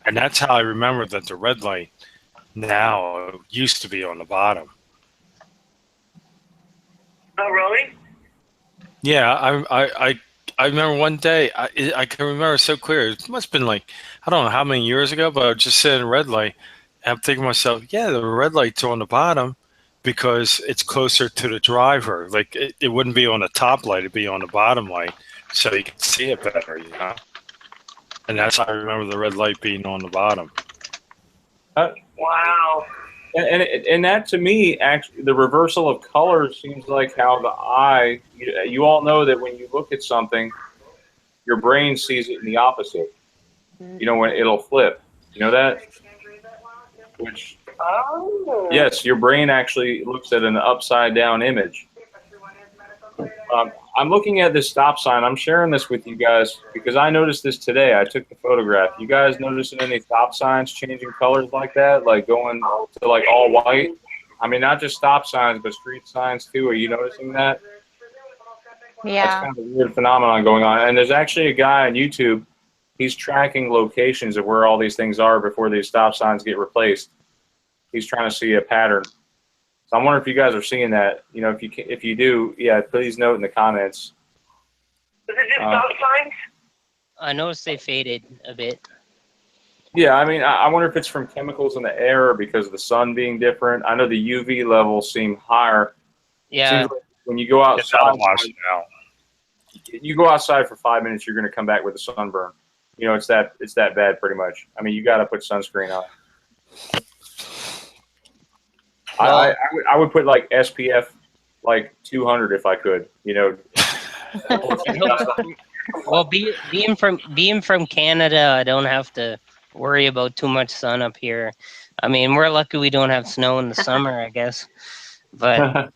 And that's how I remember that the red light now used to be on the bottom. Oh, really? Yeah, I remember one day, I can remember so clear. It must have been like, I don't know how many years ago, but I was just sitting red light. And I'm thinking to myself, yeah, the red light's on the bottom because it's closer to the driver. Like it wouldn't be on the top light, it'd be on the bottom light, so you can see it better, you know? And that's how I remember the red light being on the bottom. Wow. And that to me, actually, the reversal of colors seems like how the eye, you all know that when you look at something, your brain sees it in the opposite. You know, when it'll flip. You know that? Which, yes, your brain actually looks at an upside down image. I'm looking at this stop sign. I'm sharing this with you guys because I noticed this today. I took the photograph. You guys noticing any stop signs changing colors like that? Like going to like all white? I mean, not just stop signs, but street signs too. Are you noticing that? Yeah. That's kind of a weird phenomenon going on. And there's actually a guy on YouTube. He's tracking locations of where all these things are before these stop signs get replaced. He's trying to see a pattern. So I'm wondering if you guys are seeing that. You know, if you do, yeah, please note in the comments. Is it just stop signs? I noticed they faded a bit. Yeah, I mean, I wonder if it's from chemicals in the air or because of the sun being different. I know the UV levels seem higher. Yeah. Seems like when you go outside, you go outside for 5 minutes, you're going to come back with a sunburn. You know, it's that bad pretty much. I mean, you got to put sunscreen on. Well, I would put like SPF like 200 if I could. You know. Well, being from Canada, I don't have to worry about too much sun up here. I mean, we're lucky we don't have snow in the summer, I guess. But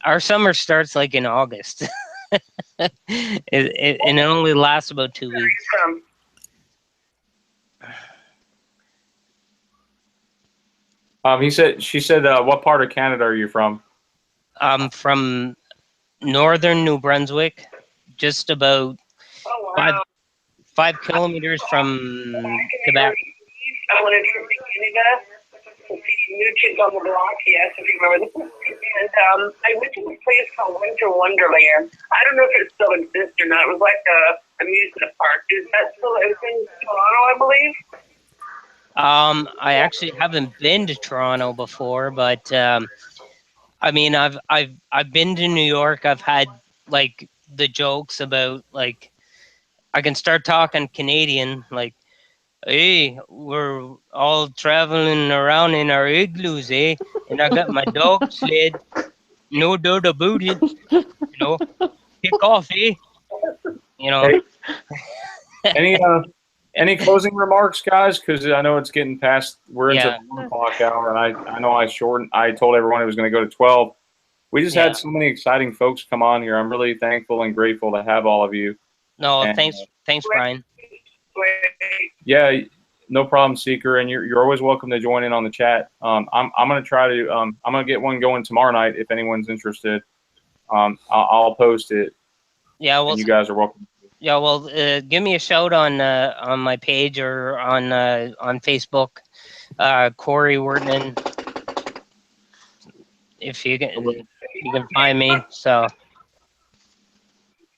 our summer starts like in August, and it only lasts about 2 weeks. She said, what part of Canada are you from? I'm from northern New Brunswick, just about 5 kilometers from Quebec. I wanted to from Canada. New Kids on the Block, yes, if you remember this. And I went to this place called Winter Wonderland. I don't know if it still exists or not. It was like a amusement park. Is that still in Toronto, I believe? I actually haven't been to Toronto before, but I mean, I've been to New York. I've had like the jokes about like I can start talking Canadian, like, hey, we're all traveling around in our igloos, eh? And I got my dog sled, no doubt about it. You know, kick off, eh? You know. Hey, any closing remarks, guys? Because I know it's getting past. We're into the 1 o'clock hour, and I know I told everyone it was going to go to 12. We just had so many exciting folks come on here. I'm really thankful and grateful to have all of you. No, and, thanks, Brian. Yeah, no problem, Seeker, and you're always welcome to join in on the chat. I'm going to try to I'm going to get one going tomorrow night if anyone's interested. I'll post it. Yeah, well, and you guys are welcome. Yeah, well, give me a shout on my page or on Facebook. Corey Wortman. If you can find me. So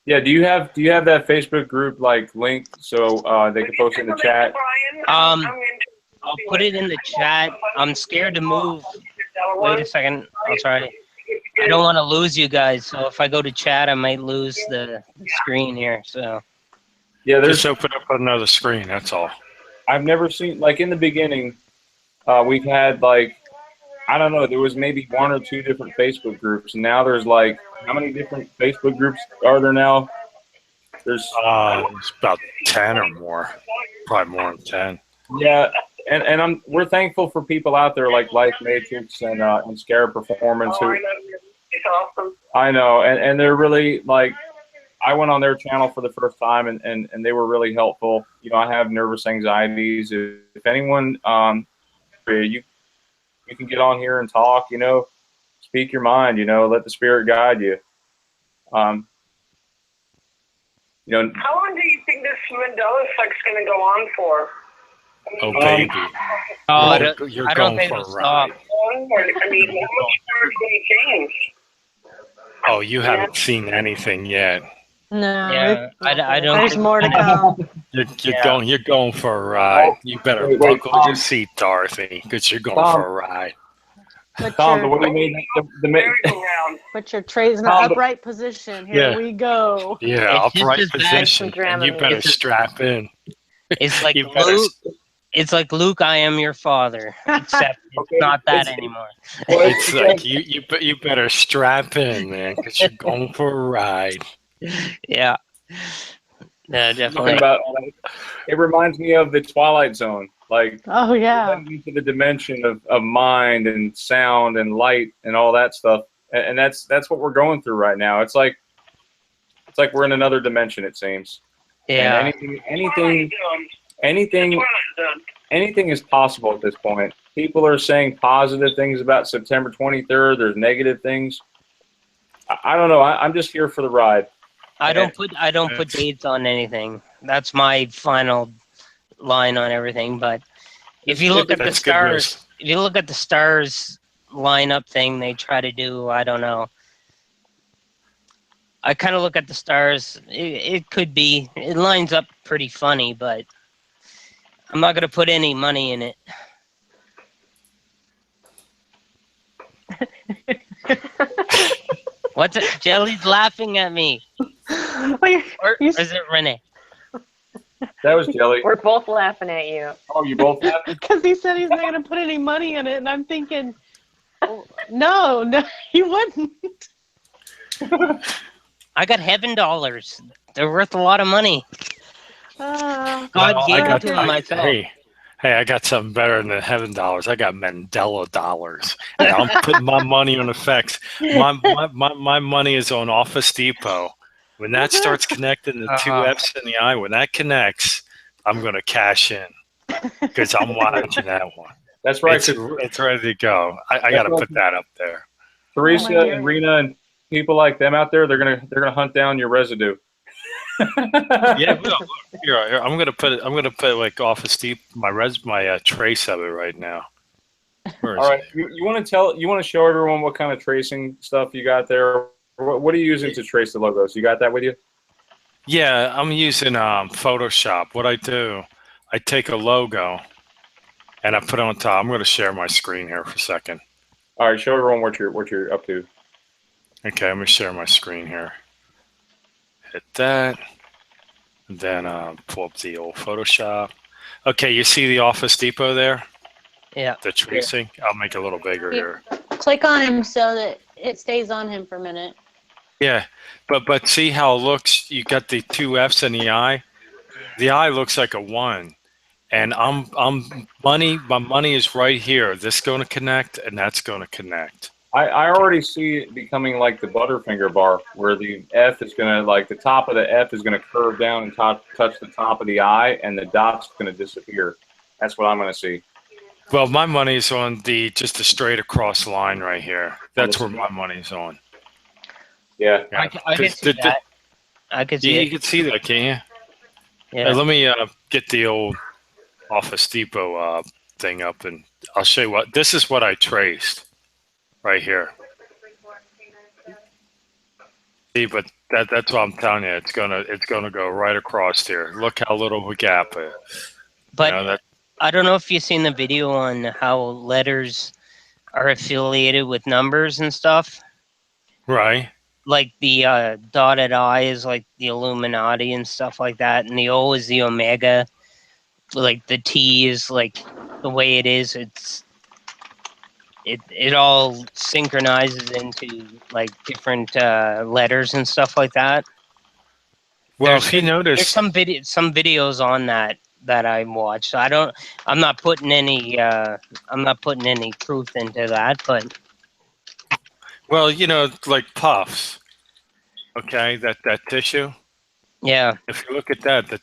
Yeah, do you have that Facebook group like link so they can post it in the chat? I'll put it in the chat. I'm scared to move. Wait a second. I'll try. I don't want to lose you guys, so if I go to chat, I might lose the screen here. So yeah, just open up another screen. That's all. I've never seen, like, in the beginning, we've had, like, I don't know, there was maybe 1 or 2 different Facebook groups, and now there's like, how many different Facebook groups are there now? There's about 10 or more, probably more than 10. Yeah, and we're thankful for people out there like Life Matrix and Scarab Performance who, It's awesome. I know, and they're really, like, I went on their channel for the first time and they were really helpful. You know, I have nervous anxieties. If anyone, you can get on here and talk, you know, speak your mind, you know, let the spirit guide you. You know, How long do you think this Mandela Effect's going to go on for? Oh, baby. You're I don't going think for a it'll ride. stop. I mean, how much more is going to change? Oh, you haven't seen anything yet. No, Yeah, I don't. there's think more to it's gonna- come. You're going for a ride. You better Wait, buckle Tom. your seat, Dorothy, because you're going Tom. for a ride. Put Tom, your, what do you mean? Merry-go-round. put your trays in the Tom, upright position. Here Yeah. we go. Yeah, It's just upright as bad position, and you better It's- strap in. It's like You better Luke. It's like Luke. I am your father, except it's Okay, not that it's- anymore. Well, It's like you better strap in, man, because you're going for a ride. Yeah. No, talking definitely. about, it reminds me of the Twilight Zone. Like, Oh yeah. into the dimension of mind and sound and light and all that stuff, and that's what we're going through right now. It's like we're in another dimension, it seems. Yeah. And anything is possible at this point. People are saying positive things about September 23rd. There's negative things. I don't know. I'm just here for the ride. I don't put dates on anything. That's my final line on everything. But if you look at the That's good stars, risk. if you look at the stars lineup thing they try to do, I don't know. I kind of look at the stars. It could be. It lines up pretty funny, but I'm not going to put any money in it. What's it? Jelly's laughing at me. Or is it Renee? That was Jelly. We're both laughing at you. Oh, you both laughing? Because he said he's not going to put any money in it, and I'm thinking, no, he wouldn't. I got heaven dollars. They're worth a lot of money. God gave it to myself. Hey, I got something better than heaven dollars. I got Mandela dollars. And I'm putting my money on effects. My money is on Office Depot. When that starts connecting the two F's in the I, when that connects, I'm going to cash in because I'm watching that one. That's right. It's ready to go. I got to put that up there. Teresa and Rena and people like them out there, they're gonna hunt down your residue. Yeah, here, I'm gonna put like Office Deep my trace of it right now. All right, you want to show everyone what kind of tracing stuff you got there? What are you using to trace the logos? You got that with you? Yeah, I'm using Photoshop. What I do, I take a logo and I put it on top. I'm going to share my screen here for a second. All right, show everyone what you're up to. Okay, let me share my screen here. Hit that. And then pull up the old Photoshop. Okay, you see the Office Depot there? Yeah. The tracing? I'll make it a little bigger here. Click on him so that it stays on him for a minute. Yeah, but see how it looks? You got the two F's in the I. The I looks like a 1, and my money is right here. This is going to connect, and that's going to connect. I already see it becoming like the Butterfinger bar, where the F is going to, like, the top of the F is going to curve down and touch the top of the I, and the dot's going to disappear. That's what I'm going to see. Well, my money's on just a straight across line right here. That's where my money's on. Yeah. I can see that. I can see it. You can see that, can you? Yeah. Hey, let me get the old Office Depot thing up, and I'll show you what this is. What I traced right here. See, but that's what I'm telling you. It's gonna go right across here. Look how little of a gap. But that, I don't know if you've seen the video on how letters are affiliated with numbers and stuff. right. Like the dotted I is like the Illuminati and stuff like that, and the O is the Omega. Like the T is like the way it is. It all synchronizes into like different letters and stuff like that. Well, if you notice, there's some videos on that I watched. I'm not putting any truth into that, but well, like puffs. Okay, that tissue. yeah. If you look at that, the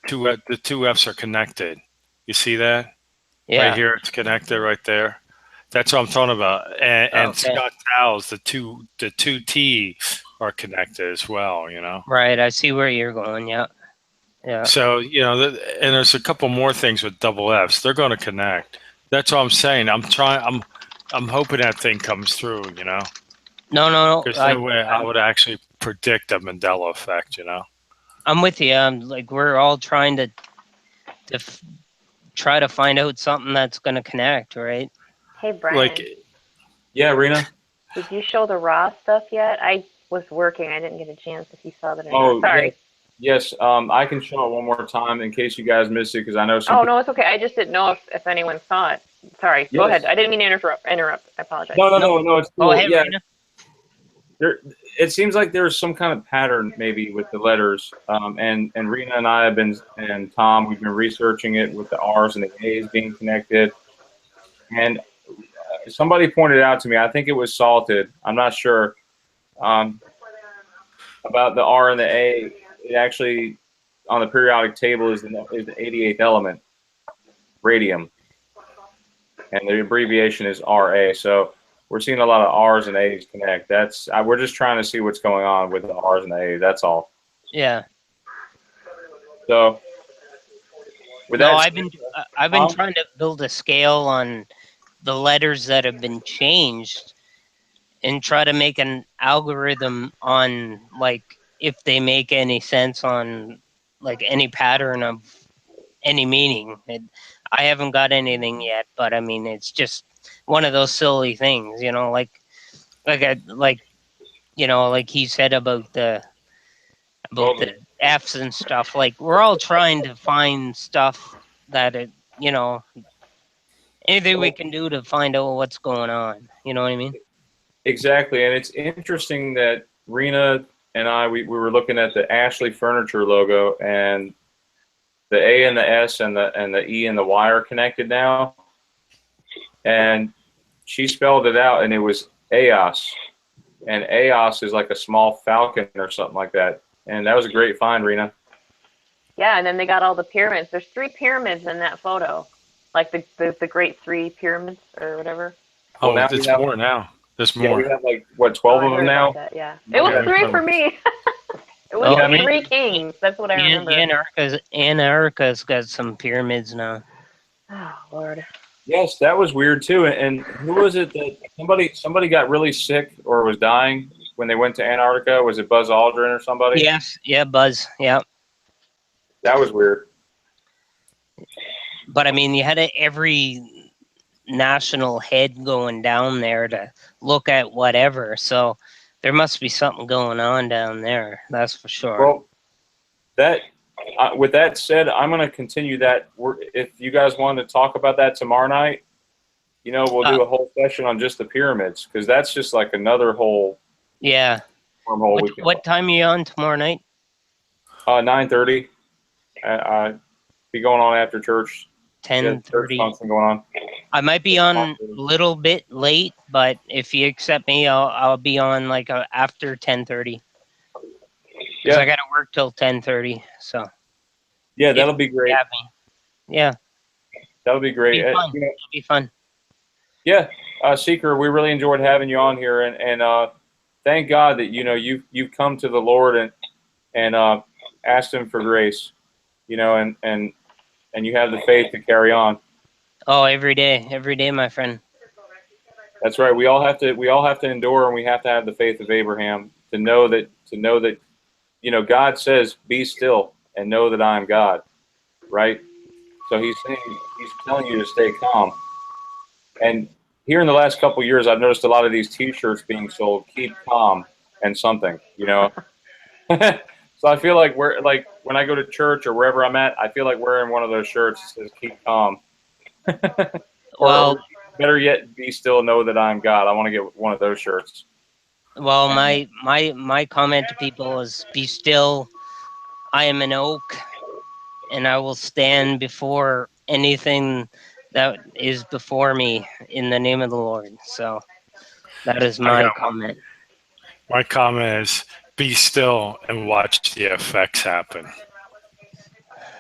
two F's are connected. You see that? Yeah. Right here, it's connected right there. That's what I'm talking about. And Okay. Scott Towels, the two T are connected as well. Right. I see where you're going. Yeah. Yeah. So and there's a couple more things with double F's. They're going to connect. That's what I'm saying. I'm hoping that thing comes through. No. There's no way I would actually predict a Mandela effect. I'm with you. Like we're all trying to try to find out something that's going to connect, right? Hey, Brian. Yeah, Rena. Did you show the raw stuff yet? I was working. I didn't get a chance if you saw that or Oh, not. Sorry. Yes. I can show it one more time in case you guys missed it, because I know some. Oh, no, it's okay. I just didn't know if anyone saw it. Sorry. Yes. Go ahead. I didn't mean to interrupt. I apologize. No. It's cool. Oh, hey, yeah. Rena. It seems like there's some kind of pattern maybe with the letters. And Rena and I and Tom, we've been researching it with the R's and the A's being connected. And somebody pointed out to me, I think it was Salted, I'm not sure, about the R and the A. It actually, on the periodic table, is the 88th element, radium. And the abbreviation is RA. So we're seeing a lot of R's and A's connect. We're just trying to see what's going on with the R's and the A's. That's all. Yeah. So, I've been trying to build a scale on the letters that have been changed, and try to make an algorithm on like if they make any sense on like any pattern of any meaning. I haven't got anything yet, but I mean it's just one of those silly things, like he said about the F's and stuff. Like we're all trying to find stuff that anything we can do to find out what's going on. You know what I mean? Exactly, and it's interesting that Rena and I we were looking at the Ashley Furniture logo, and the A and the S and the E and the Y are connected now, and she spelled it out, and it was EOS, and EOS is like a small falcon or something like that, and that was a great find, Rena. Yeah, and then they got all the pyramids. There's 3 pyramids in that photo, like the Great 3 pyramids or whatever. Oh, there's more now. There's more. Yeah, we have 12 of them now. Yeah, it was 3 for me. It was 3 kings. That's what I remember. Antarctica's got some pyramids now. Oh Lord. Yes, that was weird too. And who was it that somebody got really sick or was dying when they went to Antarctica? Was it Buzz Aldrin or somebody? Yes, yeah, Buzz. Yeah. That was weird. But I mean, you had every national head going down there to look at whatever. So there must be something going on down there. That's for sure. Well, with that said, I'm going to continue that. If you guys want to talk about that tomorrow night, we'll do a whole session on just the pyramids, because that's just like another whole wormhole. What time are you on tomorrow night? 9:30. Be going on after church. 10:30. Something going on. I might be on a little bit late, but if you accept me, I'll be on like after 10:30. Because I got to work till 10:30. So. Yeah, that'll be great. Yeah. That'll be great. It'll be fun. Yeah, Seeker, we really enjoyed having you on here, and thank God that you've come to the Lord and asked Him for grace, and you have the faith to carry on. Oh, every day, my friend. That's right. We all have to endure, and we have to have the faith of Abraham to know that God says, "Be still and know that I am God." Right? So he's telling you to stay calm. And here in the last couple of years, I've noticed a lot of these T-shirts being sold, "Keep calm" and something, So I feel like when I go to church or wherever I'm at, I feel like wearing one of those shirts that says "Keep calm." Well, or better yet, "Be still, know that I'm God." I want to get one of those shirts. well, my comment to people is, be still. I am an oak, and I will stand before anything that is before me in the name of the Lord. So that is my comment. My comment is, be still and watch the effects happen.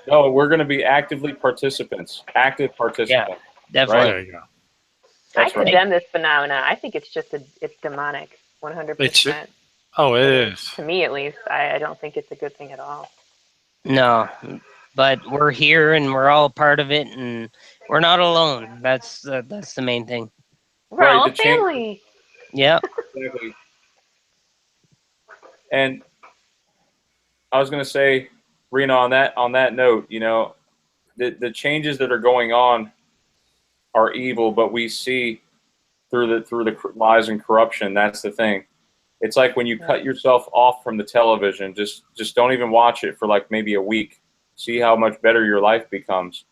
No, we're going to be active participants. Yeah, definitely. Right? There you go. I That's right. condemn this phenomena. I think it's just it's demonic, 100%. Oh, it is. To me, at least, I don't think it's a good thing at all. No, but we're here and we're all part of it, and we're not alone. That's the main thing. We're all family. Yeah. Exactly. And I was going to say, Rena, on that note, the changes that are going on are evil, but we see through the lies and corruption. That's the thing. It's like when you cut yourself off from the television, just don't even watch it for like maybe a week. See how much better your life becomes,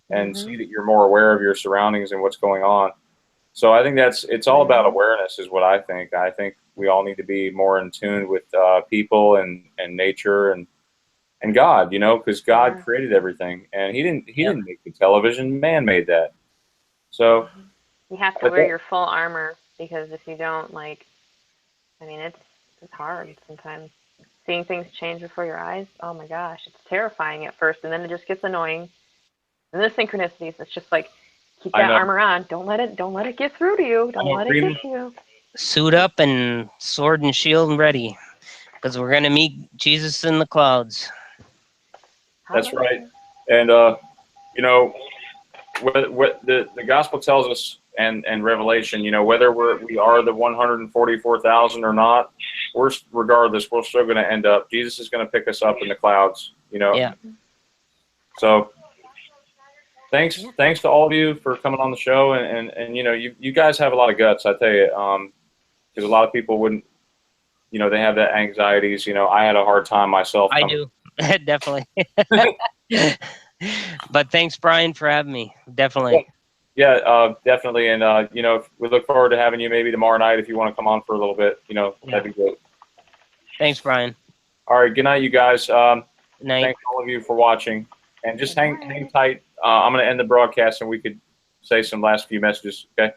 and see that you're more aware of your surroundings and what's going on. So I think it's all about awareness, is what I think. I think we all need to be more in tune with people and nature and God, because God created everything, and He didn't make the television. Man made that. So you have to wear your full armor, because if you don't, it's hard sometimes. Seeing things change before your eyes, oh my gosh, it's terrifying at first, and then it just gets annoying. And the synchronicities, it's just like, keep that armor on. Don't let it get through to you. Don't let it get to you. Suit up and sword and shield ready, because we're gonna meet Jesus in the clouds. That's right. And what the gospel tells us, and Revelation, whether we are the 144,000 or not, regardless, we're still going to end up. Jesus is going to pick us up in the clouds. Yeah. So thanks to all of you for coming on the show, and you guys have a lot of guts, I tell you, because a lot of people wouldn't, they have that anxieties. I had a hard time myself. I do. Definitely. But thanks, Brian, for having me. Definitely. Yeah, definitely. And, we look forward to having you maybe tomorrow night if you want to come on for a little bit. That'd be great. Thanks, Brian. All right. Good night, you guys. Night. Thanks all of you for watching. And just hang tight. I'm going to end the broadcast, and we could say some last few messages. Okay.